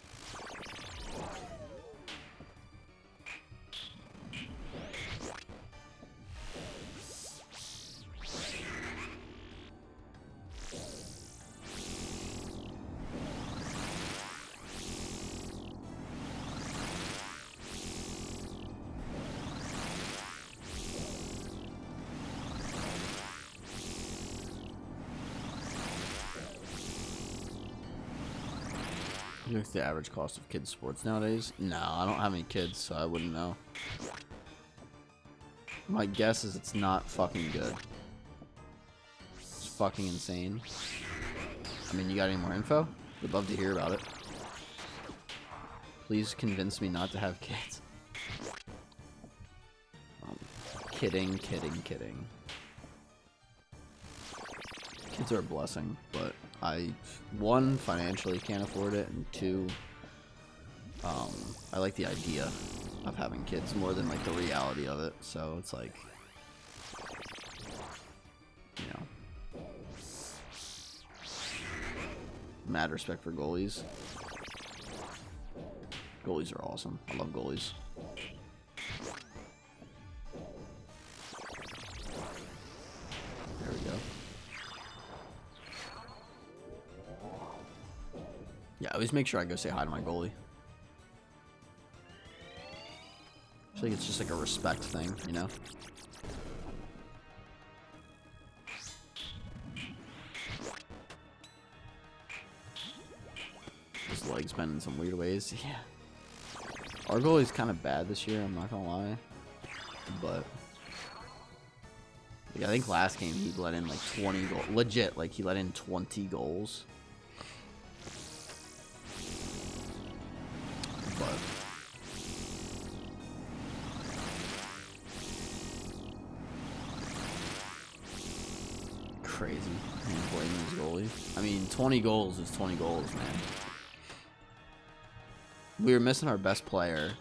What's the average cost of kids' sports nowadays? No, I don't have any kids, so I wouldn't know. My guess is it's not fucking good. It's fucking insane. I mean, you got any more info? Would love to hear about it. Please convince me not to have kids. Kidding. Kids are a blessing, but I, one, financially can't afford it, and two, I like the idea of having kids more than like the reality of it. So it's like, you know, mad respect for goalies. Goalies are awesome. I love goalies. There we go. Yeah, I always make sure I go say hi to my goalie. I feel like it's just like a respect thing, you know? His legs bend in some weird ways. Yeah. Our goalie's kind of bad this year, I'm not gonna lie. But like, I think last game he let in like 20 goals. Legit, like he let in 20 goals. But crazy. Man, blaming his goalie. I mean, 20 goals is 20 goals, man. We were missing our best player,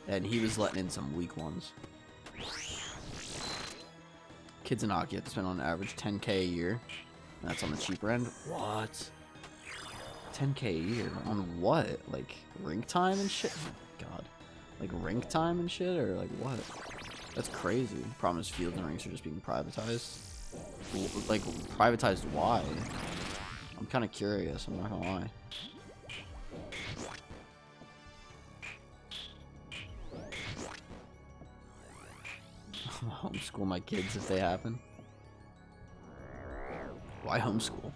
and he was letting in some weak ones. Kids in hockey have to spend on average $10K a year. And that's on the cheaper end. What? 10K a year on what? Like rink time and shit? Oh my god. Like rink time and shit, or like what? That's crazy. Problem is fields and rinks are just being privatized. Like privatized why? I'm kind of curious, I'm not gonna lie. Homeschool my kids if they happen. Why homeschool?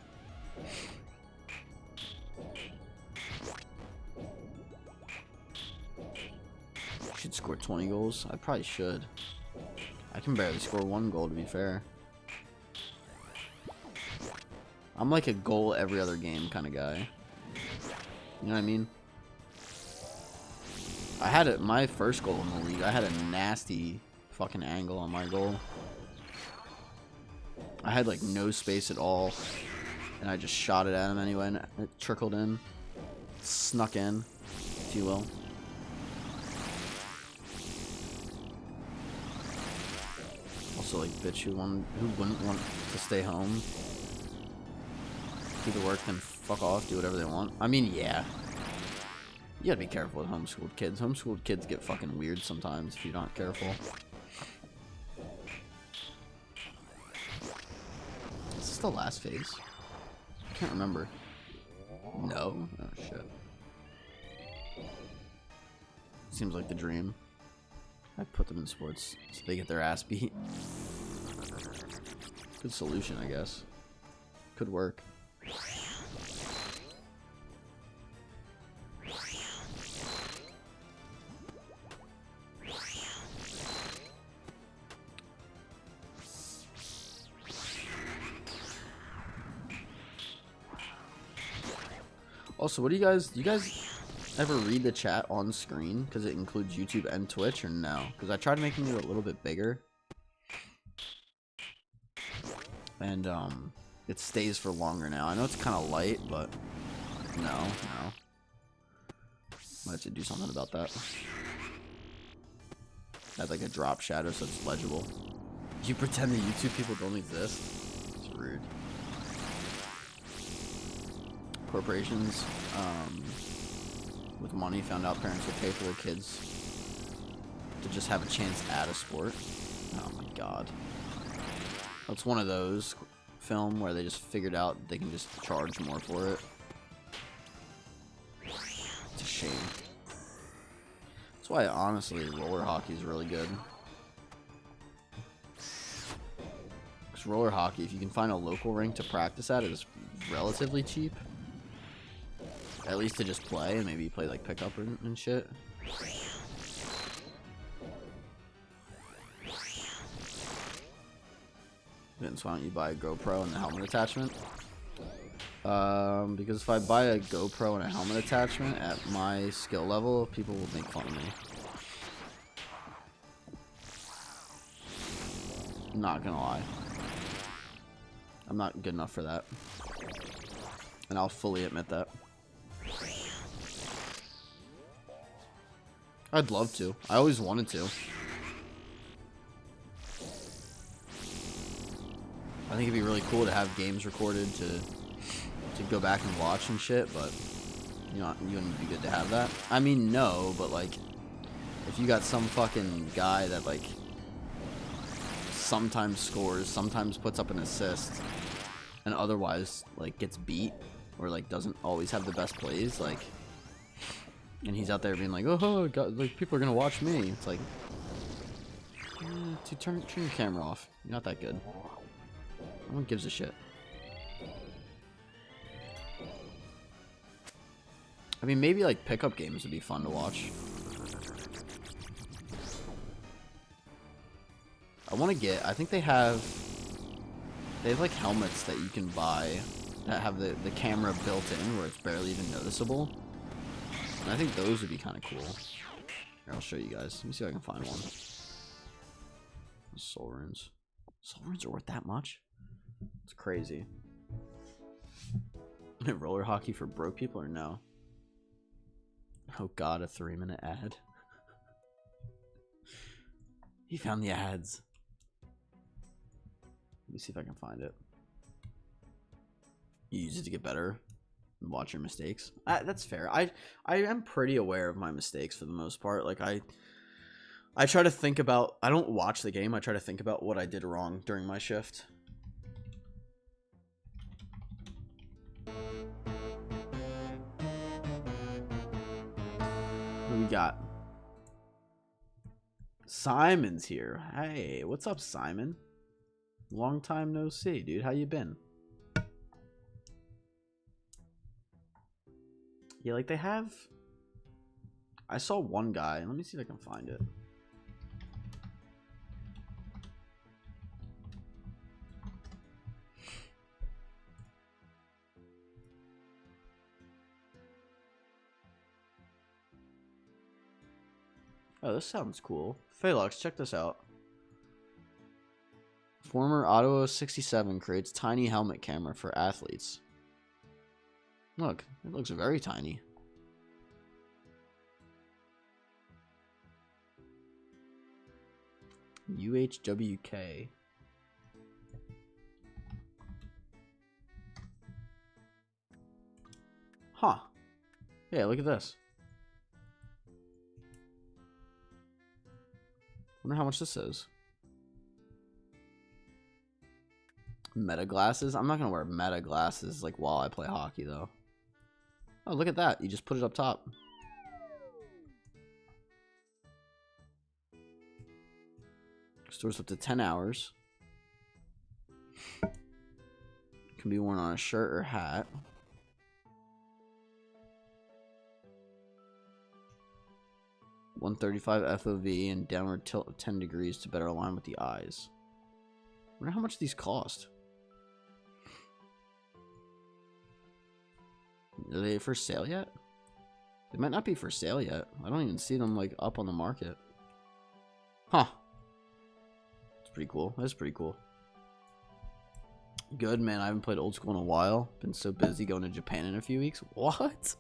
Should score 20 goals? I probably should. I can barely score 1 goal, to be fair. I'm like a goal every other game kind of guy. You know what I mean? I had it, my first goal in the league, I had a nasty fucking angle on my goal. I had like no space at all, and I just shot it at him anyway, and it trickled in. Snuck in, if you will. Also, like, bitch, who wouldn't want to stay home, do the work, then fuck off, do whatever they want? I mean, yeah. You gotta be careful with homeschooled kids. Homeschooled kids get fucking weird sometimes if you're not careful. Is this the last phase? I can't remember. No? Oh, shit. Seems like the dream. I put them in sports so they get their ass beat. Good solution, I guess. Could work. Also, what do you guys ever read the chat on screen? Because it includes YouTube and Twitch, or no? Because I tried making it a little bit bigger. And, it stays for longer now. I know it's kind of light, but no. Might have to do something about that. Add like a drop shadow so it's legible. You pretend the YouTube people don't exist? It's rude. Corporations with money found out parents would pay for their kids to just have a chance at a sport. Oh my god. It's one of those film where they just figured out they can just charge more for it. It's a shame. That's why honestly roller hockey is really good. Because roller hockey, if you can find a local rink to practice at, is relatively cheap. At least to just play, and maybe play like pickup and shit. Vince, why don't you buy a GoPro and the helmet attachment? Because if I buy a GoPro and a helmet attachment at my skill level, people will make fun of me. I'm not gonna lie. I'm not good enough for that. And I'll fully admit that. I'd love to. I always wanted to. I think it'd be really cool to have games recorded to go back and watch and shit, but you know, you wouldn't be good to have that. I mean, no, but like, if you got some fucking guy that like sometimes scores, sometimes puts up an assist, and otherwise like gets beat or like doesn't always have the best plays, like, and he's out there being like, oh God, like people are gonna watch me. It's like, dude, turn your camera off. You're not that good. No one gives a shit. I mean, maybe like pickup games would be fun to watch. I want to get, I think they have like helmets that you can buy that have the camera built in where it's barely even noticeable. And I think those would be kind of cool. Here, I'll show you guys. Let me see if I can find one. Soul runes. Soul runes are worth that much? It's crazy. Roller hockey for broke people or no? Oh God, a 3-minute ad. He found the ads. Let me see if I can find it. You use it to get better and watch your mistakes. That's fair. I am pretty aware of my mistakes for the most part. Like I try to think about, I don't watch the game. I try to think about what I did wrong during my shift. What do we got? Simon's here. Hey, what's up, Simon? Long time no see, dude. How you been? Yeah, like they have... I saw one guy. Let me see if I can find it. Oh, this sounds cool. Phalux, check this out. Former Auto 67 creates tiny helmet camera for athletes. Look, it looks very tiny. UHWK. Huh. Yeah, look at this. Wonder how much this is. Meta glasses? I'm not gonna wear meta glasses like while I play hockey though. Oh, look at that. You just put it up top. Stores up to 10 hours. Can be worn on a shirt or hat. .135 FOV and downward tilt of 10 degrees to better align with the eyes. I wonder how much these cost. Are they for sale yet? They might not be for sale yet. I don't even see them like up on the market. Huh. It's pretty cool. That's pretty cool. Good, man. I haven't played old school in a while. Been so busy going to Japan in a few weeks. What?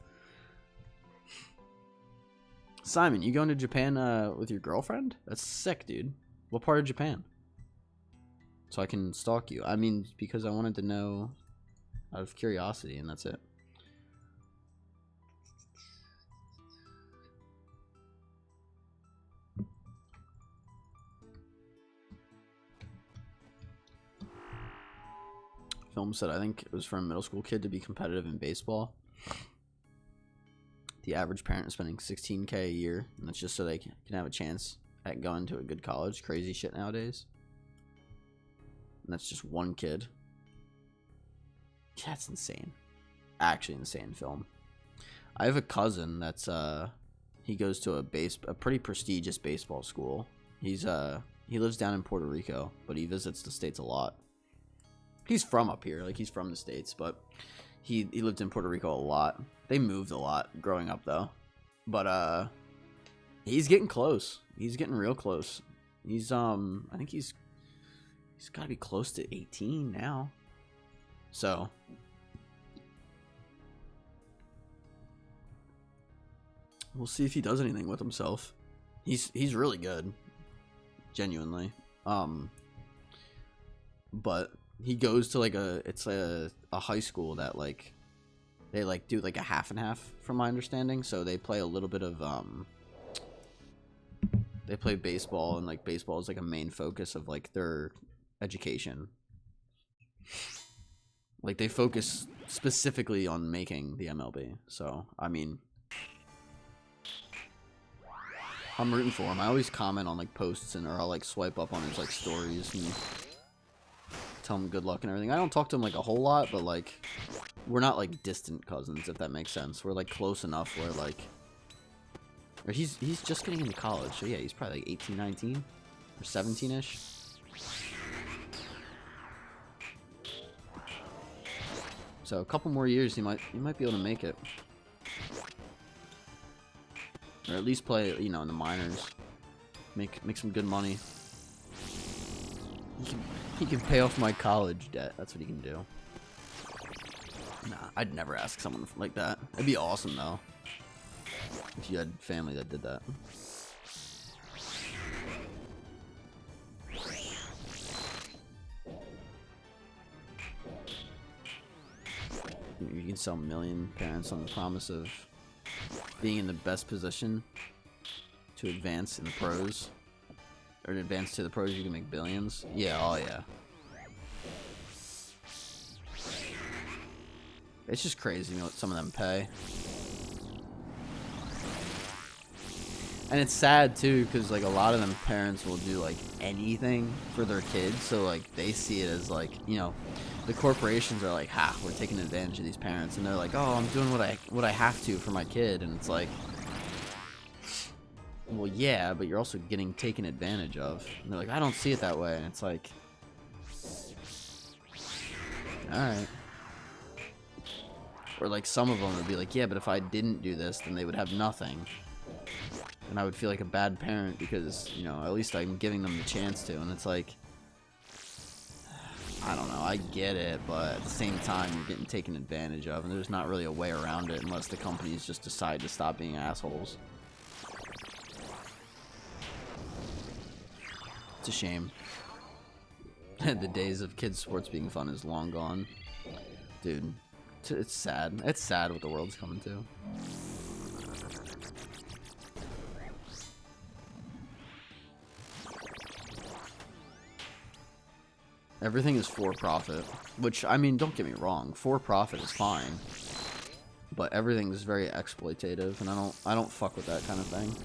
Simon, you going to Japan with your girlfriend? That's sick, dude. What part of Japan? So I can stalk you. I mean, because I wanted to know out of curiosity, and that's it. Film said, I think it was for a middle school kid to be competitive in baseball. The average parent is spending $16K a year, and that's just so they can have a chance at going to a good college. Crazy shit nowadays. And that's just one kid. That's insane. Actually insane film. I have a cousin that's he goes to a pretty prestigious baseball school. He lives down in Puerto Rico, but he visits the States a lot. He's from up here, like he's from the States, but He lived in Puerto Rico a lot. They moved a lot growing up though. But he's getting close. He's getting real close. He's I think he's got to be close to 18 now. So we'll see if he does anything with himself. He's really good, genuinely. But he goes to like a high school that like they like do like a half and half from my understanding. So they play a little bit of they play baseball, and like baseball is like a main focus of like their education. Like they focus specifically on making the MLB. So I mean, I'm rooting for him. I always comment on like posts, or I'll like swipe up on his like stories and tell him good luck and everything. I don't talk to him like a whole lot, but like we're not like distant cousins, if that makes sense. We're like close enough where like, or he's just getting into college, so yeah, he's probably like 18, 19 or 17ish. So a couple more years, he might be able to make it. Or at least play, you know, in the minors. Make some good money. He can pay off my college debt. That's what he can do. Nah, I'd never ask someone like that. It'd be awesome though, if you had family that did that. You can sell a million parents on the promise of being in the best position to advance in the pros, or to advance to the pros. You can make billions. Yeah, oh yeah. It's just crazy, you know, what some of them pay. And it's sad too, because like a lot of them parents will do like anything for their kids, so like they see it as like, you know, the corporations are like, ha, we're taking advantage of these parents, and they're like, oh, I'm doing what I have to for my kid, and it's like, well, yeah, but you're also getting taken advantage of. And they're like, I don't see it that way, and it's like, all right. Or like some of them would be like, yeah, but if I didn't do this, then they would have nothing. And I would feel like a bad parent because, you know, at least I'm giving them the chance to. And it's like, I don't know, I get it, but at the same time, you're getting taken advantage of. And there's not really a way around it unless the companies just decide to stop being assholes. It's a shame. The days of kids' sports being fun is long gone. Dude, it's sad. It's sad what the world's coming to. Everything is for profit, which, I mean, don't get me wrong, for profit is fine, but everything is very exploitative, and I don't fuck with that kind of thing.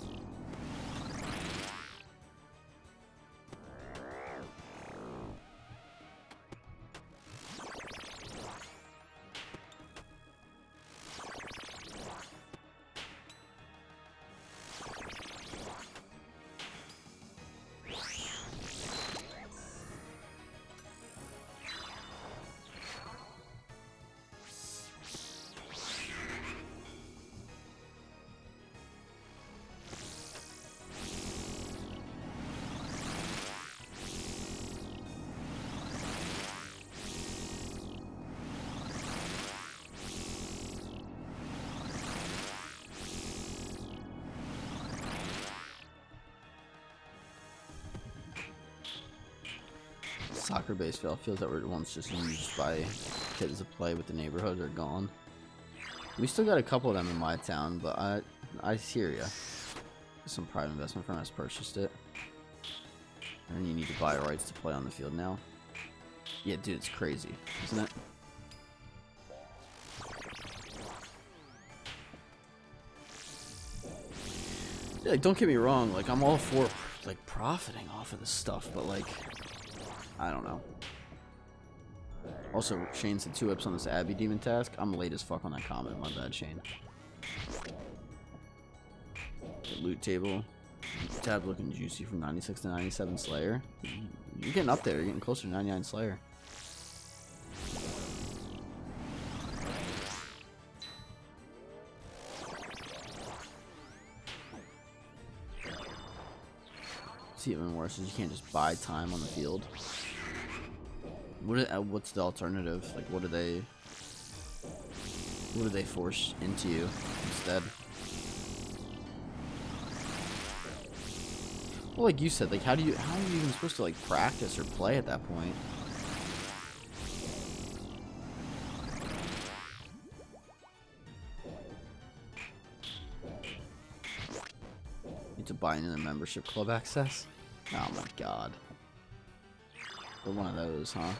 Soccer baseball fields that were once just used by kids to play with the neighborhoods are gone. We still got a couple of them in my town, but I hear ya. Some private investment firm has purchased it, and you need to buy rights to play on the field now. Yeah, dude, it's crazy, isn't it? Yeah, like, don't get me wrong, like I'm all for like profiting off of this stuff, but like, I don't know. Also, Shane said 2 whips on this Abby Demon task. I'm late as fuck on that comment. My bad, Shane. The loot table. Tab looking juicy from 96 to 97 Slayer. You're getting up there. You're getting closer to 99 Slayer. What's even worse is you can't just buy time on the field. What's the alternative? Like, what do they force into you instead? Well, like you said, like how are you even supposed to like practice or play at that point? To buy into the membership club access? Oh my god. We're one of those, huh?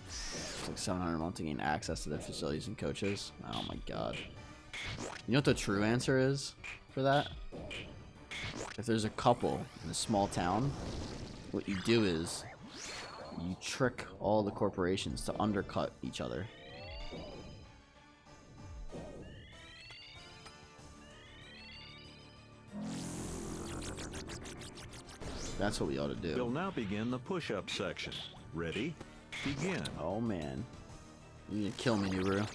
It's like 700 a month to gain access to their facilities and coaches. Oh my god. You know what the true answer is for that? If there's a couple in a small town, what you do is you trick all the corporations to undercut each other. That's what we ought to do. We'll now begin the push-up section. Ready? Begin. Oh man. You're gonna kill me, Nuru.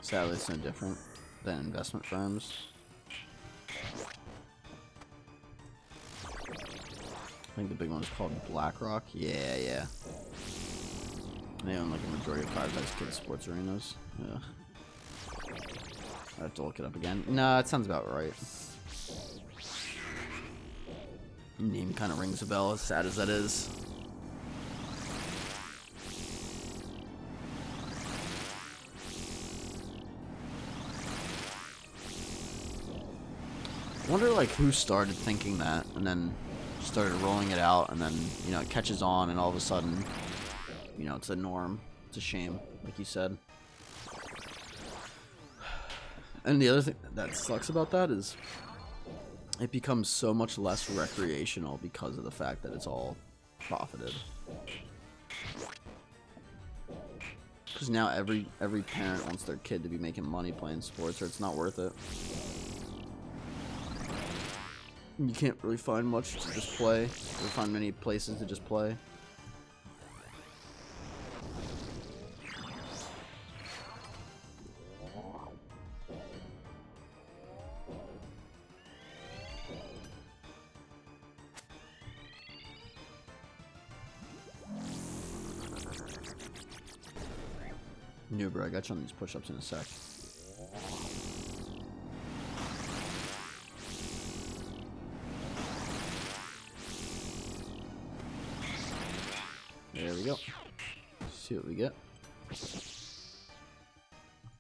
Sadly, it's no different than investment firms. I think the big one is called BlackRock. Yeah. They own like a majority of privatized kids' sports arenas. Yeah. I have to look it up again. Nah, it sounds about right. Name kind of rings a bell, as sad as that is. I wonder like who started thinking that and then started rolling it out, and then, you know, it catches on and all of a sudden, you know, it's a norm. It's a shame, like you said. And the other thing that sucks about that is it becomes so much less recreational because of the fact that it's all profited. Because now every parent wants their kid to be making money playing sports, or it's not worth it. You can't really find much to just play, or find many places to just play. New bro, I got you on these push-ups in a sec. There we go. See what we get.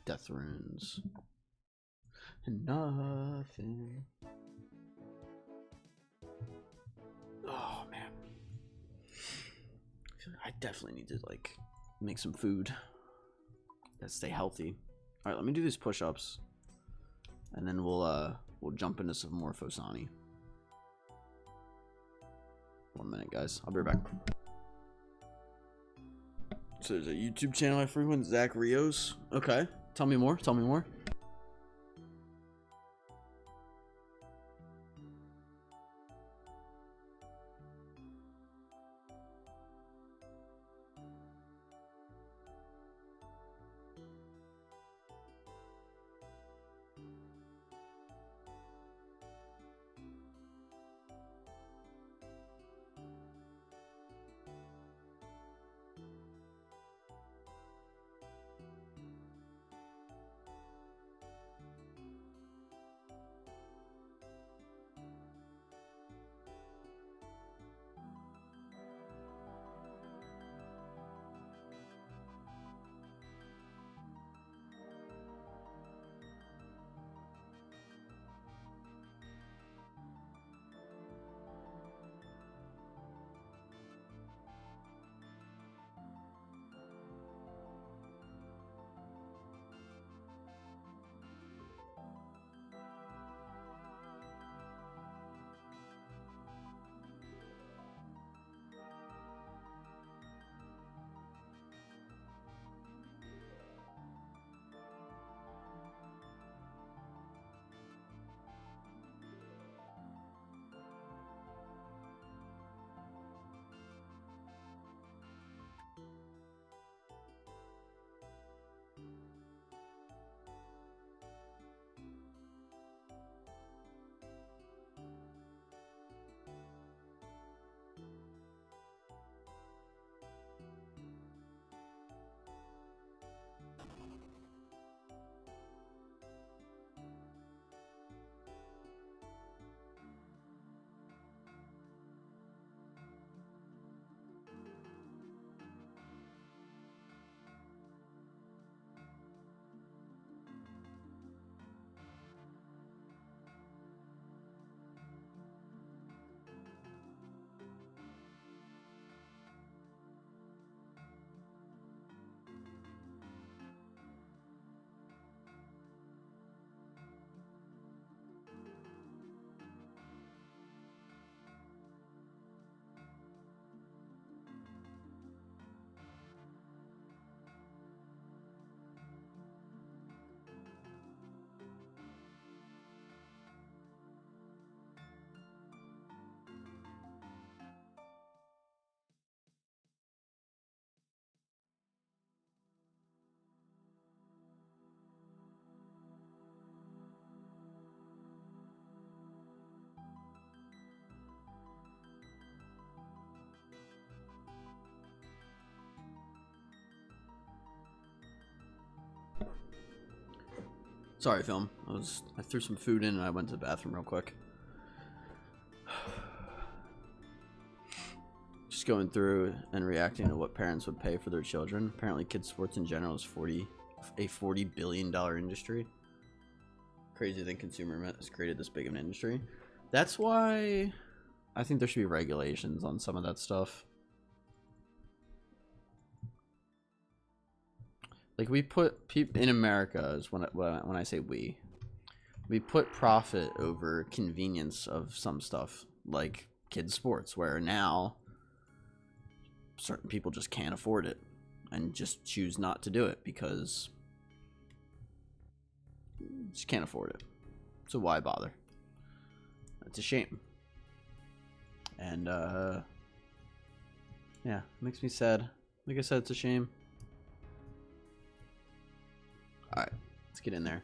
Death runes. Nothing. Oh man. I definitely need to like make some food. Gotta stay healthy. All right, let me do these push-ups, and then we'll jump into some more Fosani. 1 minute, guys. I'll be right back. So there's a YouTube channel I frequent, Zach Rios. Okay, tell me more. Tell me more. Sorry, film. I threw some food in and I went to the bathroom real quick. Just going through and reacting to what parents would pay for their children. Apparently, kids sports in general is a $40 billion industry. Crazy to think consumer has created this big of an industry. That's why I think there should be regulations on some of that stuff. Like, we put people in America is when I say we put profit over convenience of some stuff, like kids sports, where now certain people just can't afford it and just choose not to do it because just can't afford it. So why bother? It's a shame. And yeah, makes me sad. Like I said, it's a shame. Alright, let's get in there.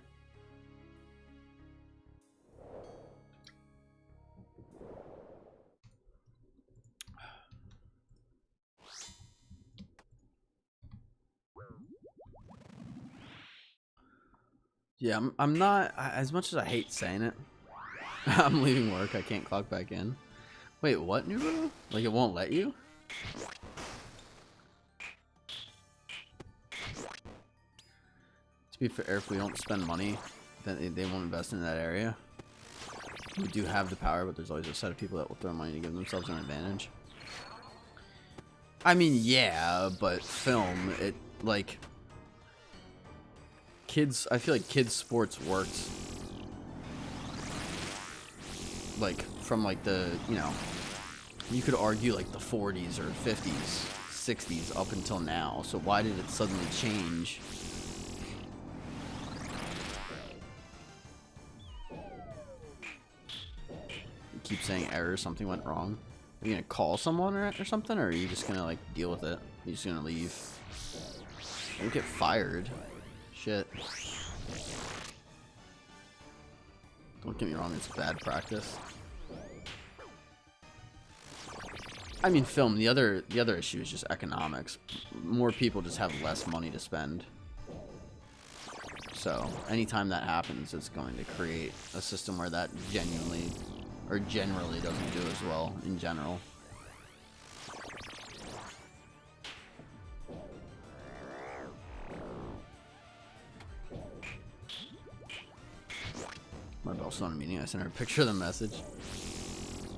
Yeah, I'm not, as much as I hate saying it, I'm leaving work, I can't clock back in. Wait, what, Nubo? Like, it won't let you? To be fair, if we don't spend money, then they won't invest in that area. We do have the power, but there's always a set of people that will throw money to give themselves an advantage. I mean, yeah, but film, it, like... Kids, I feel like kids sports worked like from like the, you know, you could argue like the 40s or 50s, 60s up until now. So why did it suddenly change? You keep saying error, something went wrong. Are you gonna call someone or something, or are you just gonna like deal with it? You're just gonna leave? Don't get fired. Shit. Don't get me wrong, it's bad practice. I mean, film, the other issue is just economics. More people just have less money to spend. So, anytime that happens, it's going to create a system where that genuinely or generally doesn't do as well in general. My bell's not a meeting. I sent her a picture of the message.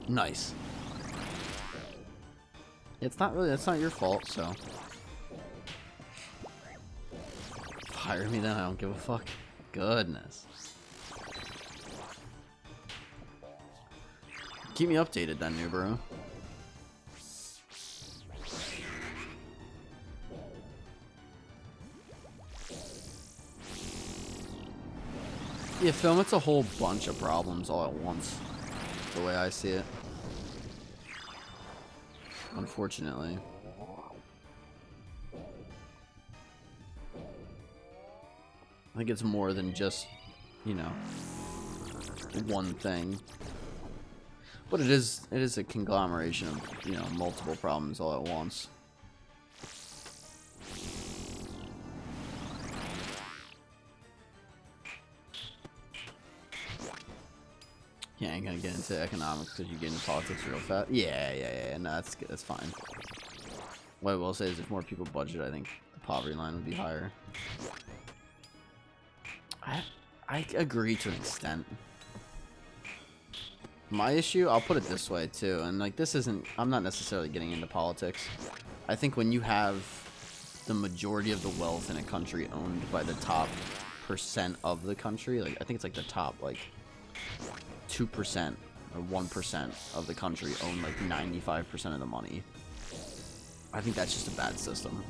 Nice. It's not really, that's not your fault, so. Fire me then, I don't give a fuck. Goodness. Keep me updated then, new bro. Yeah, film, it's a whole bunch of problems all at once, the way I see it. Unfortunately. I think it's more than just, you know, one thing. But it is a conglomeration of, you know, multiple problems all at once. Yeah, I ain't gonna get into economics because you get into politics real fast. Yeah. No, that's fine. What I will say is if more people budget, I think the poverty line would be higher. I agree to an extent. My issue, I'll put it this way too, and like this isn't, I'm not necessarily getting into politics. I think when you have the majority of the wealth in a country owned by the top % of the country, like I think it's like the top like 2% or 1% of the country own like 95% of the money. I think that's just a bad system.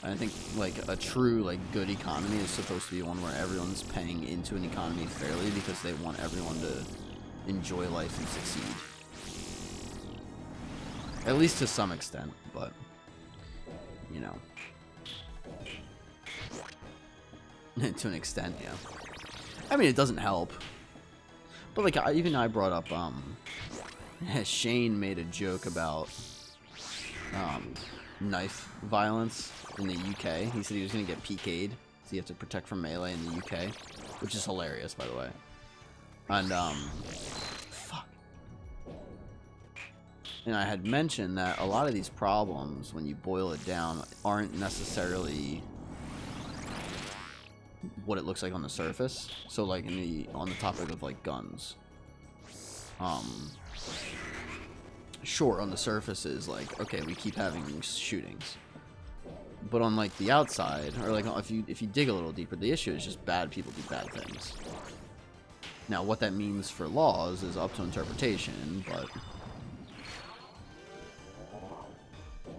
I think like a true like good economy is supposed to be one where everyone's paying into an economy fairly because they want everyone to enjoy life and succeed. At least to some extent, but you know. To an extent, yeah. I mean, it doesn't help. But like, even I brought up, Shane made a joke about, knife violence in the UK. He said he was going to get PK'd, so you have to protect from melee in the UK, which is hilarious, by the way. And, fuck. And I had mentioned that a lot of these problems, when you boil it down, aren't necessarily what it looks like on the surface. So, like, on the topic of, like, guns. Sure, on the surface is like, okay, we keep having shootings, but on like the outside, or like if you dig a little deeper, the issue is just bad people do bad things. Now, what that means for laws is up to interpretation, but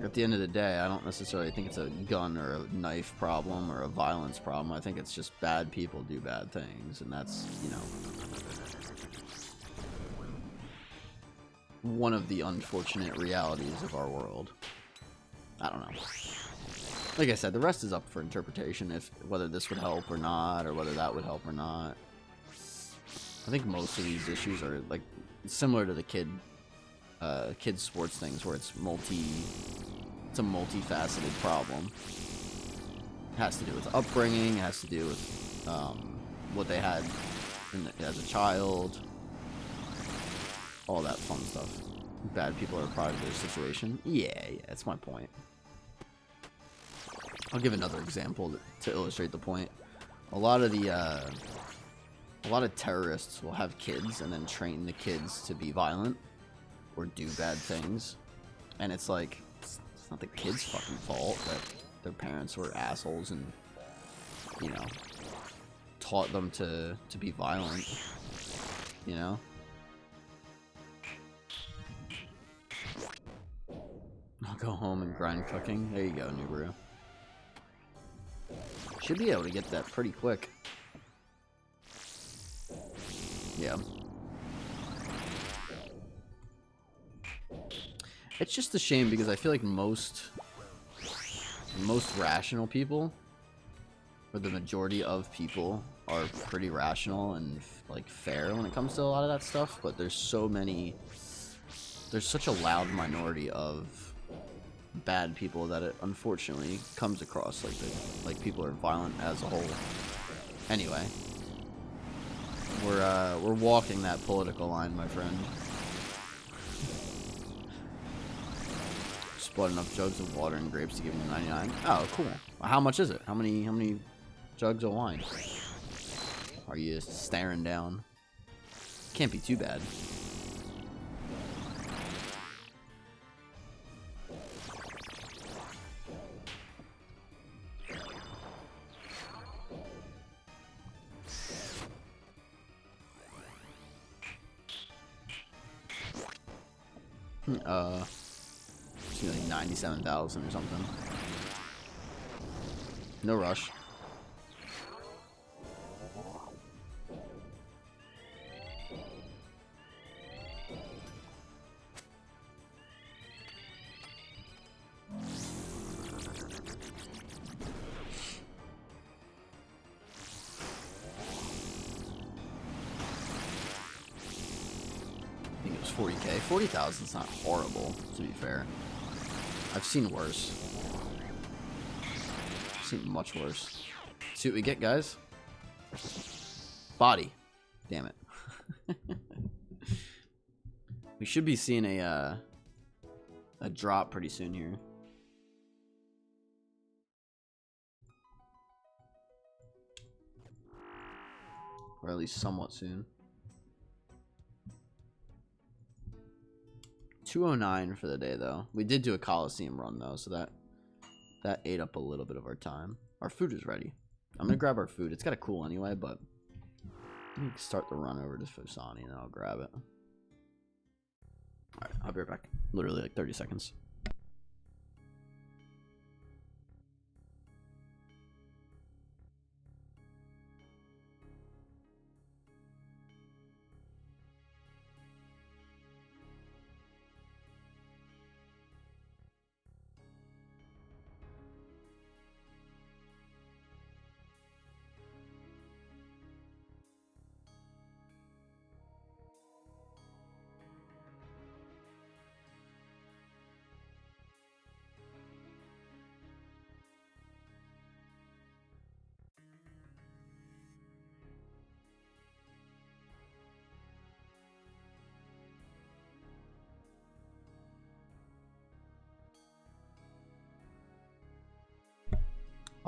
at the end of the day, I don't necessarily think it's a gun or a knife problem or a violence problem. I think it's just bad people do bad things, and that's, you know, one of the unfortunate realities of our world. I don't know. Like I said, the rest is up for interpretation, if whether this would help or not, or whether that would help or not. I think most of these issues are like similar to the kids sports things, where it's a multifaceted problem. It has to do with upbringing, it has to do with what they had as a child. All that fun stuff. Bad people are a product of their situation. Yeah, that's my point. I'll give another example to illustrate the point. A lot of terrorists will have kids and then train the kids to be violent or do bad things. And it's like, it's not the kids' fucking fault that their parents were assholes and, you know, taught them to be violent, you know? I'll go home and grind cooking. There you go, Nubru. Should be able to get that pretty quick. Yeah. It's just a shame because I feel like most rational people, or the majority of people, are pretty rational and like fair when it comes to a lot of that stuff, but there's such a loud minority of bad people that it unfortunately comes across like people are violent as a whole. Anyway, we're walking that political line, my friend. Just bought enough jugs of water and grapes to give me 99. Oh, cool. How much is it? How many jugs of wine are you staring down? Can't be too bad. It's like 97,000 or something. No rush. I think it was 40k. 40,000 is not horrible, to be fair. I've seen worse. I've seen much worse. See what we get, guys? Body. Damn it. We should be seeing a drop pretty soon here. Or at least somewhat soon. 209 for the day, though. We did do a Coliseum run, though, so that ate up a little bit of our time. Our food is ready. I'm gonna grab our food. It's gotta cool anyway, but let me start the run over to Fosani, and then I'll grab it. Alright, I'll be right back. Literally like 30 seconds.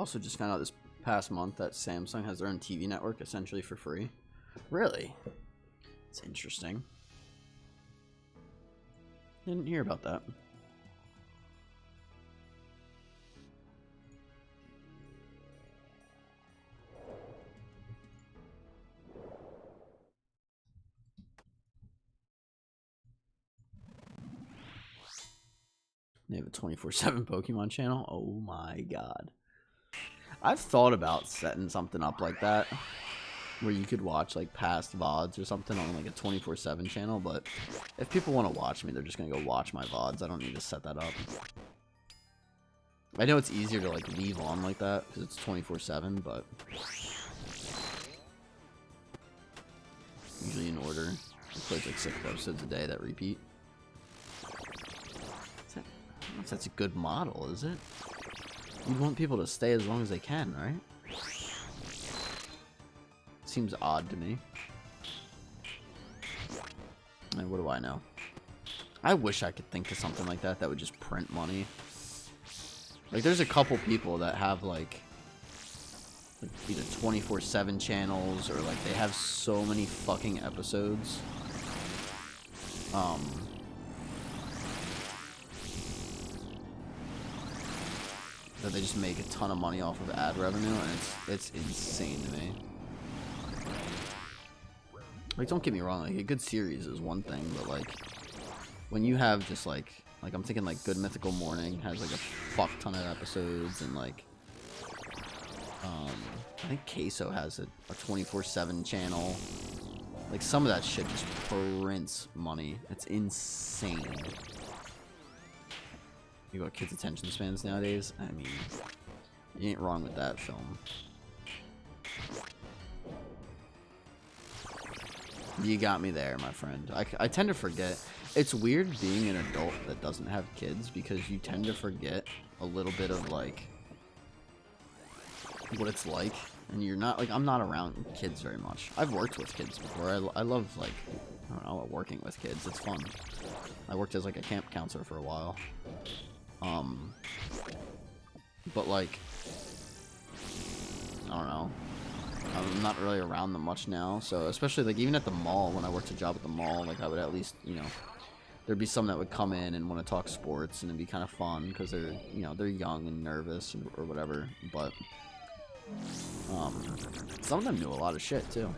Also, just found out this past month that Samsung has their own TV network essentially for free. Really? It's interesting. Didn't hear about that. They have a 24/7 Pokemon channel. Oh my god. I've thought about setting something up like that, where you could watch like past VODs or something on like a 24/7 channel, but if people want to watch me, they're just gonna go watch my VODs. I don't need to set that up. I know it's easier to like leave on like that because it's 24/7, but usually in order. It plays like 6 episodes a day that repeat. I don't know if that's a good model, is it? You'd want people to stay as long as they can, right? Seems odd to me. And what do I know? I wish I could think of something like that that would just print money. Like, there's a couple people that have, like either 24/7 channels or, like, they have so many fucking episodes. That they just make a ton of money off of ad revenue, and it's insane to me. Like, don't get me wrong, like, a good series is one thing, but, like, when you have just, like I'm thinking, like, Good Mythical Morning has, like, a fuck ton of episodes, and, like, I think Queso has a 24/7 channel. Like, some of that shit just prints money. It's insane. You got kids' attention spans nowadays? I mean, you ain't wrong with that film. You got me there, my friend. I tend to forget. It's weird being an adult that doesn't have kids because you tend to forget a little bit of, like, what it's like. And you're not, like, I'm not around kids very much. I've worked with kids before. I love, like, I don't know, working with kids. It's fun. I worked as, like, a camp counselor for a while. But, like, I don't know. I'm not really around them much now, so especially, like, even at the mall, when I worked a job at the mall, like, I would at least, you know, there'd be some that would come in and want to talk sports, and it'd be kind of fun, because they're, you know, they're young and nervous, or whatever, but, some of them knew a lot of shit, too.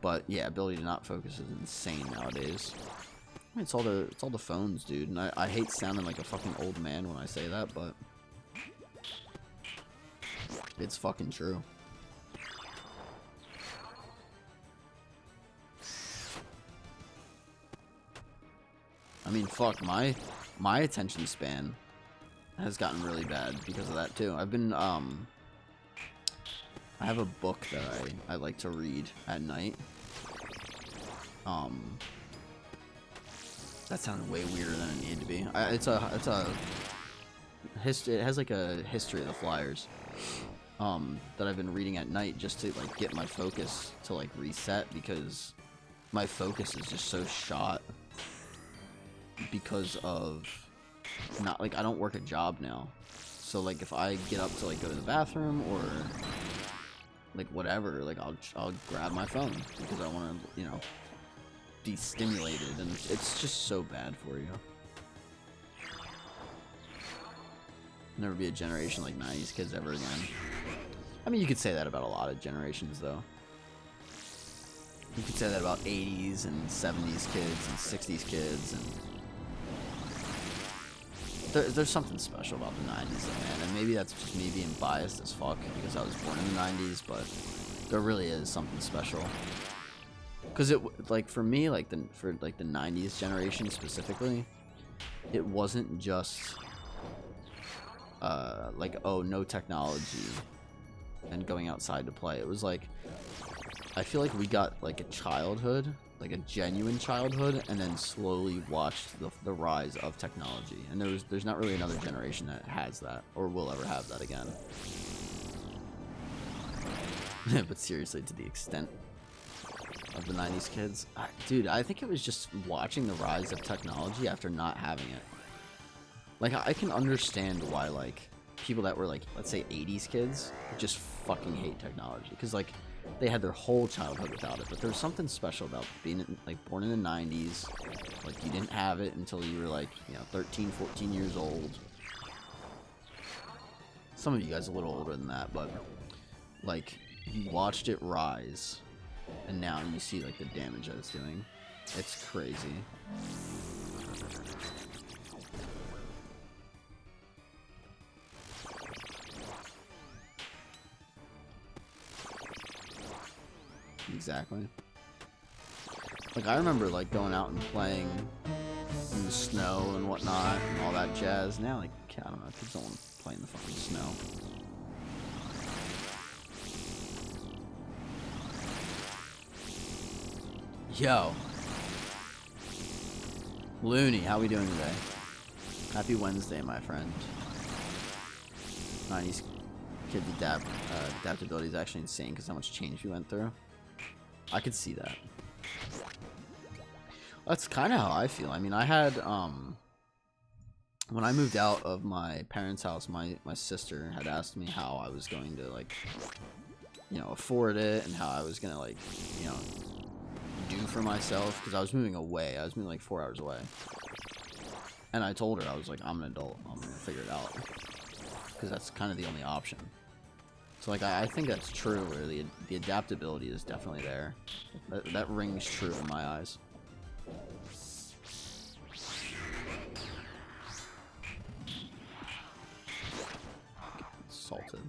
But, yeah, ability to not focus is insane nowadays. I mean, it's all the phones, dude, and I hate sounding like a fucking old man when I say that, but it's fucking true. I mean, fuck, my attention span has gotten really bad because of that, too. I've been, I have a book that I like to read at night. That sounded way weirder than it needed to be. It has, like, a history of the Flyers, that I've been reading at night just to, like, get my focus to, like, reset, because my focus is just so shot. Because of not, like, I don't work a job now, so, like, if I get up to, like, go to the bathroom or, like, whatever, like, I'll grab my phone because I want to, you know, be stimulated, and it's just so bad for you. Never be a generation like 90s kids ever again. I mean, you could say that about a lot of generations, though. You could say that about 80s and 70s kids and 60s kids, and there's something special about the 90s, though, man, and maybe that's just me being biased as fuck because I was born in the 90s, but there really is something special. Because it, like, for me, like, for the 90s generation specifically, it wasn't just, like, oh, no technology and going outside to play. It was like, I feel like we got, like, a childhood, like a genuine childhood, and then slowly watched the rise of technology. And there's not really another generation that has that, or will ever have that again. But seriously, to the extent of the 90s kids, dude, I think it was just watching the rise of technology after not having it. Like, I can understand why, like, people that were like, let's say 80s kids just fucking hate technology because like they had their whole childhood without it. But there's something special about being like born in the 90s. Like you didn't have it until you were like, you know, 13, 14 years old. Some of you guys a little older than that, but like you watched it rise and now you see like the damage that it's doing. It's crazy. Exactly. Like I remember like going out and playing in the snow and whatnot and all that jazz. Now like I don't know, kids don't want to play in the fucking snow. Yo. Looney, how we doing today? Happy Wednesday, my friend. 90s kids adaptability is actually insane because how much change we went through. I could see that. That's kind of how I feel. I mean, I had when I moved out of my parents' house, my sister had asked me how I was going to like, you know, afford it and how I was gonna like, you know, do for myself because I was moving away. I was moving like 4 hours away, and I told her I was like, I'm an adult. I'm gonna figure it out because that's kind of the only option. So like I think that's true. Where the adaptability is definitely there. That rings true in my eyes. Salted.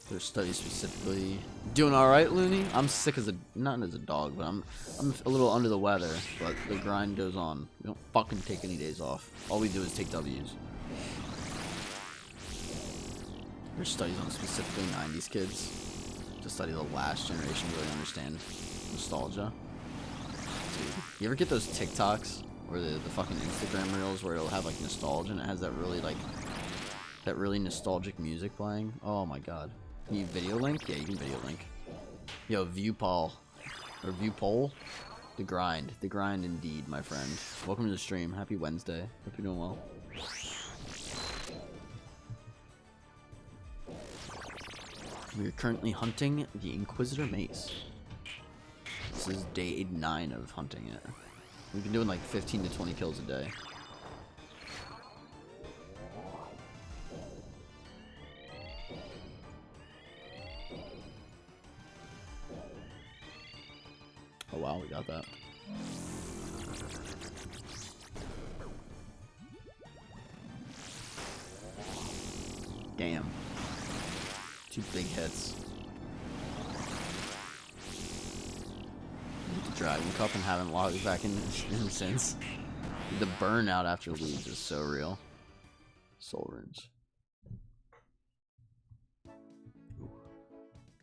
There's studies specifically. Doing all right, Looney? I'm sick as a not as a dog, but I'm a little under the weather. But the grind goes on. We don't fucking take any days off. All we do is take W's. There's studies on specifically 90s kids to study the last generation to really understand nostalgia. Dude, you ever get those TikToks or the fucking Instagram reels where it'll have like nostalgia and it has that really nostalgic music playing? Oh my god. Can you video link? Yeah, you can video link. Yo, Viewpoll. Or Viewpoll? The grind. The grind indeed, my friend. Welcome to the stream. Happy Wednesday. Hope you're doing well. We are currently hunting the Inquisitor Mace. This is day 9 of hunting it. We've been doing like 15 to 20 kills a day. Oh wow, we got that. Damn. 2 big hits. Hit the Dragon Cup and haven't logged back in since. The burnout after leaves is so real. Soul runes.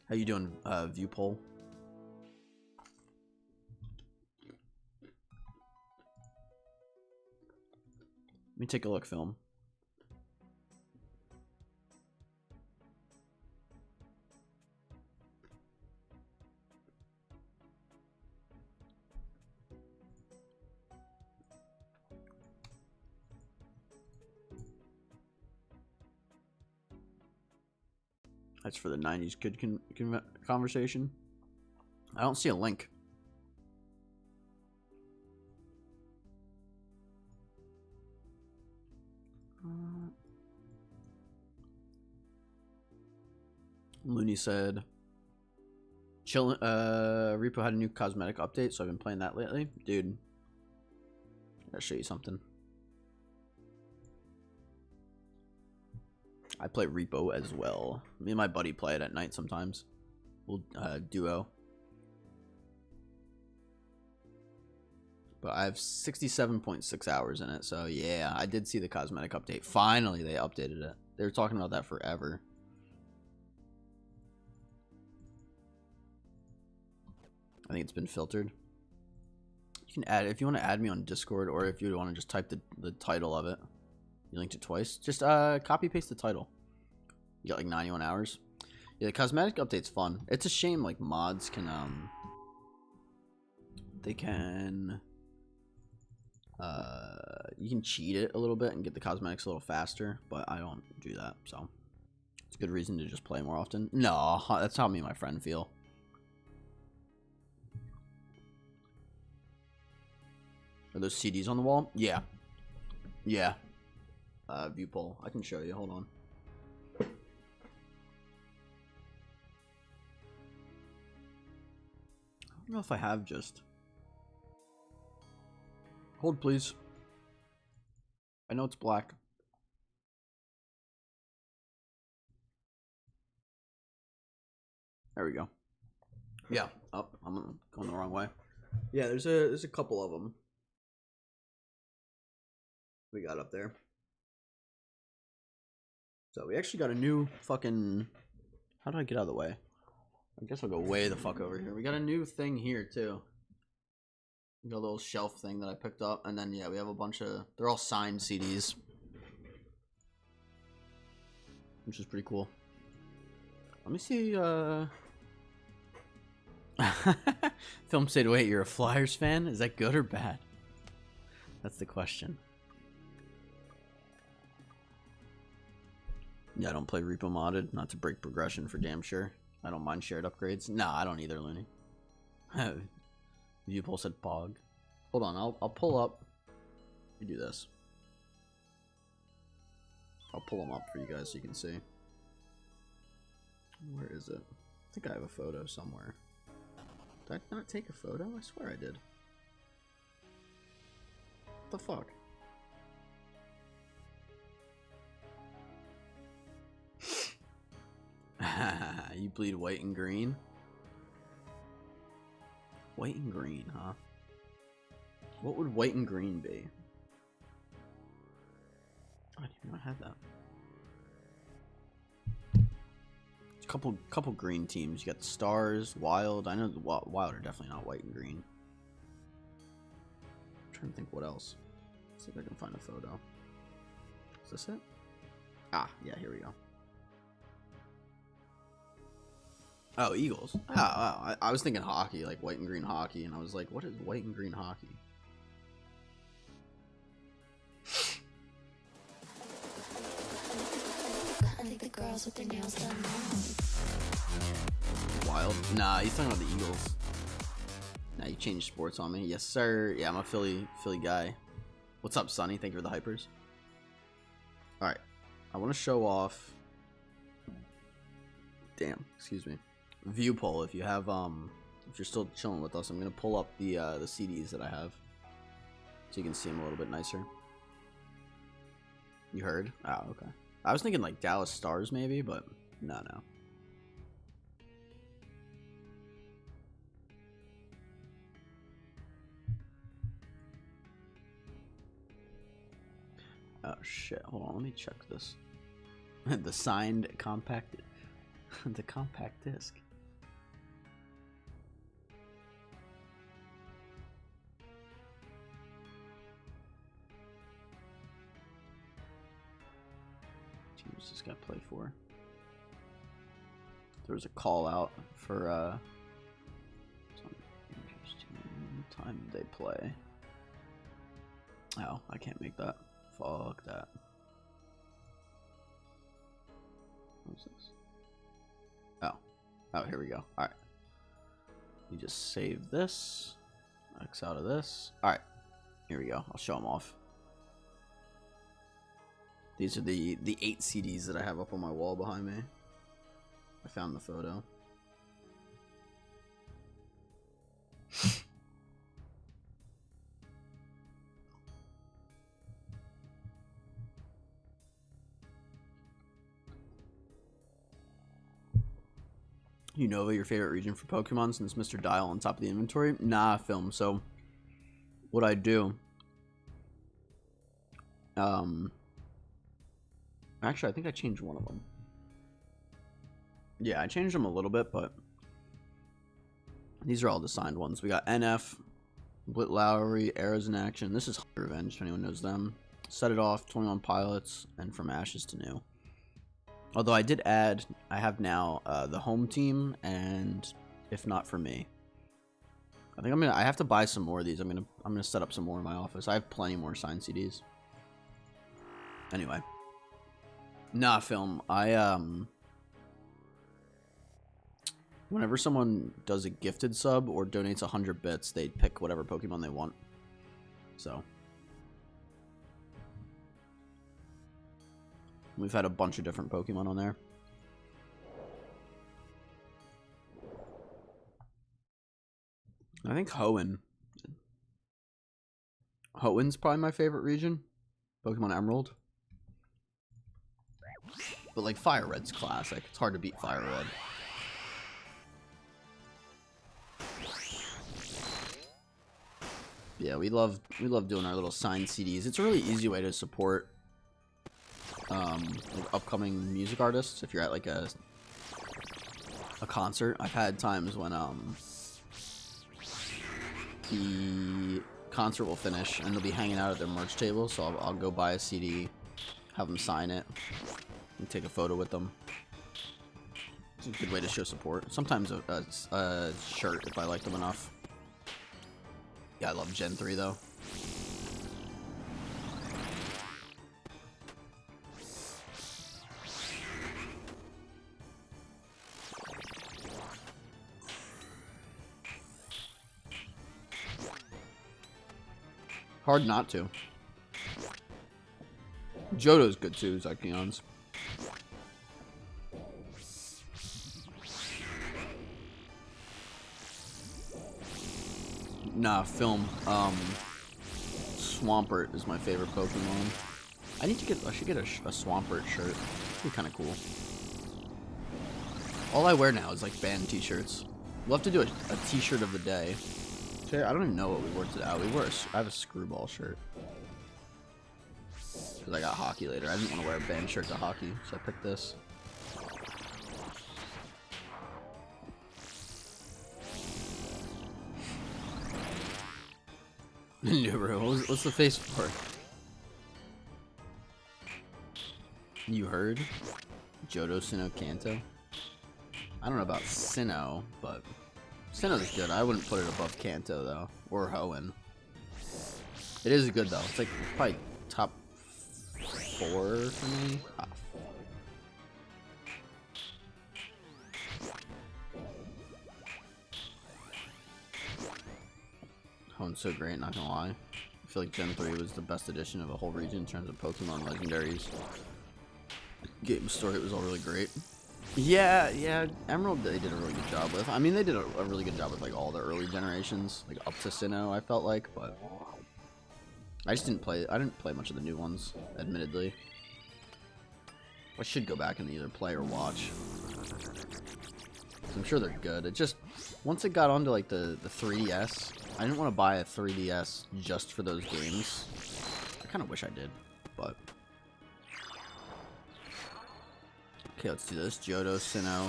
How you doing, Viewpoll? Let me take a look, film. That's for the 90s kid conversation. I don't see a link. Looney said, Repo had a new cosmetic update, so I've been playing that lately. Dude, I'll show you something. I play Repo as well. Me and my buddy play it at night sometimes. We'll duo. But I have 67.6 hours in it, so yeah, I did see the cosmetic update. Finally, they updated it. They were talking about that forever. I think it's been filtered. You can add, if you want to add me on Discord, or if you want to just type the title of it. You linked it twice. Just copy paste the title. You got like 91 hours. Yeah, the cosmetic update's fun. It's a shame like mods can they can you can cheat it a little bit and get the cosmetics a little faster, but I don't do that, so it's a good reason to just play more often. No, that's how me and my friend feel. Are those CDs on the wall? Yeah. Yeah. View poll. I can show you. Hold on. I don't know if I have just. Hold, please. I know it's black. There we go. Yeah. Oh, I'm going the wrong way. Yeah, there's a couple of them. We got up there. So we actually got a new fucking. How do I get out of the way? I guess I'll go way the fuck over here. We got a new thing here too. We got a little shelf thing that I picked up, and then yeah, we have a bunch of. They're all signed CDs, which is pretty cool. Let me see. Film said, "Wait, you're a Flyers fan? Is that good or bad?" That's the question. Yeah, I don't play Repo modded, not to break progression for damn sure. I don't mind shared upgrades. Nah, I don't either, Looney. Viewpoll said Pog. Hold on, I'll pull up. You do this. I'll pull them up for you guys so you can see. Where is it? I think I have a photo somewhere. Did I not take a photo? I swear I did. What the fuck? You bleed white and green? White and green, huh? What would white and green be? I didn't even know I had that. It's a couple green teams. You got the Stars, Wild. I know the Wild are definitely not white and green. I'm trying to think what else. Let's see if I can find a photo. Is this it? Ah, yeah, here we go. Oh, Eagles. Oh, wow. I was thinking hockey, like white and green hockey, and I was like, what is white and green hockey? I think the girls with their nails done Wild? Nah, he's talking about the Eagles. Nah, you changed sports on me. Yes, sir. Yeah, I'm a Philly guy. What's up, Sonny? Thank you for the hypers. Alright. I want to show off. Damn, excuse me. View poll. If you have if you're still chilling with us, I'm gonna pull up the CDs that I have so you can see them a little bit nicer. You heard? Oh, okay. I was thinking like Dallas Stars maybe, but no. Oh shit! Hold on, let me check this. The signed compact, the compact disc. Teams this guy play for? There was a call out for some interesting time they play. Oh, I can't make that. Fuck that. What's this? Oh, here we go. Alright. You just save this. X out of this. Alright. Here we go. I'll show them off. These are the 8 CDs that I have up on my wall behind me. I found the photo. You know your favorite region for Pokemon since Mr. Dial on top of the inventory? Nah, film. So, what I do... Actually, I think I changed one of them. Yeah, I changed them a little bit, but... These are all the signed ones. We got NF, Blit Lowry, Arrows in Action. This is Revenge, if anyone knows them. Set It Off, 21 Pilots, and From Ashes to New. Although I did add, I have now the home team, and if not for me, I think I have to buy some more of these. I'm gonna set up some more in my office. I have plenty more signed CDs. Anyway, nah, film. Whenever someone does a gifted sub or donates 100 bits, they pick whatever Pokemon they want. So we've had a bunch of different Pokemon on there. I think Hoenn. Hoenn's probably my favorite region. Pokemon Emerald. But like Fire Red's classic. It's hard to beat Fire Red. Yeah, we love doing our little signed CDs. It's a really easy way to support like upcoming music artists. If you're at like a concert, I've had times when the concert will finish and they'll be hanging out at their merch table, so I'll go buy a CD, have them sign it, and take a photo with them. It's a good way to show support. Sometimes a shirt if I like them enough. Yeah, I love Gen 3 though. Hard not to. Johto's good too, Zykeon's. Nah, film. Swampert is my favorite Pokemon. I should get a Swampert shirt. It'd be kind of cool. All I wear now is like band t-shirts. We'll have to do a t-shirt of the day. I don't even know what we wore today. I have a Screwball shirt. Because I got hockey later. I didn't want to wear a band shirt to hockey, so I picked this. Nubro, what's the face for? You heard? Johto, Sinnoh, Kanto? I don't know about Sinnoh, but Sinnoh's good. I wouldn't put it above Kanto, though. Or Hoenn. It is good, though. It's like probably top 4 for me. Hoenn's so great, not gonna lie. I feel like Gen 3 was the best edition of a whole region in terms of Pokemon legendaries. Game story was all really great. Yeah, Emerald they did a really good job with. I mean, they did a really good job with like all the early generations, like up to Sinnoh, I felt like, but I didn't play much of the new ones, admittedly. I should go back and either play or watch. I'm sure they're good. It just, once it got onto like the 3DS, I didn't want to buy a 3DS just for those games. I kind of wish I did, but okay, let's do this. Johto, Sinnoh,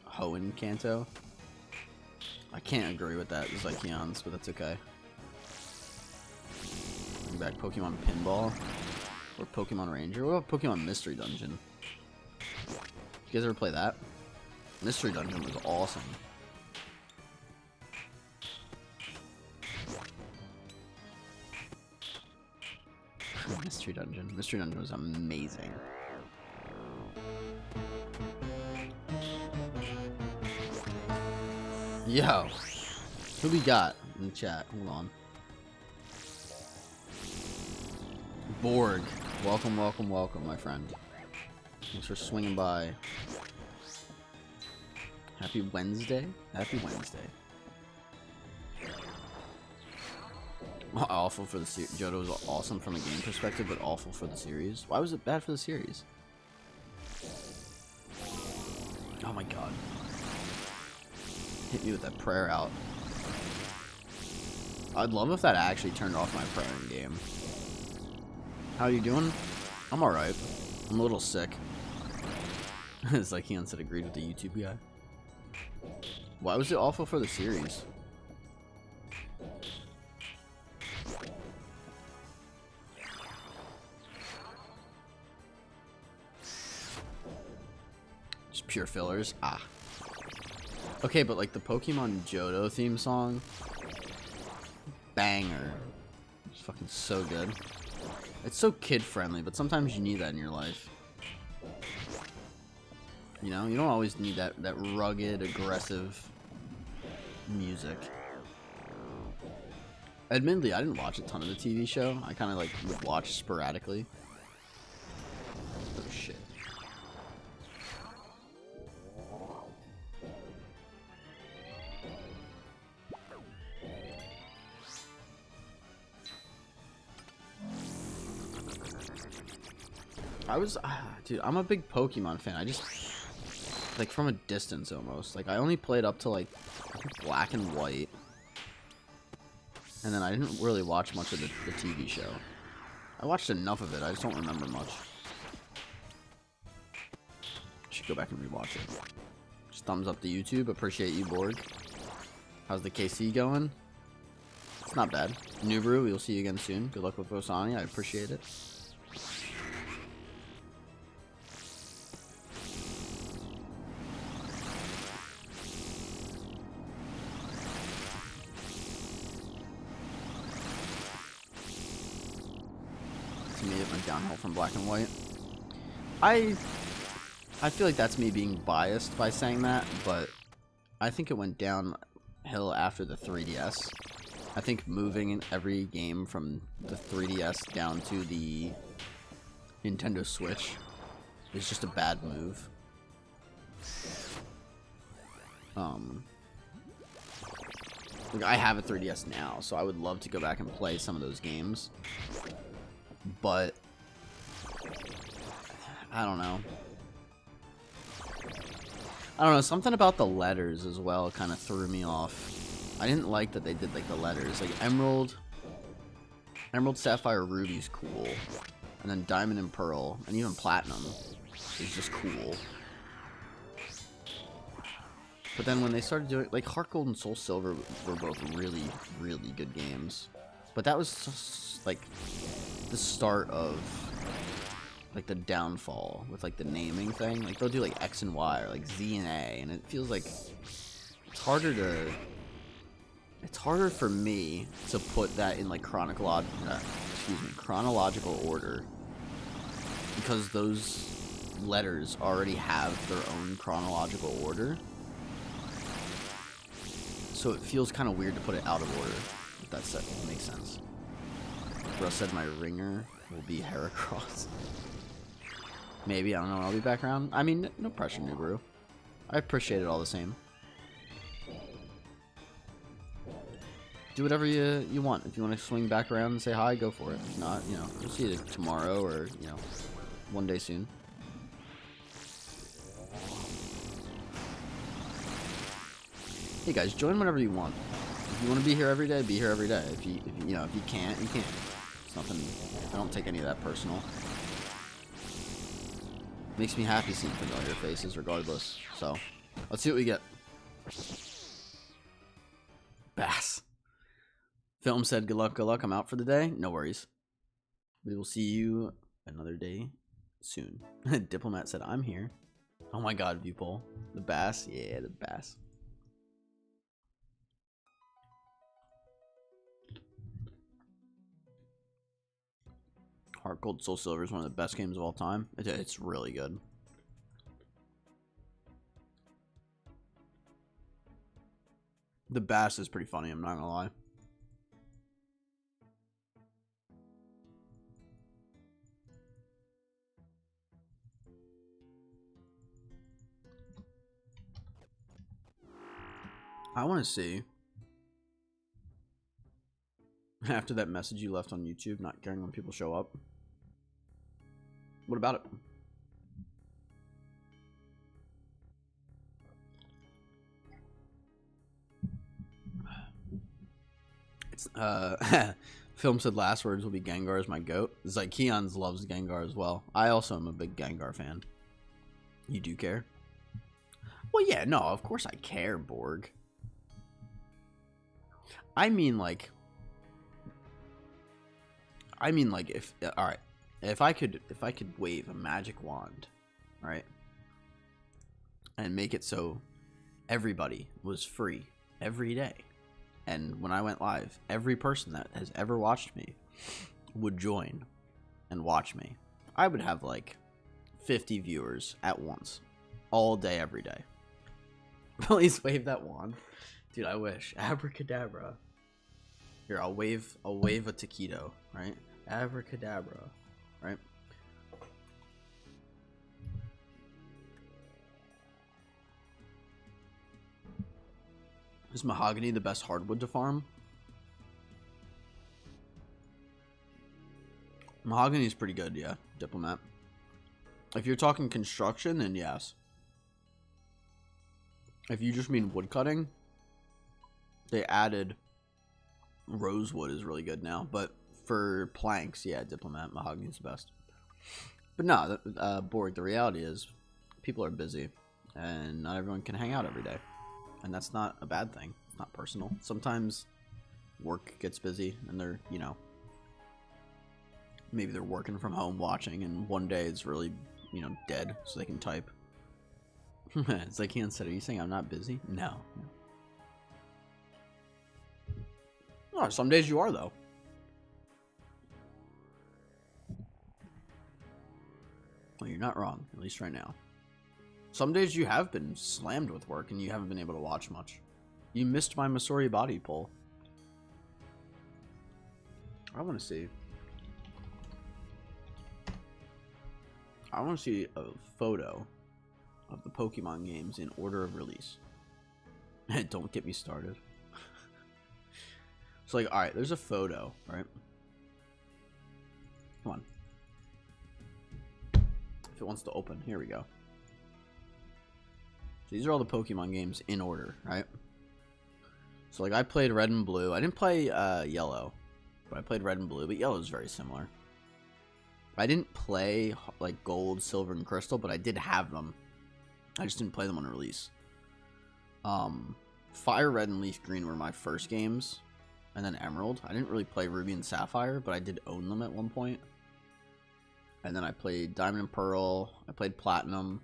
Hoenn, Kanto. I can't agree with that, Zykeon's, but that's okay. Bring back Pokemon Pinball. Or Pokemon Ranger. What about Pokemon Mystery Dungeon? You guys ever play that? Mystery Dungeon was awesome. Mystery Dungeon. Mystery Dungeon was amazing. Yo, who we got in the chat? Hold on. Borg, welcome, my friend. Thanks for swinging by. Happy Wednesday. Happy Wednesday. Awful for the series. Johto was awesome from a game perspective, but awful for the series. Why was it bad for the series? Oh my god. Hit me with that prayer out. I'd love if that actually turned off my prayer in game. How you doing? I'm alright. I'm a little sick. It's like he said agreed with the YouTube guy. Why was it awful for the series? pure fillers. Ah. Okay, but like the Pokemon Johto theme song, banger. It's fucking so good. It's so kid friendly, but sometimes you need that in your life. You know, you don't always need that rugged, aggressive music. Admittedly, I didn't watch a ton of the TV show. I kind of like would watch sporadically. Oh shit. Dude, I'm a big Pokemon fan. I just, like, from a distance almost. Like, I only played up to, like, I think Black and White. And then I didn't really watch much of the TV show. I watched enough of it, I just don't remember much. Should go back and rewatch it. Just thumbs up to YouTube. Appreciate you, Borg. How's the KC going? It's not bad. Nubru, we'll see you again soon. Good luck with Osani. I appreciate it. It went downhill from Black and White. I feel like that's me being biased by saying that, but I think it went downhill after the 3DS. I think moving in every game from the 3DS down to the Nintendo Switch is just a bad move. Like, I have a 3DS now, so I would love to go back and play some of those games. But I don't know. Something about the letters as well kind of threw me off. I didn't like that they did like the letters. Like Emerald, Sapphire, Ruby's cool. And then Diamond and Pearl, and even Platinum is just cool. But then when they started doing, like, Heart Gold and Soul Silver were both really, really good games. But that was just, like, the start of, like, the downfall with, like, the naming thing. Like, they'll do, like, X and Y or, like, Z and A, and it feels like it's harder for me to put that in, like, chronological order, because those letters already have their own chronological order. So it feels kind of weird to put it out of order, if that makes sense. Russ said my ringer will be Heracross. Maybe, I don't know, I'll be back around. I mean, no pressure, Nubru. I appreciate it all the same. Do whatever you want. If you want to swing back around and say hi, go for it. If not, you know, we'll see you tomorrow or, you know, one day soon. Hey guys, join whenever you want. If you want to be here every day, be here every day. If you can't, you can't. It's nothing. I don't take any of that personal. Makes me happy seeing familiar faces, regardless. So, let's see what we get. Bass. Film said, good luck, I'm out for the day. No worries. We will see you another day soon. Diplomat said, I'm here. Oh my god, Viewpole. The bass? Yeah, the bass. Heart Gold Soul Silver is one of the best games of all time. It's really good. The bass is pretty funny, I'm not gonna lie. I want to see, after that message you left on YouTube, not caring when people show up, what about it? It's Film said last words will be Gengar is my goat. Zykeons loves Gengar as well. I also am a big Gengar fan. You do care? Well, yeah, no, of course I care, Borg. I mean, like, if, all right, if I could wave a magic wand, right, and make it so everybody was free every day. And when I went live, every person that has ever watched me would join and watch me. I would have like 50 viewers at once, all day, every day. Please wave that wand. Dude, I wish. Abracadabra. Here, I'll wave a taquito, right? Abracadabra, right? Is mahogany the best hardwood to farm? Mahogany is pretty good, yeah, Diplomat. If you're talking construction, then yes. If you just mean woodcutting, they added rosewood is really good now. But for planks, yeah, Diplomat, mahogany is the best. But no, Borg, the reality is people are busy and not everyone can hang out every day. And that's not a bad thing. It's not personal. Sometimes work gets busy and they're, you know, maybe they're working from home watching and one day it's really, you know, dead so they can type. It's like he said, are you saying I'm not busy? No. Oh, some days you are, though. Well, you're not wrong, at least right now. Some days you have been slammed with work and you haven't been able to watch much. You missed my Masori body poll. I want to see. I want to see a photo of the Pokemon games in order of release. Don't get me started. So, like, alright, there's a photo, right? Come on. If it wants to open, here we go. So these are all the Pokemon games in order, right? So, like, I played Red and Blue. I didn't play Yellow, but I played Red and Blue, but Yellow is very similar. I didn't play, like, Gold, Silver, and Crystal, but I did have them. I just didn't play them on release. Fire Red and Leaf Green were my first games. And then Emerald. I didn't really play Ruby and Sapphire, but I did own them at one point. And then I played Diamond and Pearl. I played Platinum.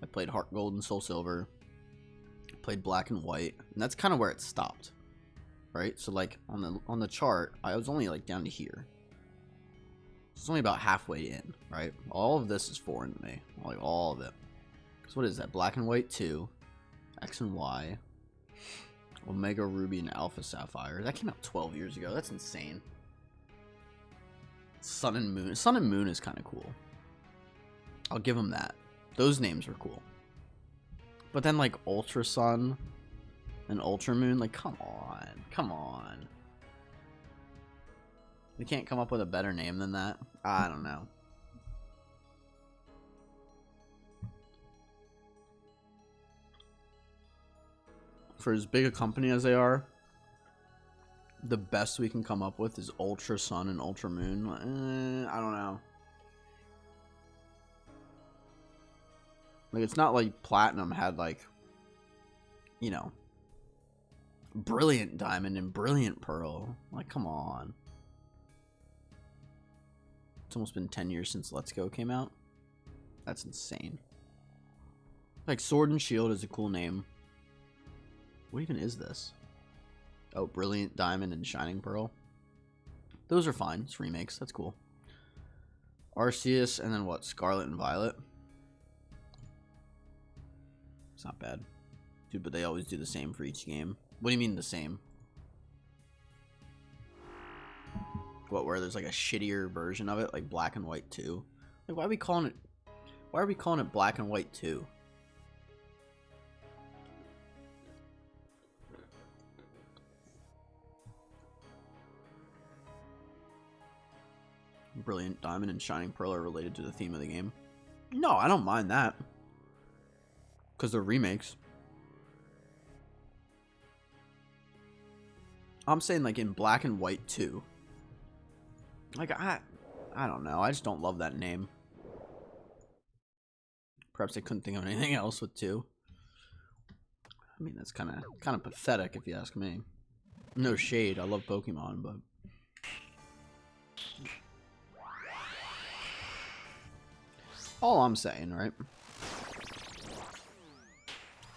I played Heart Gold and Soul Silver. I played Black and White. And that's kind of where it stopped. Right? So, like, on the chart, I was only, like, down to here. It's only about halfway in, right? All of this is foreign to me. Like, all of it. So what is that? Black and White 2, X and Y, Omega Ruby and Alpha Sapphire. That came out 12 years ago. That's insane. Sun and Moon. Sun and Moon is kind of cool. I'll give them that. Those names are cool. But then, like, Ultra Sun and Ultra Moon, like, come on. Come on. We can't come up with a better name than that? I don't know. For as big a company as they are, the best we can come up with is Ultra Sun and Ultra Moon. I don't know. Like, it's not like Platinum had, like, you know, Brilliant Diamond and Brilliant Pearl. Like, come on. It's almost been 10 years since Let's Go came out. That's insane. Like, Sword and Shield is a cool name. What even is this? Oh, Brilliant Diamond and Shining Pearl. Those are fine. It's remakes. That's cool. Arceus and then what? Scarlet and Violet. It's not bad. Dude, but they always do the same for each game. What do you mean the same? What, where there's like a shittier version of it? Like Black and White 2? Like, why are we calling it Black and White 2? Brilliant Diamond and Shining Pearl are related to the theme of the game. No, I don't mind that. Because they're remakes. I'm saying, like, in Black and White 2. Like, I don't know. I just don't love that name. Perhaps I couldn't think of anything else with 2. I mean, that's kind of pathetic if you ask me. No shade. I love Pokemon, but... all I'm saying, right?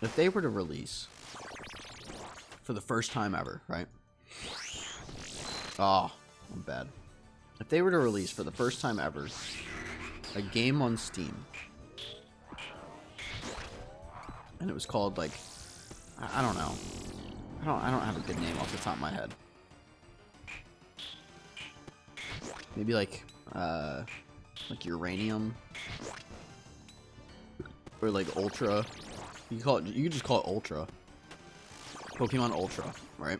if they were to release for the first time ever, right? Oh, I'm bad. If they were to release for the first time ever a game on Steam, and it was called like, I don't know. I don't have a good name off the top of my head. Maybe like Uranium, or like Ultra. You could just call it Ultra. Pokemon Ultra, right?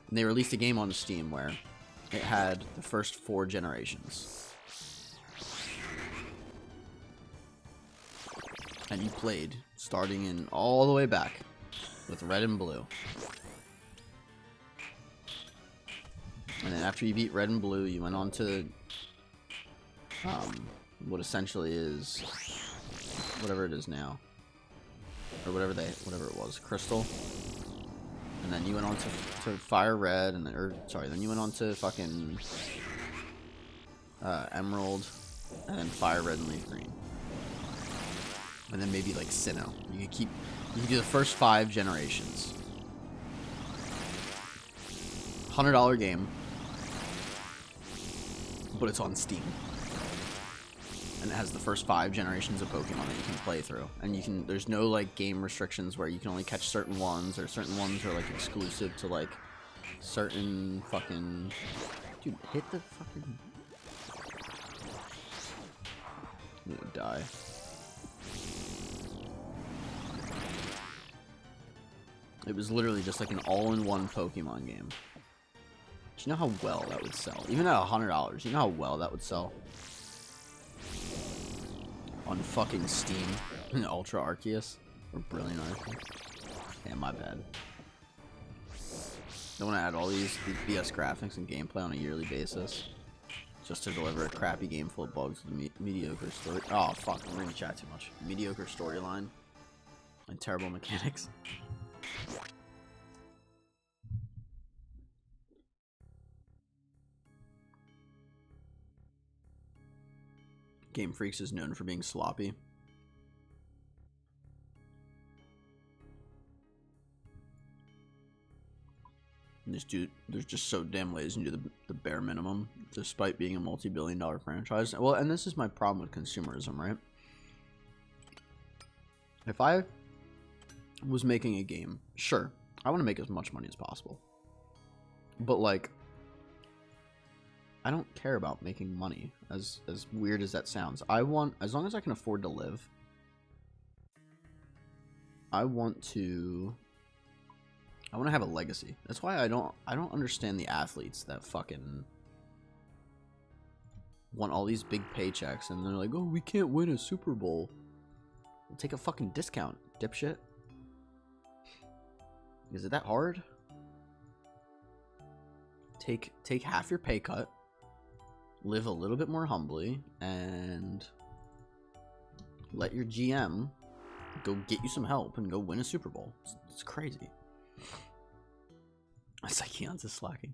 And they released a game on Steam where it had the first 4 generations. And you played starting in all the way back with Red and Blue. And then after you beat Red and Blue, you went on to what essentially is whatever it is now, or whatever it was, Crystal. And then you went on to Fire Red, and then, then you went on to fucking Emerald, and then Fire Red and Leaf Green, and then maybe like Sinnoh. You could do the first 5 generations. $100 game, but it's on Steam, and it has the first 5 generations of Pokemon that you can play through. And there's no like game restrictions where you can only catch certain ones, or certain ones are like exclusive to like certain fucking. Dude, hit the fucking. I'm gonna die. It was literally just like an all-in-one Pokemon game. Do you know how well that would sell? Even at $100, you know how well that would sell? On fucking Steam. Ultra Arceus. Or Brilliant Arceus. Yeah, my bad. They want to add all these BS graphics and gameplay on a yearly basis. Just to deliver a crappy game full of bugs with a mediocre story. Oh, fuck. I'm reading chat too much. Mediocre storyline. And terrible mechanics. Game Freaks is known for being sloppy. And they're just so damn lazy and do the bare minimum, despite being a multi-billion-dollar franchise. Well, and this is my problem with consumerism, right? If I was making a game, sure, I want to make as much money as possible. But, like, I don't care about making money, as weird as that sounds. I want, as long as I can afford to live, I want to have a legacy. That's why I don't understand the athletes that fucking want all these big paychecks and they're like, oh, we can't win a Super Bowl. We'll take a fucking discount, dipshit. Is it that hard? Take half your pay cut, live a little bit more humbly, and let your GM go get you some help and go win a Super Bowl. It's crazy. Psycheons is slacking.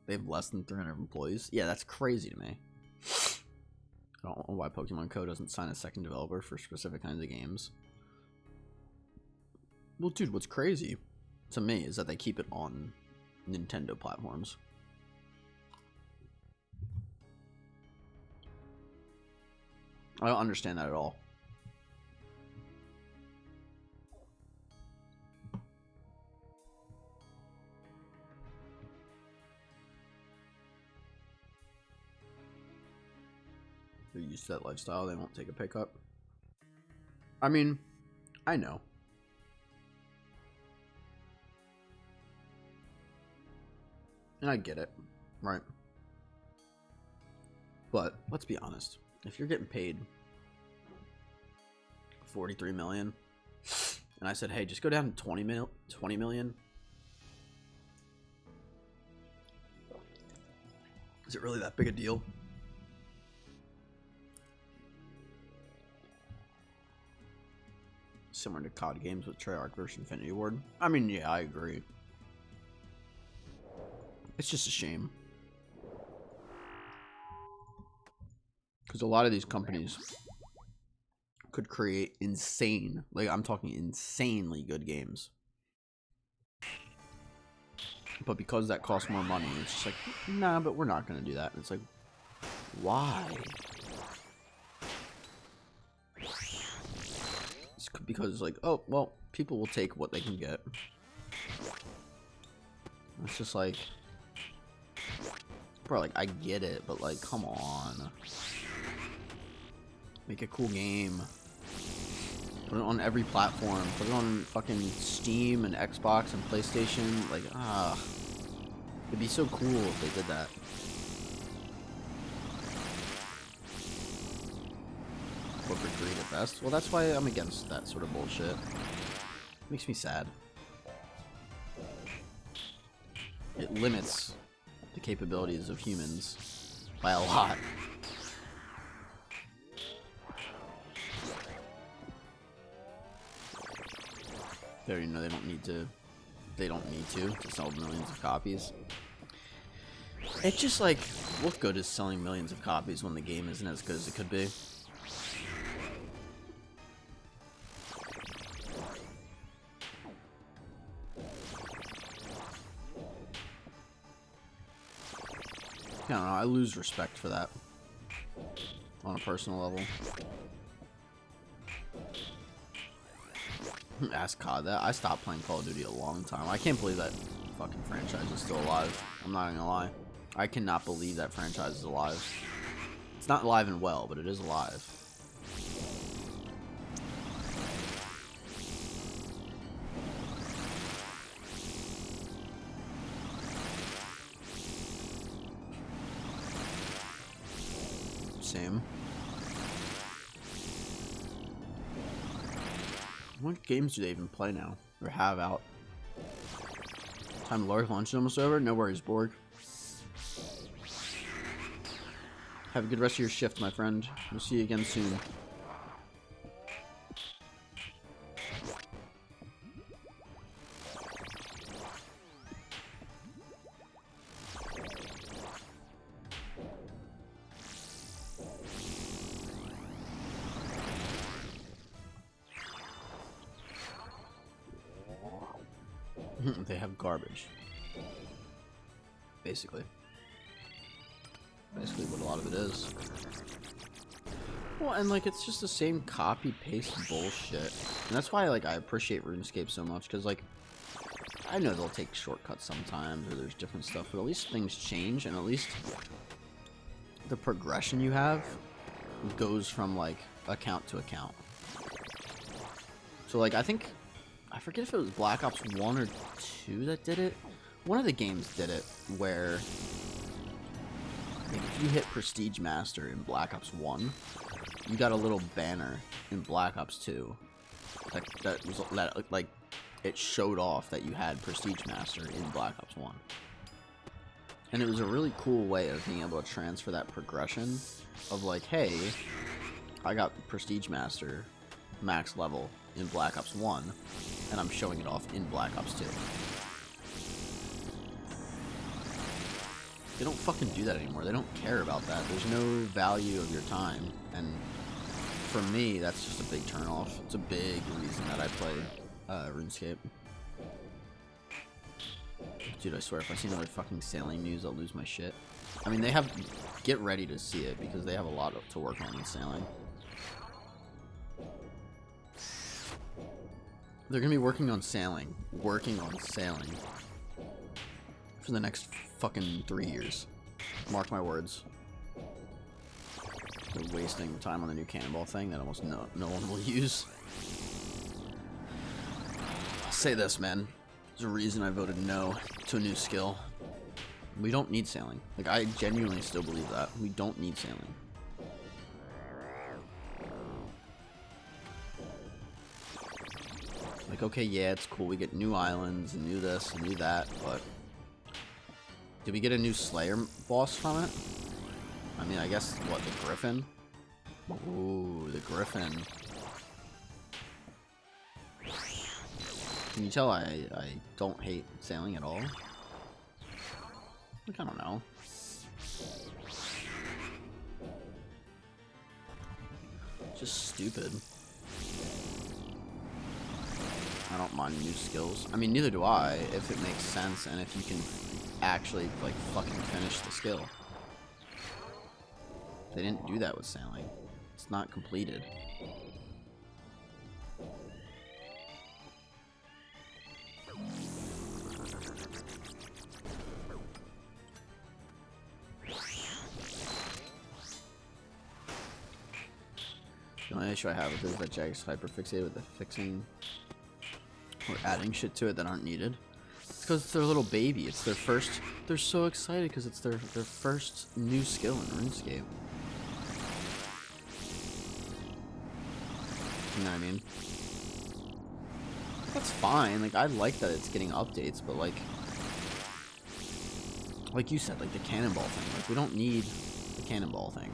They have less than 300 employees. Yeah, that's crazy to me. I don't know why Pokemon Co. doesn't sign a second developer for specific kinds of games. Well, dude, what's crazy to me is that they keep it on Nintendo platforms. I don't understand that at all. They're used to that lifestyle. They won't take a pay cut. I mean, I know. And I get it, right? But let's be honest. If you're getting paid $43 million, and I said, hey, just go down to 20 million, is it really that big a deal? Similar to COD games with Treyarch versus Infinity Ward. I mean, yeah, I agree. It's just a shame. Because a lot of these companies could create insane, like I'm talking insanely good games. But because that costs more money, it's just like, nah, but we're not going to do that. And it's like, why? It's because, like, oh, well, people will take what they can get. It's just like, bro, like, I get it, but, like, come on. Make a cool game. Put it on every platform. Put it on fucking Steam and Xbox and PlayStation. Like, it'd be so cool if they did that. Corporate greed at best. Well, that's why I'm against that sort of bullshit. Makes me sad. It limits the capabilities of humans by a lot. They already know they don't need to. They don't need to sell millions of copies. It's just like, what good is selling millions of copies when the game isn't as good as it could be? I don't know, I lose respect for that on a personal level. Ask COD that. I stopped playing Call of Duty a long time. I can't believe that fucking franchise is still alive. I'm not gonna lie. I cannot believe that franchise is alive. It's not alive and well, but it is alive. Same. What games do they even play now? Or have out? Time to large launch is almost over? No worries, Borg. Have a good rest of your shift, my friend. We'll see you again soon. They have garbage. Basically what a lot of it is. Well, and like it's just the same copy paste bullshit. And that's why like I appreciate RuneScape so much, because like I know they'll take shortcuts sometimes or there's different stuff, but at least things change, and at least the progression you have goes from like account to account. So like I forget if it was Black Ops 1 or 2 that did it. One of the games did it where like, if you hit Prestige Master in Black Ops 1, you got a little banner in Black Ops 2 that like it showed off that you had Prestige Master in Black Ops 1. And it was a really cool way of being able to transfer that progression of like, hey, I got Prestige Master max level in Black Ops 1, and I'm showing it off in Black Ops 2. They don't fucking do that anymore. They don't care about that. There's no value of your time, and for me, that's just a big turnoff. It's a big reason that I play RuneScape. Dude, I swear, if I see another fucking sailing news, I'll lose my shit. I mean, they have... Get ready to see it, because they have a lot to work on in sailing. They're gonna be working on sailing for the next fucking 3 years. Mark my words. They're wasting time on the new cannonball thing that almost no one will use. I'll say this, man. There's a reason I voted no to a new skill. We don't need sailing. Like, I genuinely still believe that. We don't need sailing. Like, okay, yeah, it's cool. We get new islands and new this and new that, but... Did we get a new Slayer boss from it? I mean, I guess, what, the Griffin? Ooh, the Griffin. Can you tell I don't hate sailing at all? Like, I don't know. Just stupid. I don't mind new skills. I mean, neither do I, if it makes sense and if you can actually, like, fucking finish the skill. They didn't do that with sailing. It's not completed. The only issue I have with it is that Jack's hyperfixated with the fixing or adding shit to it that aren't needed. It's because it's their little baby. It's their first. They're so excited because it's their first new skill in RuneScape. You know what I mean? That's fine. Like, I like that it's getting updates, but like you said, like the cannonball thing. Like, we don't need the cannonball thing.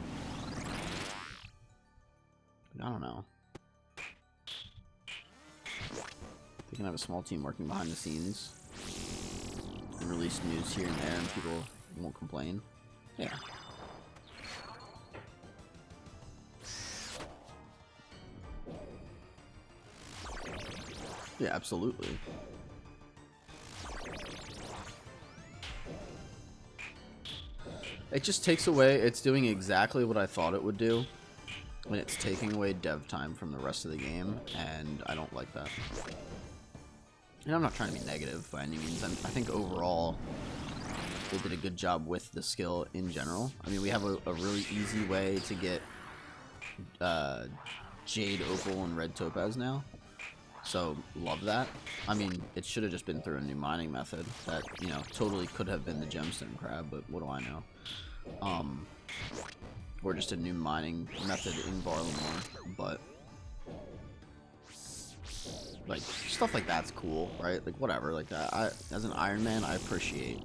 I don't know. They can have a small team working behind the scenes and release news here and there, and people won't complain. Yeah. Yeah, absolutely. It just takes away, it's doing exactly what I thought it would do. When it's taking away dev time from the rest of the game, and I don't like that. And I'm not trying to be negative by any means. I think overall, they did a good job with the skill in general. I mean, we have a really easy way to get Jade, Opal, and Red Topaz now. So, love that. I mean, it should have just been through a new mining method that, you know, totally could have been the gemstone crab, but what do I know? Or just a new mining method in Varlamore, but like stuff like that's cool, right? Like whatever, like that. As an Ironman, I appreciate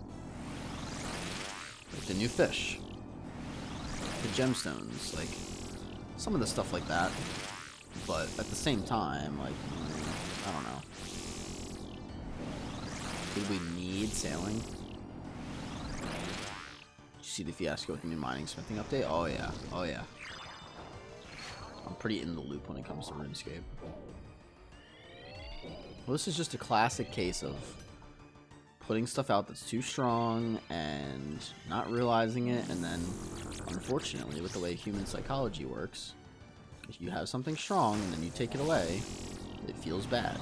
like the new fish, the gemstones, like some of the stuff like that. But at the same time, like I don't know. Did we need sailing? See the fiasco with the new mining smithing update? Oh yeah, oh yeah. I'm pretty in the loop when it comes to RuneScape. Well, this is just a classic case of putting stuff out that's too strong and not realizing it, and then, unfortunately, with the way human psychology works, if you have something strong and then you take it away, it feels bad.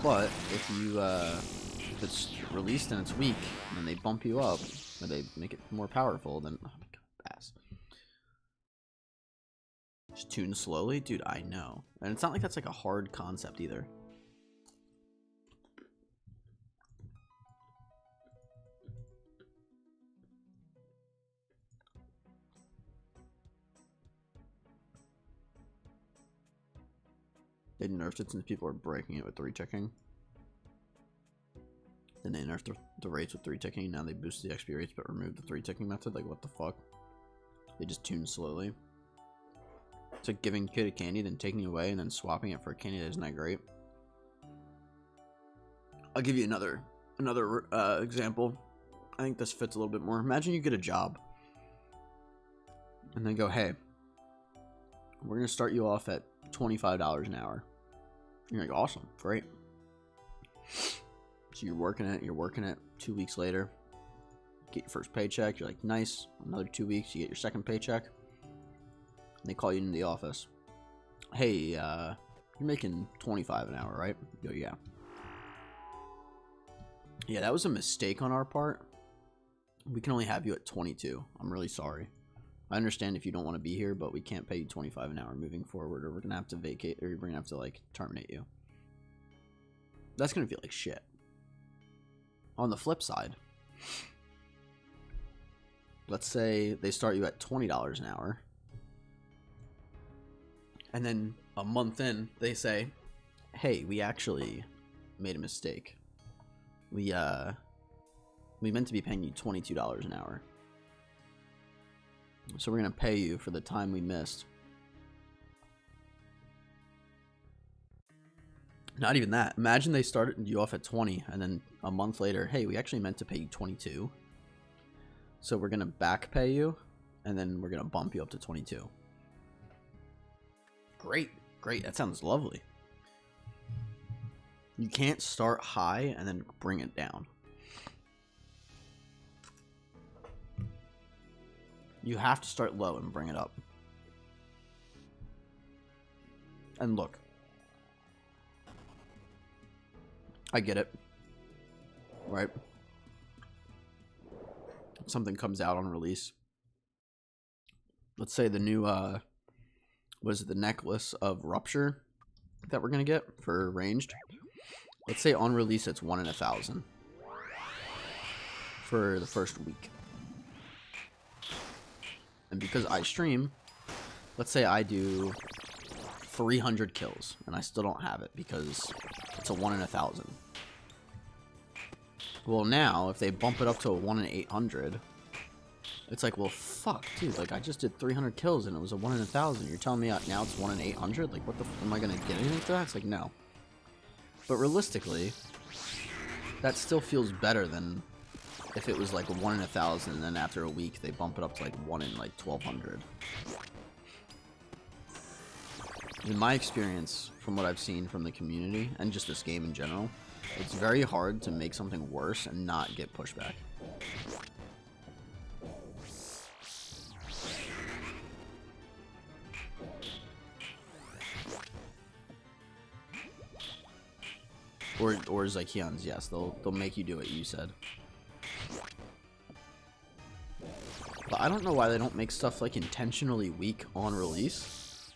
But if you, if it's released and it's weak, and then they bump you up, or they make it more powerful, then, oh my god, pass. Just tune slowly? Dude, I know. And it's not like that's like a hard concept either. They nerfed it since people are breaking it with 3-ticking. Then they nerfed the rates with 3-ticking. Now they boost the XP rates but remove the 3-ticking method. Like, what the fuck? They just tune slowly. It's like giving a kid a candy, then taking it away, and then swapping it for a candy that isn't that great. I'll give you another example. I think this fits a little bit more. Imagine you get a job. And they go, hey, we're going to start you off at $25 an hour. You're like, awesome, great. So you're working it 2 weeks later, get your first paycheck, you're like, nice, another 2 weeks, you get your second paycheck, and they call you into the office. Hey, you're making $25 an hour, right? You go, yeah. Yeah, that was a mistake on our part. We can only have you at 22. I'm really sorry. I understand if you don't want to be here, but we can't pay you $25 an hour moving forward, or we're gonna have to vacate, or we're gonna have to like terminate you. That's gonna feel like shit. On the flip side, let's say they start you at $20 an hour, and then a month in, they say, hey, we actually made a mistake. We meant to be paying you $22 an hour. So we're going to pay you for the time we missed. Not even that. Imagine they started you off at 20 and then a month later, hey, we actually meant to pay you 22. So we're going to back pay you and then we're going to bump you up to 22. Great. Great, that sounds lovely. You can't start high and then bring it down. You have to start low and bring it up. And look. I get it. Right? Something comes out on release. Let's say the new, what is it, the necklace of Rupture that we're going to get for ranged. Let's say on release it's 1 in 1,000 for the first week. And because I stream, let's say I do 300 kills and I still don't have it because it's a 1 in 1,000. Well, now if they bump it up to a 1 in 800, it's like, well, fuck, dude. Like, I just did 300 kills and it was a 1 in 1,000. You're telling me now it's 1 in 800? Like, what the am I gonna get anything for that? It's like, no. But realistically, that still feels better than if it was like 1 in 1,000 and then after a week they bump it up to like 1 in like 1,200. In my experience, from what I've seen from the community and just this game in general, it's very hard to make something worse and not get pushback. Or Zykeon's, yes, they'll make you do what you said. But I don't know why they don't make stuff like intentionally weak on release.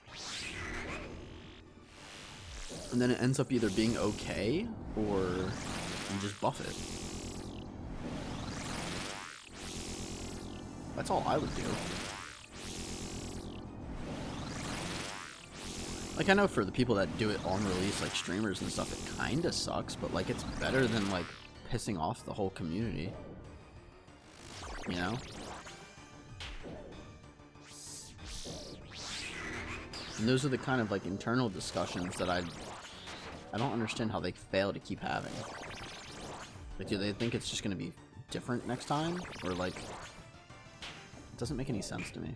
And then it ends up either being okay or you just buff it. That's all I would do. Like, I know for the people that do it on release, like streamers and stuff, it kinda sucks, but like it's better than like pissing off the whole community. You know? And those are the kind of like internal discussions that I don't understand how they fail to keep having. Like, do they think it's just gonna be different next time? Or like, it doesn't make any sense to me.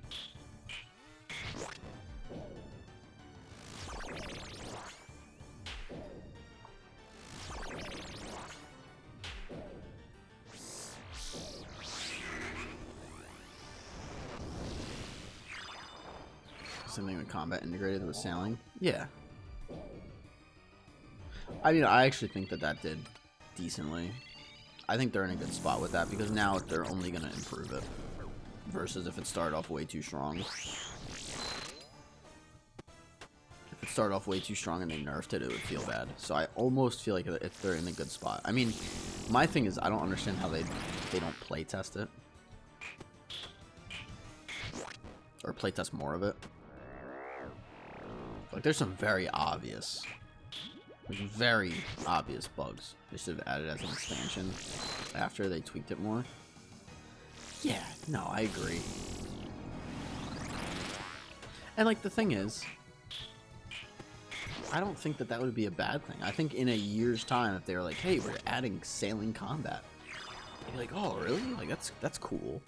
Something with combat integrated with sailing. Yeah. I mean, I actually think that did decently. I think they're in a good spot with that because now they're only going to improve it. Versus if it started off way too strong. If it started off way too strong and they nerfed it, it would feel bad. So I almost feel like they're in a good spot. I mean, my thing is I don't understand how they don't play test it. Or play test more of it. Like, there's some very obvious bugs they should have added as an expansion after they tweaked it more. Yeah, no, I agree. And, like, the thing is, I don't think that would be a bad thing. I think in a year's time, if they were like, hey, we're adding sailing combat, I'd be like, oh, really? Like, that's cool.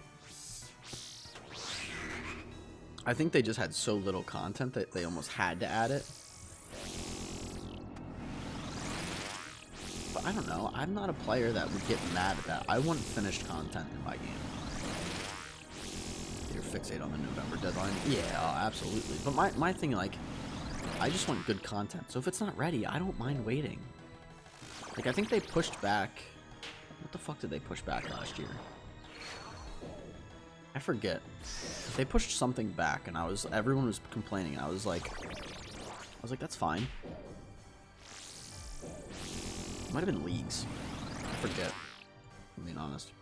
I think they just had so little content that they almost had to add it. But I don't know. I'm not a player that would get mad at that. I want finished content in my game. You're fixated on the November deadline? Yeah, absolutely. But my thing, like, I just want good content. So if it's not ready, I don't mind waiting. Like, I think they pushed back... What the fuck did they push back last year? I forget. They pushed something back, and everyone was complaining, and I was like, that's fine. It might have been leagues. I forget. I'm being honest.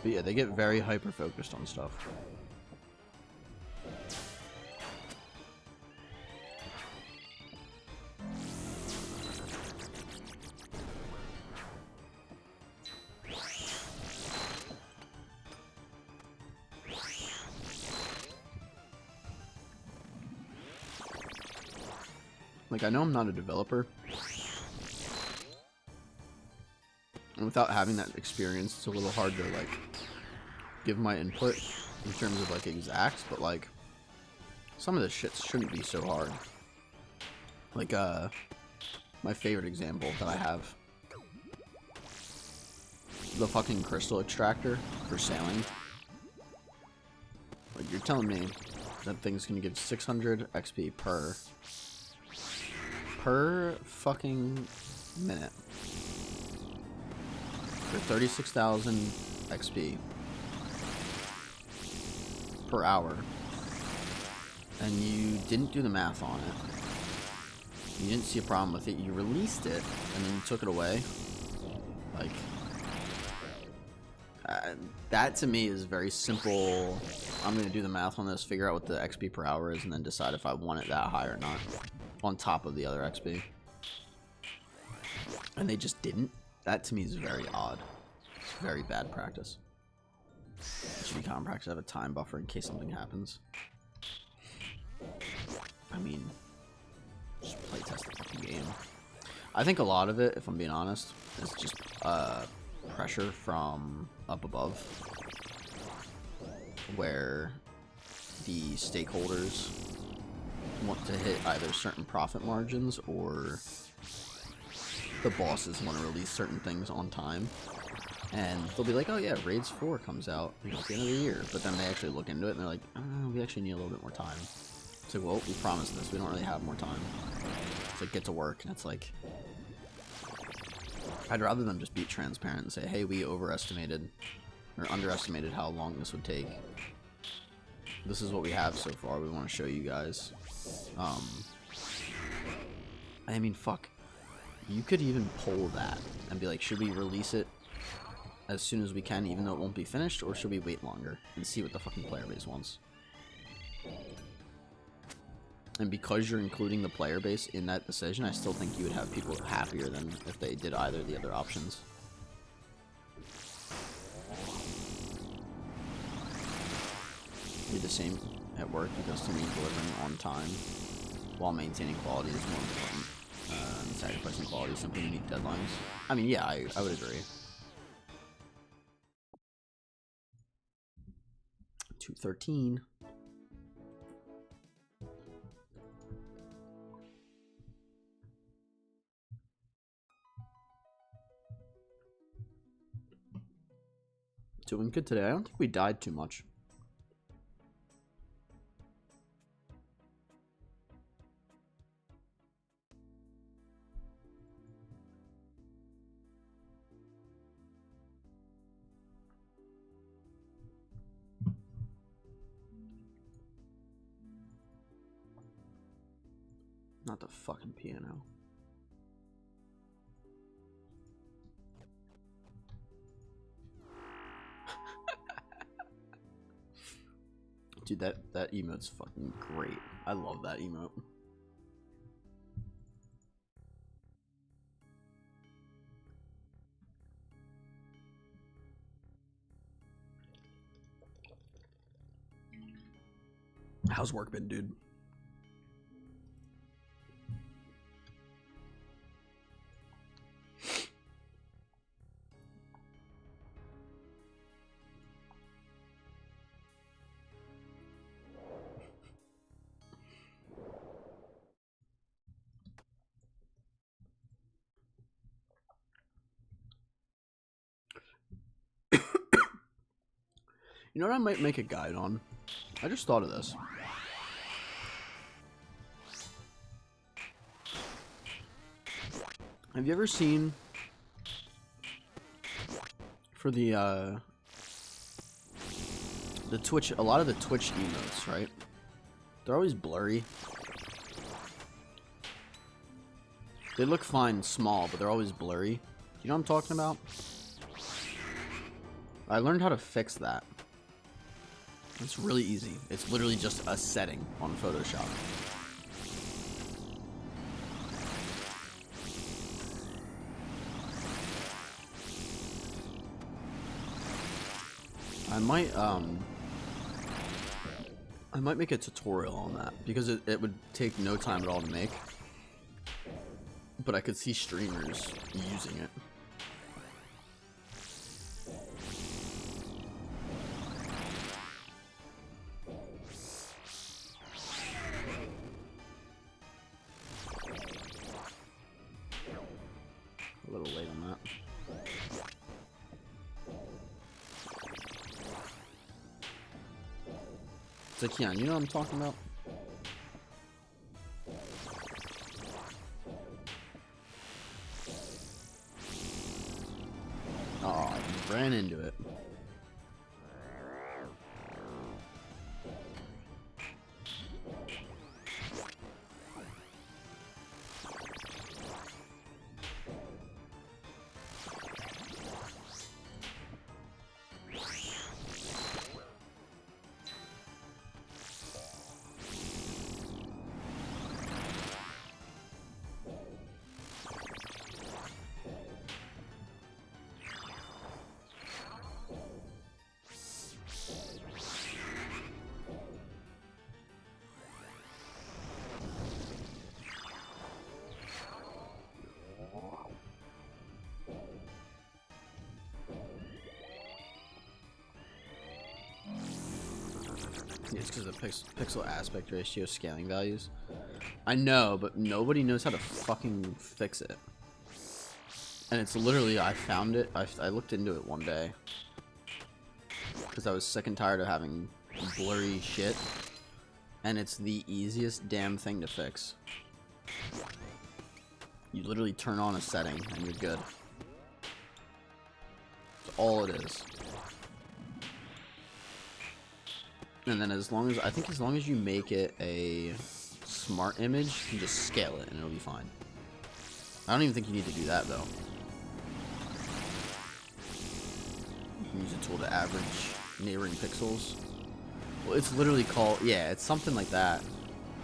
But yeah, they get very hyper-focused on stuff. Like, I know I'm not a developer, and without having that experience, it's a little hard to, like, give my input in terms of, like, exacts, but, like, some of this shit shouldn't be so hard. Like, my favorite example that I have, the fucking crystal extractor for sailing. Like, you're telling me that thing's gonna give 600 XP per fucking minute for 36,000 XP per hour, and you didn't do the math on it. You didn't see a problem with it. You released it, and then you took it away. Like, that to me is very simple. I'm going to do the math on this, figure out what the XP per hour is, and then decide if I want it that high or not, on top of the other XP. And they just didn't. That to me is very odd. It's very bad practice. It should be common practice to have a time buffer in case something happens. I mean, just playtest the fucking game. I think a lot of it, if I'm being honest, is just pressure from up above, where the stakeholders want to hit either certain profit margins or the bosses want to release certain things on time. And they'll be like, oh yeah, Raids 4 comes out, you know, at the end of the year. But then they actually look into it and they're like, oh, we actually need a little bit more time. It's like, well, we promised this, we don't really have more time. It's like, get to work. And it's like, I'd rather them just be transparent and say, hey, we overestimated or underestimated how long this would take. This is what we have so far. We want to show you guys. I mean, fuck. You could even poll that and be like, should we release it as soon as we can, even though it won't be finished, or should we wait longer and see what the fucking player base wants? And because you're including the player base in that decision, I still think you would have people happier than if they did either of the other options. Do the same at work, because to me, delivering on time while maintaining quality is more important than sacrificing quality simply to meet deadlines. I mean, yeah, I would agree. 213. Doing good today. I don't think we died too much. Not the fucking piano. Dude, that emote's fucking great. I love that emote. How's work been, dude? You know what I might make a guide on? I just thought of this. Have you ever seen for the Twitch, a lot of the Twitch emotes, right? They're always blurry. They look fine small, but they're always blurry. You know what I'm talking about? I learned how to fix that. It's really easy. It's literally just a setting on Photoshop. I might make a tutorial on that, because it would take no time at all to make. but I could see streamers using it. A little late on that. Zakian, you know what I'm talking about? Oh, I ran into it. It's because of the pixel aspect ratio scaling values. I know, but nobody knows how to fucking fix it. And it's literally, I found it, I looked into it one day. Because I was sick and tired of having blurry shit. And it's the easiest damn thing to fix. You literally turn on a setting and you're good. That's all it is. And then as long as you make it a smart image, you can just scale it and it'll be fine. I don't even think you need to do that though. You can use a tool to average neighboring pixels. Well, it's literally called, yeah, it's something like that.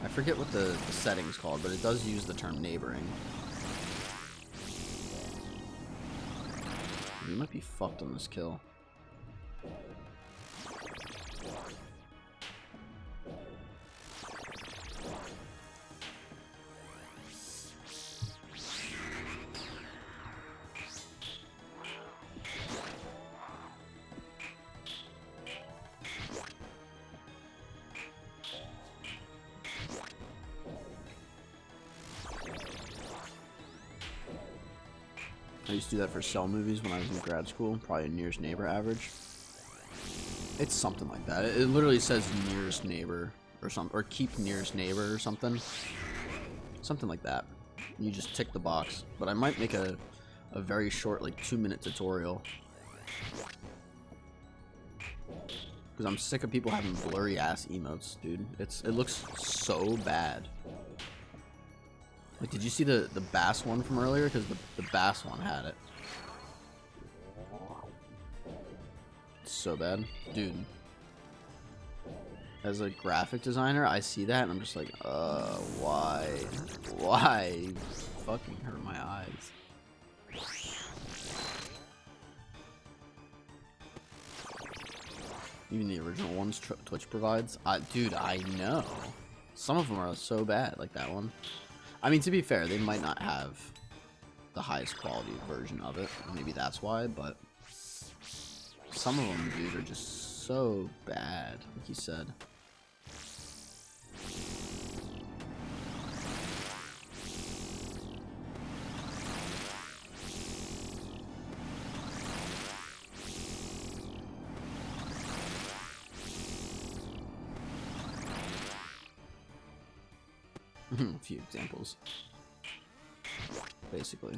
I forget what the setting's called, but it does use the term neighboring. You might be fucked on this kill. I used to do that for cell movies when I was in grad school, probably a nearest neighbor average. It's something like that. It literally says nearest neighbor or something, or keep nearest neighbor or something. Something like that. You just tick the box. But I might make a very short, like 2-minute tutorial. Because I'm sick of people having blurry ass emotes, dude. It looks so bad. Like, did you see the bass one from earlier? Because the bass one had it. It's so bad. Dude. As a graphic designer, I see that and I'm just like, why? Why? You fucking hurt my eyes. Even the original ones Twitch provides? Dude, I know. Some of them are so bad, like that one. I mean, to be fair, they might not have the highest quality version of it. Maybe that's why, but some of them, dude, are just so bad, like you said. A few examples. Basically.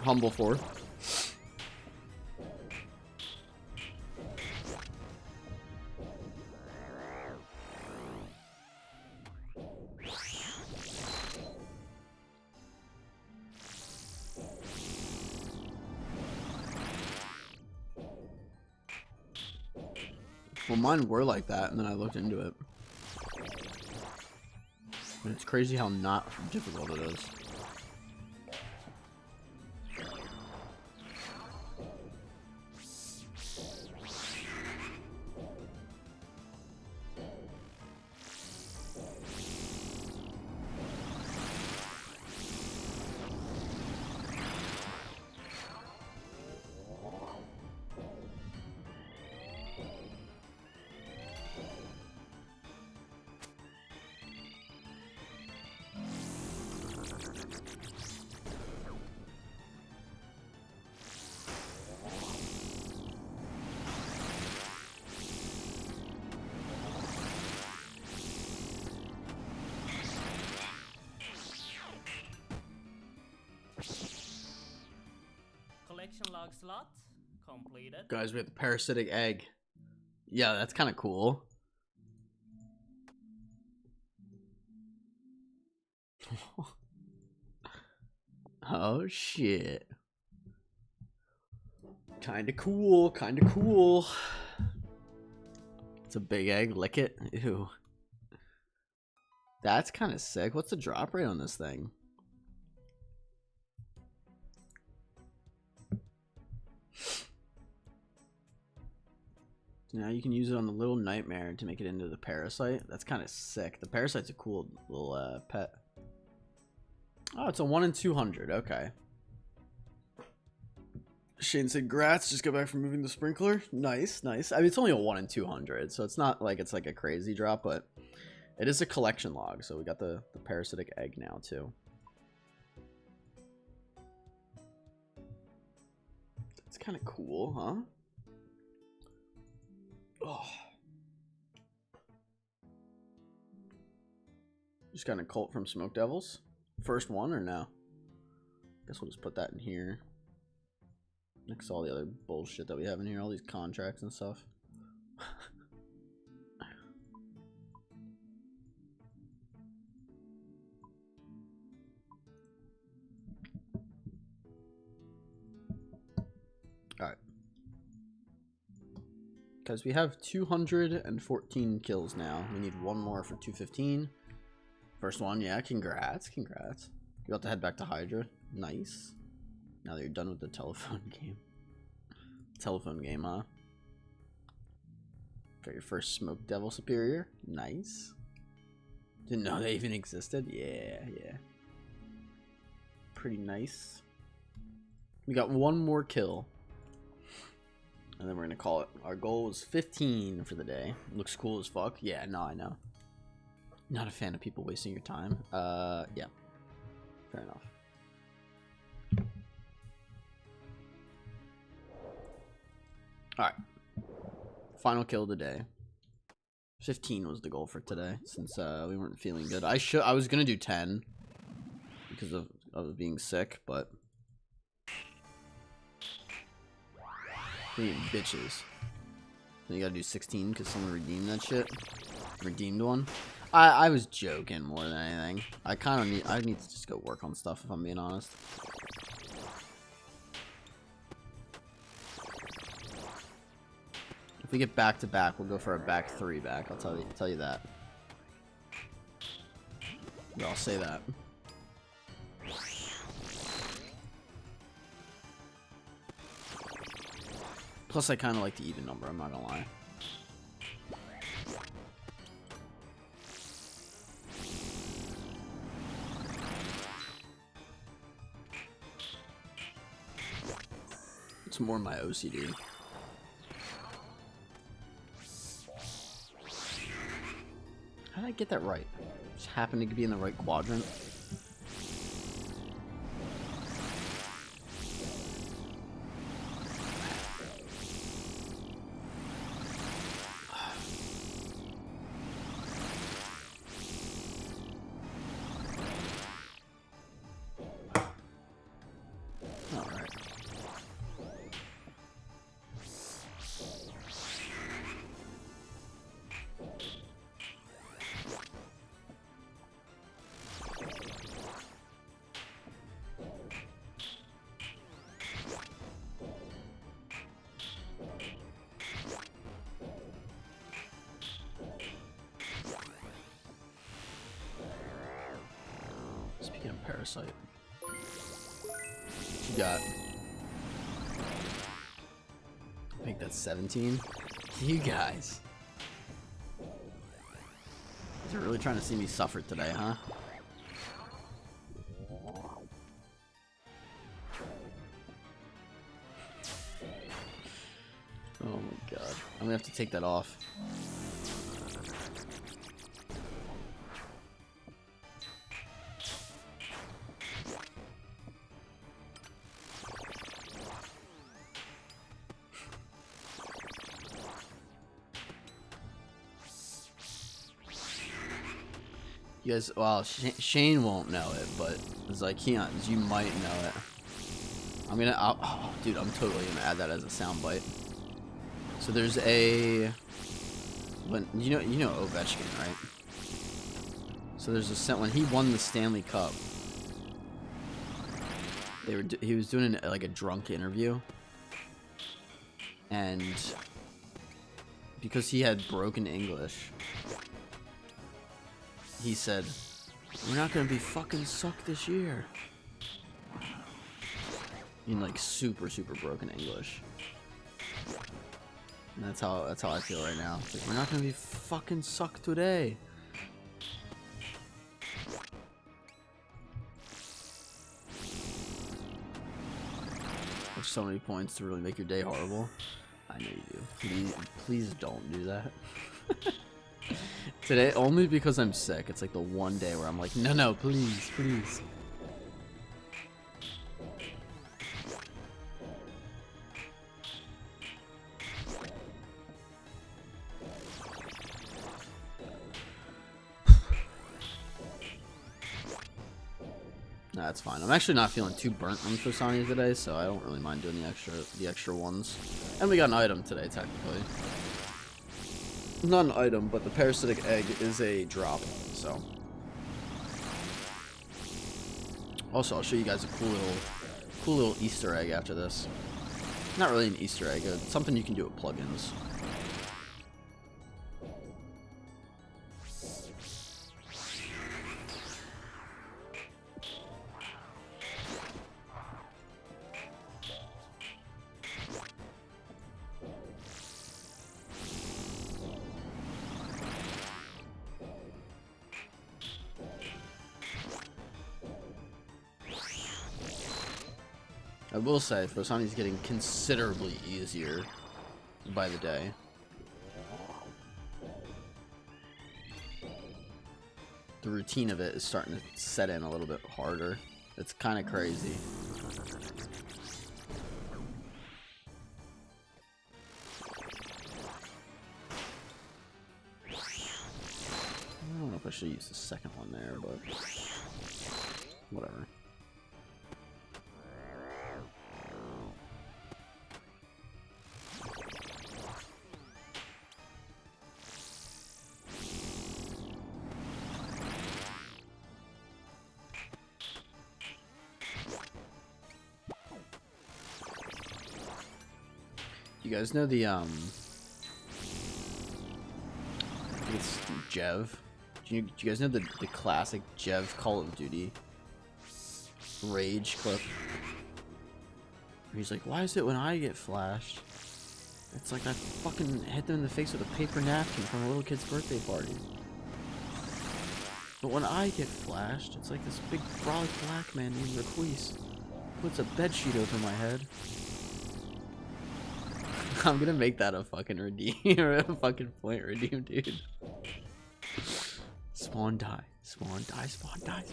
Humble fourth. Well, mine were like that, and then I looked into it. And it's crazy how not difficult it is. Collection log slot completed. Guys, we have the parasitic egg. Yeah, that's kind of cool. Oh shit. Kinda cool, kinda cool. It's a big egg, lick it. Ew. That's kind of sick. What's the drop rate on this thing? Now you can use it on the little nightmare to make it into the parasite. That's kind of sick. The parasite's a cool little pet. Oh, it's a 1 in 200. Okay. Shane said, "Grats, just got back from moving the sprinkler." Nice, nice. I mean, it's only a 1 in 200, so it's not like it's like a crazy drop, but it is a collection log. So we got the parasitic egg now too. It's kind of cool, huh? Oh. Just got a cult from Smoke Devils. First one or no? Guess we'll just put that in here. Next to all the other bullshit that we have in here, all these contracts and stuff. Alright. Because we have 214 kills now. We need one more for 215. First one, yeah, congrats, congrats. You about to head back to Hydra. Nice. Now that you're done with the telephone game. Telephone game, huh? Got your first Smoke Devil Superior. Nice. Didn't know they even existed. Yeah, yeah. Pretty nice. We got one more kill. And then we're gonna call it. Our goal was 15 for the day. Looks cool as fuck. Yeah, no, I know. Not a fan of people wasting your time. Yeah. Fair enough. Alright. Final kill of the day. 15 was the goal for today, since we weren't feeling good. I was gonna do 10 because of being sick, but we bitches. Then you gotta do 16 because someone redeemed that shit. Redeemed one. I was joking more than anything. I need to just go work on stuff if I'm being honest. If we get back to back, we'll go for a back 3 back. I'll tell you that. Yeah, I'll say that. Plus, I kind of like the even number. I'm not gonna lie. It's more my OCD. How did I get that right? Just happened to be in the right quadrant. Damn parasite. You got. I think that's 17. You guys. You're really trying to see me suffer today, huh? Oh my god. I'm gonna have to take that off. You guys, well, Shane won't know it, but Zykeons, you might know it. I'm gonna, oh, dude, I'm totally gonna add that as a soundbite. So there's a, when you know Ovechkin, right? So there's a when he won the Stanley Cup, he was doing like a drunk interview, and because he had broken English, he said, "We're not gonna be fucking sucked this year." In like super broken English. And that's how I feel right now. It's like, we're not gonna be fucking sucked today. There's so many points to really make your day horrible. I know you do. Please don't do that. Today, only because I'm sick. It's like the one day where I'm like, no, please. Nah, that's fine. I'm actually not feeling too burnt on Fosani today, so I don't really mind doing the extra ones. And we got an item today, technically. Not an item, but the parasitic egg is a drop, so. Also, I'll show you guys a cool little Easter egg after this. Not really an Easter egg, it's something you can do with plugins. I will say, Fosani's getting considerably easier by the day. The routine of it is starting to set in a little bit harder. It's kind of crazy. I don't know if I should use the second one there, but whatever. You guys know the, I think it's Jev. Do you guys know the classic Jev Call of Duty rage clip? Where he's like, why is it when I get flashed, it's like I fucking hit them in the face with a paper napkin from a little kid's birthday party. But when I get flashed, it's like this big brolic black man named Requise puts a bedsheet over my head. I'm gonna make that a fucking redeem, or a fucking point redeem, dude. Spawn die. Spawn die. Spawn die.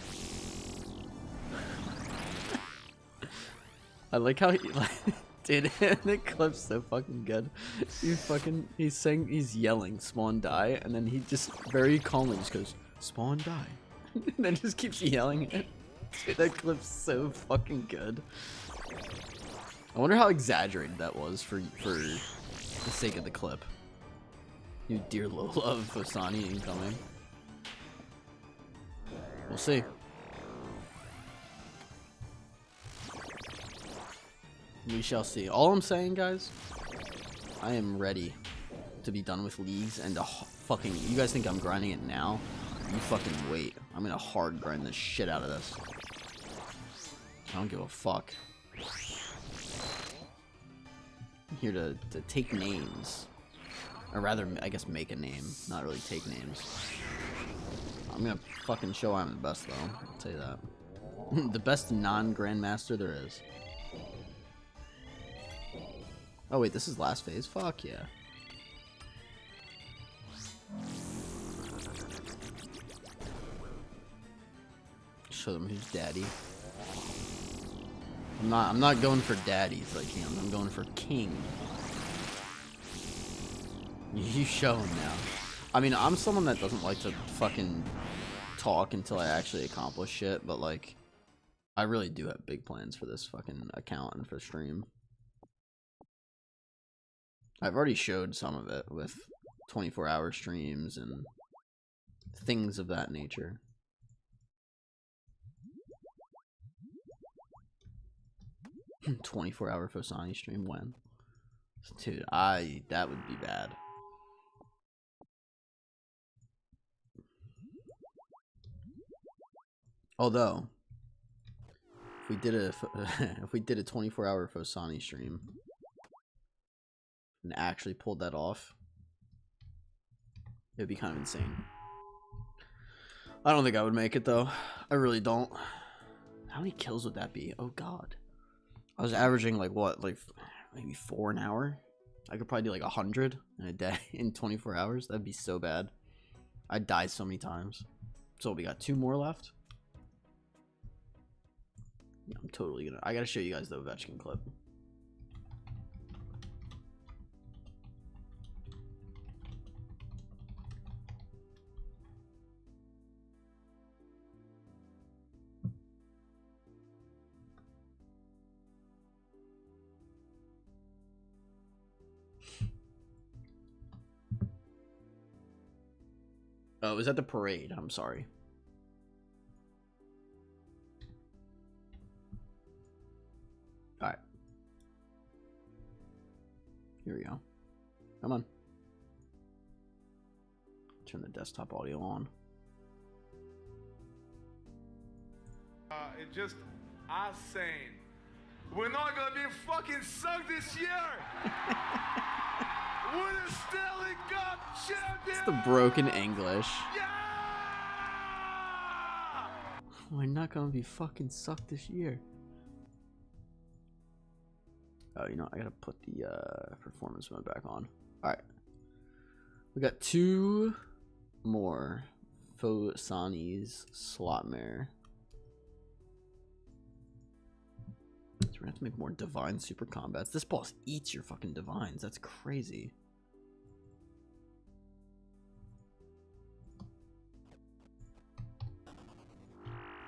I like how he, like, dude, the clip's so fucking good. He's yelling spawn die, and then he just very calmly just goes, spawn die. And then just keeps yelling it. Dude, that clip's so fucking good. I wonder how exaggerated that was for the sake of the clip. You dear low love Fosani incoming. We'll see. We shall see. All I'm saying, guys, I am ready to be done with leagues and fucking. You guys think I'm grinding it now? You fucking wait. I'm gonna hard grind the shit out of this. I don't give a fuck. I'm here to take names. Or rather, I guess make a name. Not really take names. I'm gonna fucking show I'm the best, though. I'll tell you that. The best non-grandmaster there is. Oh wait, this is last phase? Fuck yeah. Show them who's daddy. I'm not going for daddies like him. I'm going for king. You show him now. I mean, I'm someone that doesn't like to fucking talk until I actually accomplish shit, but like, I really do have big plans for this fucking account and for stream. I've already showed some of it with 24-hour streams and things of that nature. "24-hour Fosani stream when?" Dude, that would be bad. Although, if we did a 24-hour Fosani stream and actually pulled that off, it'd be kind of insane. I don't think I would make it though. I really don't. How many kills would that be? Oh god. I was averaging like what, like maybe 4 an hour? I could probably do like 100 in a day in 24 hours. That'd be so bad. I'd die so many times. So we got 2 more left. Yeah, I'm totally gonna. I gotta show you guys the Ovechkin clip. Oh, it was at the parade. I'm sorry. Alright. Here we go. Come on. Turn the desktop audio on. It just us saying, we're not gonna be fucking sucked this year. We're the Stanley Cup champions. It's the broken English. Yeah! We're not gonna be fucking sucked this year. Oh, you know, I gotta put the performance mode back on. Alright. We got 2 more Fosani's slot mare. So we're gonna have to make more divine super combats. This boss eats your fucking divines. That's crazy.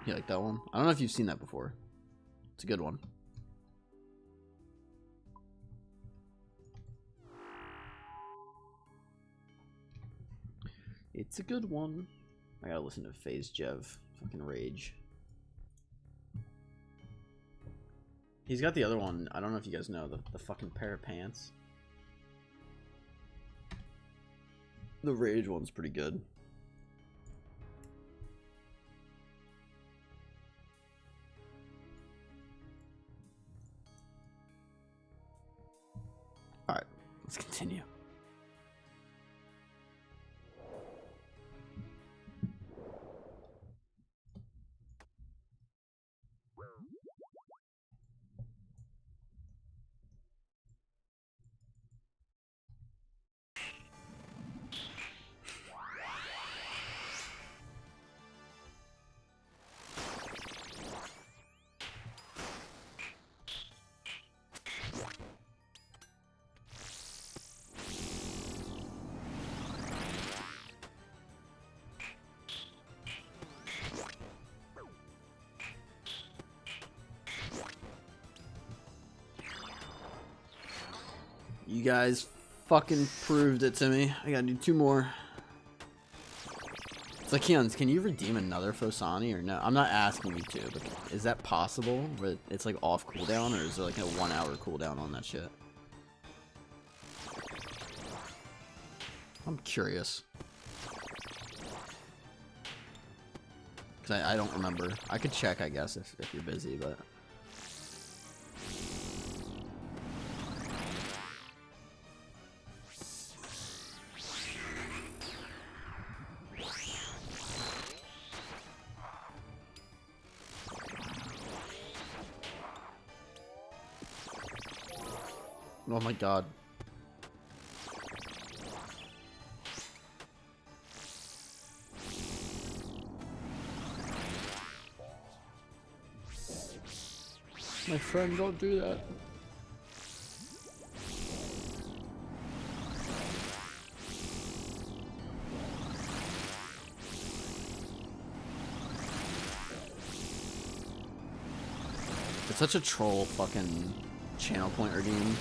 You like that one? I don't know if you've seen that before. It's a good one. It's a good one. I gotta listen to Phase Jev fucking rage. He's got the other one. I don't know if you guys know the fucking pair of pants. The rage one's pretty good. Alright, let's continue. You guys fucking proved it to me. I gotta do 2 more. It's like, Keons, can you redeem another Fosani or no? I'm not asking you to, but is that possible? Where it's like off cooldown, or is there like a 1 hour cooldown on that shit? I'm curious. Because I don't remember. I could check, I guess, if you're busy, but... Oh my god. My friend, don't do that. It's such a troll fucking channel pointer game.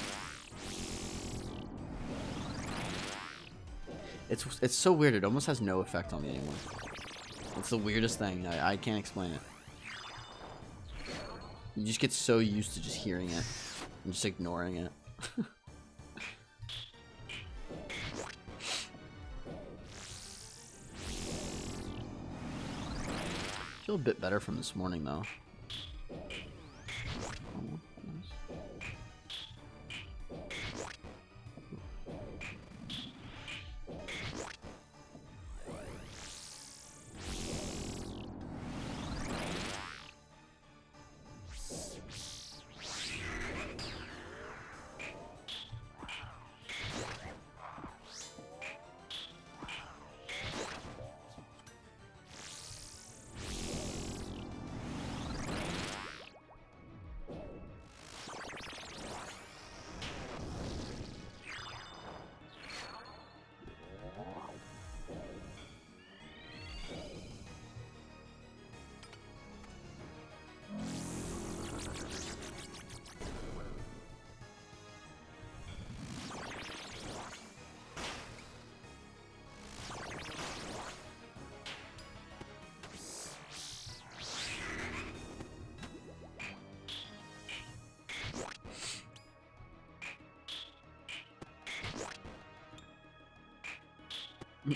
It's so weird. It almost has no effect on me anymore. It's the weirdest thing. I can't explain it. You just get so used to just hearing it and just ignoring it. Feel a bit better from this morning though.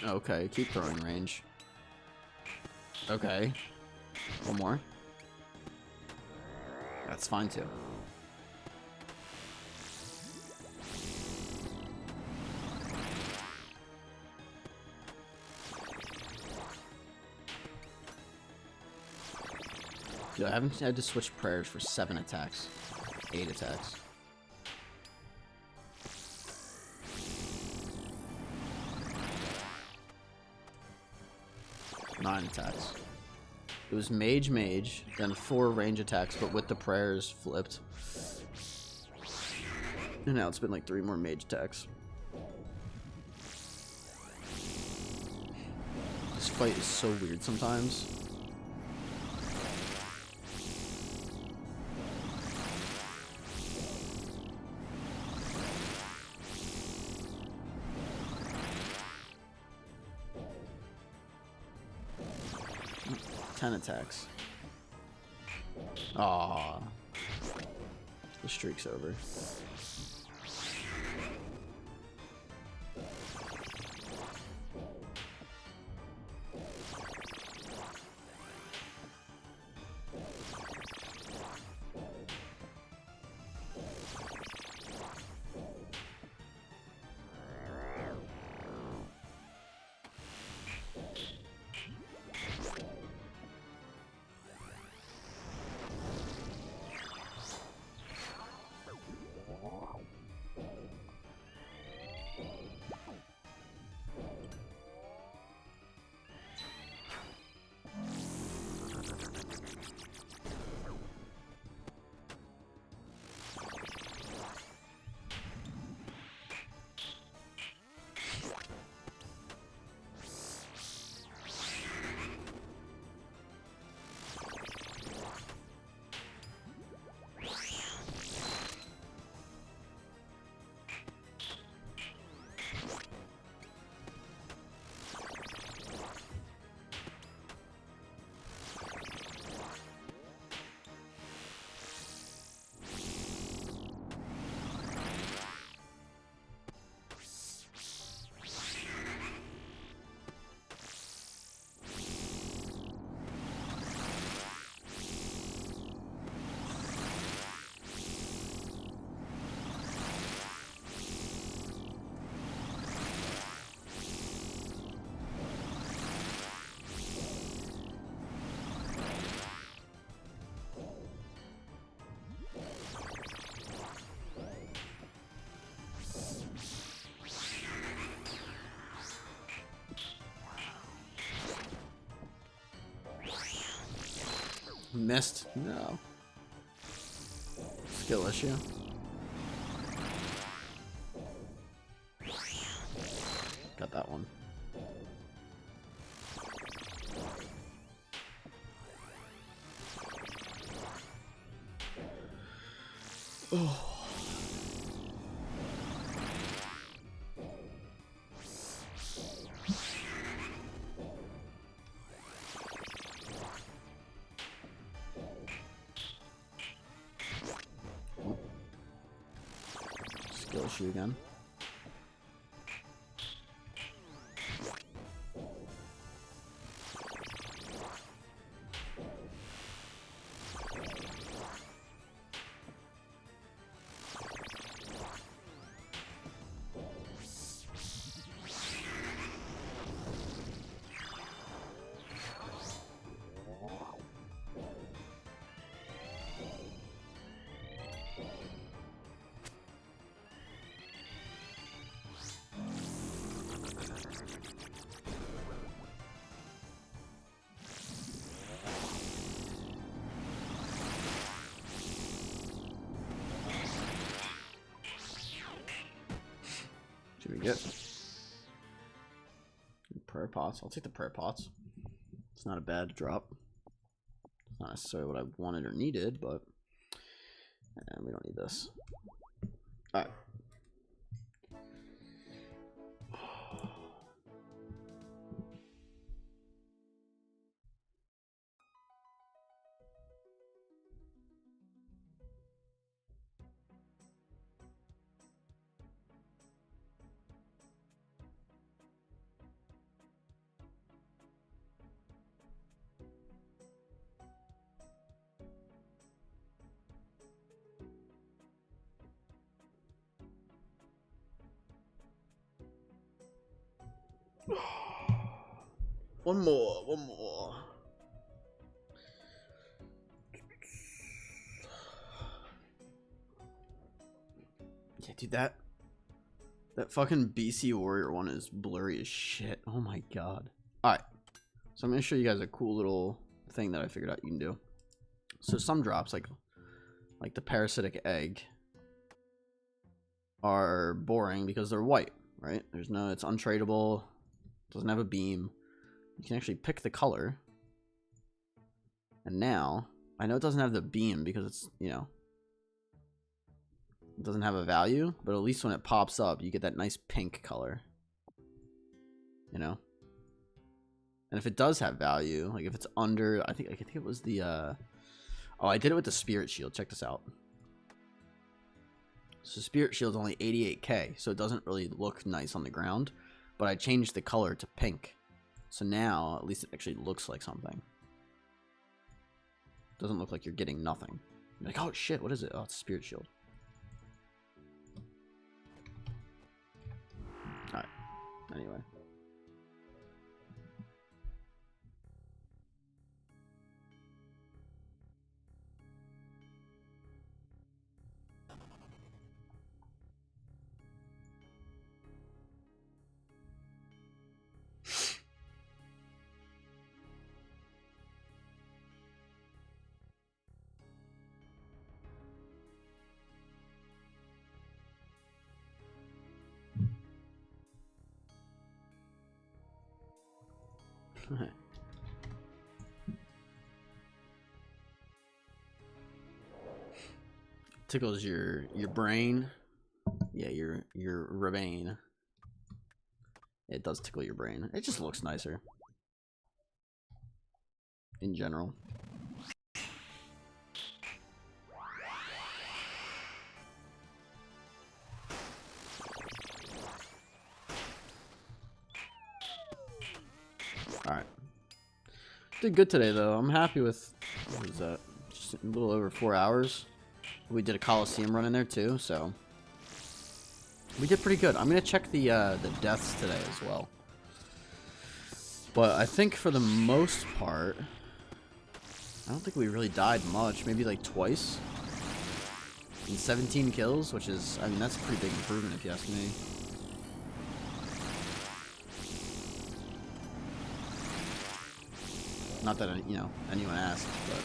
Okay, keep throwing range. Okay. One more. That's fine too. Dude, I haven't had to switch prayers for 7 attacks. 8 attacks. Nine attacks. It was mage, then 4 range attacks, but with the prayers flipped. And now it's been like 3 more mage attacks. This fight is so weird sometimes. Attacks. Aww. The streak's over. Missed. No. Skill issue. Got that one. Oh. Skill issue again. Should we get prayer pots? I'll take the prayer pots. It's not a bad drop. It's not necessarily what I wanted or needed, but we don't need this. All right. One more. Yeah, dude, that fucking BC Warrior one is blurry as shit. Oh my god. Alright. So I'm gonna show you guys a cool little thing that I figured out you can do. So some drops, like the parasitic egg, are boring because they're white, right? It's untradeable, doesn't have a beam. You can actually pick the color. And now, I know it doesn't have the beam because it's, you know, it doesn't have a value, but at least when it pops up, you get that nice pink color. You know? And if it does have value, like if it's under, I think it was the, oh, I did it with the Spirit Shield. Check this out. So Spirit Shield's only 88k, so it doesn't really look nice on the ground, but I changed the color to pink. So now, at least it actually looks like something. Doesn't look like you're getting nothing. You're like, oh shit, what is it? Oh, it's a Spirit Shield. Alright. Anyway. Tickles your brain. Yeah, your rebane. It does tickle your brain. It just looks nicer in general. Alright. Did good today, though. I'm happy with, what was that? Just a little over 4 hours. We did a Coliseum run in there, too, so we did pretty good. I'm going to check the deaths today as well. But I think for the most part, I don't think we really died much. Maybe like twice. And 17 kills, which is, I mean, that's a pretty big improvement if you ask me. Not that, you know, anyone asked, but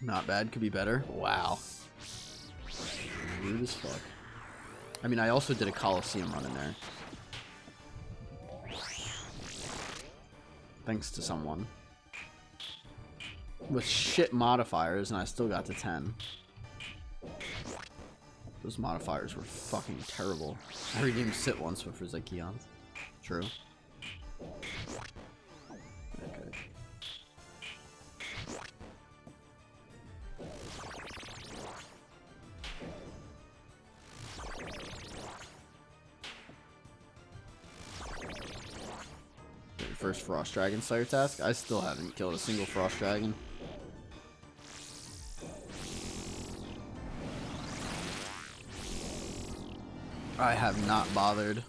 Not bad. Could be better. Wow. Rude as fuck. I mean, I also did a Coliseum run in there. Thanks to someone. With shit modifiers, and I still got to 10. Those modifiers were fucking terrible. I redeemed sit once for Zykeons. True. Okay. First Frost Dragon Slayer task. I still haven't killed a single Frost Dragon. I have not bothered.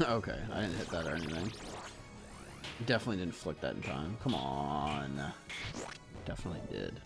Okay, I didn't hit that or anything. Definitely didn't flick that in time. Come on. Definitely did.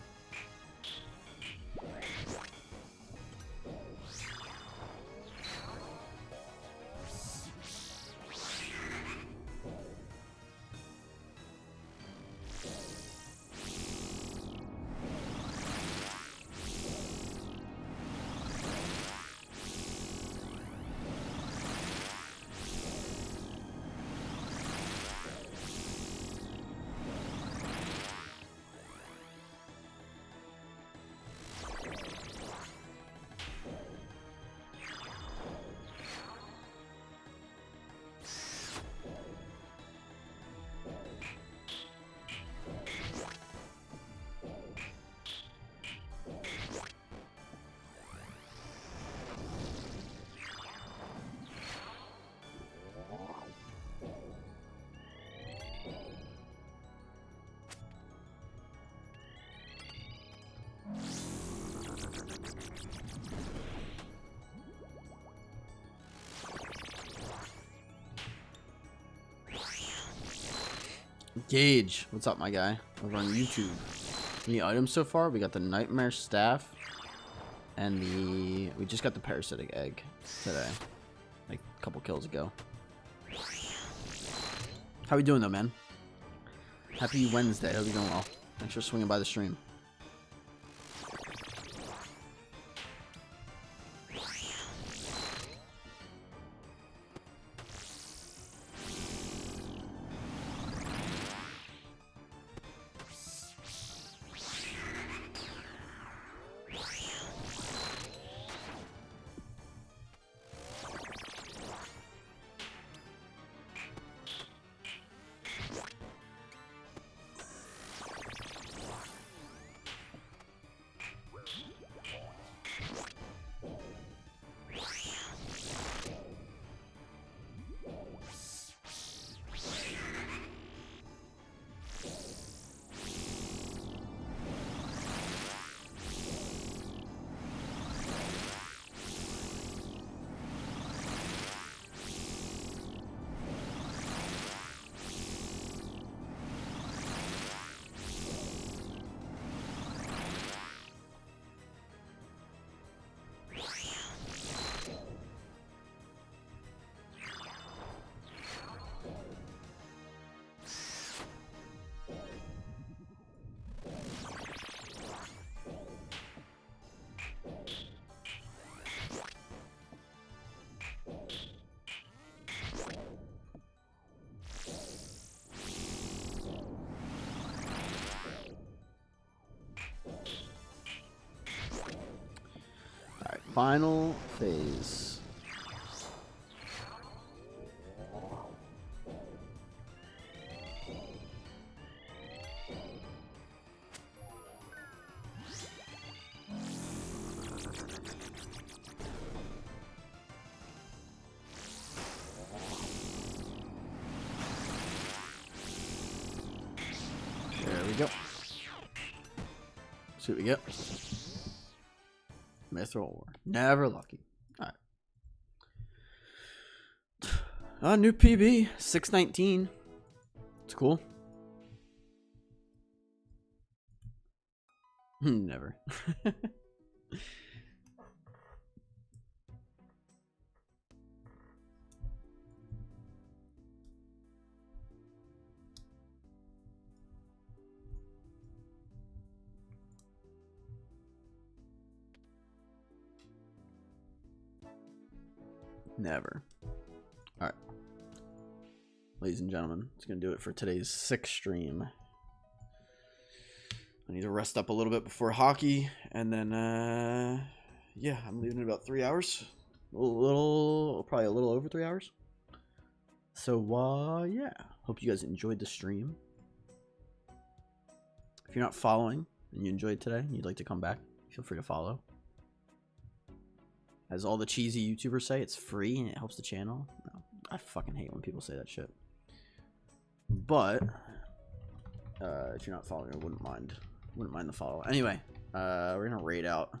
Gage, what's up, my guy? Over on YouTube. Any items so far? We got the Nightmare Staff, and we just got the Parasitic Egg today, like a couple kills ago. How we doing though, man? Happy Wednesday. Hope you're doing well. Thanks for swinging by the stream. Final phase. There we go. See what we get. Mithril War. Never lucky. Alright. New PB. 619. It's cool. Never. Never. Alright. Ladies and gentlemen, it's going to do it for today's 6th stream. I need to rest up a little bit before hockey. And then, yeah, I'm leaving in about 3 hours. Probably a little over 3 hours. So, yeah. Hope you guys enjoyed the stream. If you're not following and you enjoyed today and you'd like to come back, feel free to follow. As all the cheesy YouTubers say, it's free and it helps the channel. No, I fucking hate when people say that shit. But if you're not following, I wouldn't mind the follow. Anyway, we're gonna raid out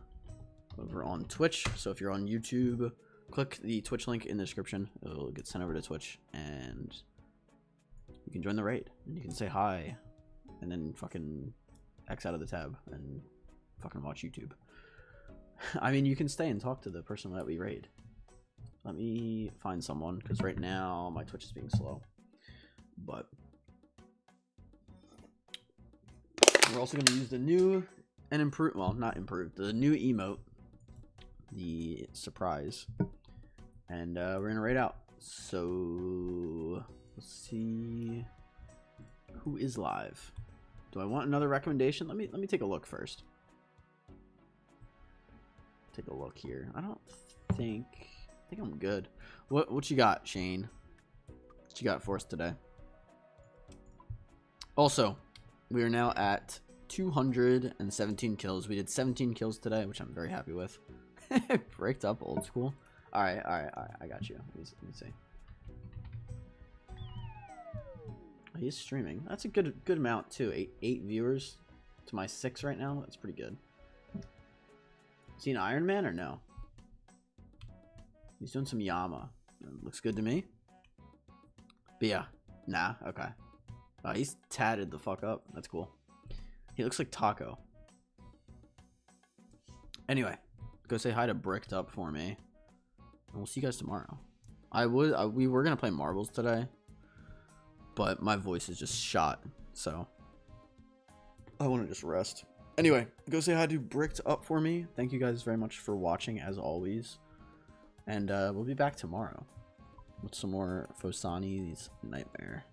over on Twitch. So if you're on YouTube, click the Twitch link in the description. It'll get sent over to Twitch, and you can join the raid. And you can say hi, and then fucking X out of the tab and fucking watch YouTube. I mean, you can stay and talk to the person that we raid. Let me find someone, because right now my Twitch is being slow. But we're also going to use the new and improved, well, not improved, the new emote, the surprise. And we're going to raid out. So let's see who is live. Do I want another recommendation? Let me take a look first. Take a look here. I think I'm good. What you got, Shane? What you got for us today? Also, we are now at 217 kills. We did 17 kills today, which I'm very happy with. Breaked up old school. All right. I got you. Let me see. Oh, he's streaming. That's a good amount too. Eight viewers to my 6 right now. That's pretty good. Is he an Ironman or no? He's doing some Yama. Looks good to me. But yeah. Nah. Okay. Oh, he's tatted the fuck up. That's cool. He looks like Taco. Anyway. Go say hi to Bricked Up for me. And we'll see you guys tomorrow. We were going to play marbles today. But my voice is just shot. So. I want to just rest. Anyway, go say hi to Bricked Up for me. Thank you guys very much for watching, as always. And we'll be back tomorrow with some more Fosani's Nightmare,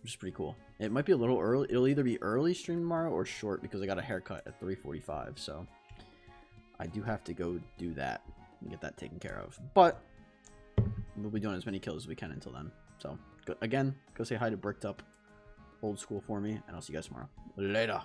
which is pretty cool. It might be a little early. It'll either be early stream tomorrow or short, because I got a haircut at 3:45. So I do have to go do that and get that taken care of. But we'll be doing as many kills as we can until then. So again, go say hi to Bricked Up Old School for me, and I'll see you guys tomorrow. Later.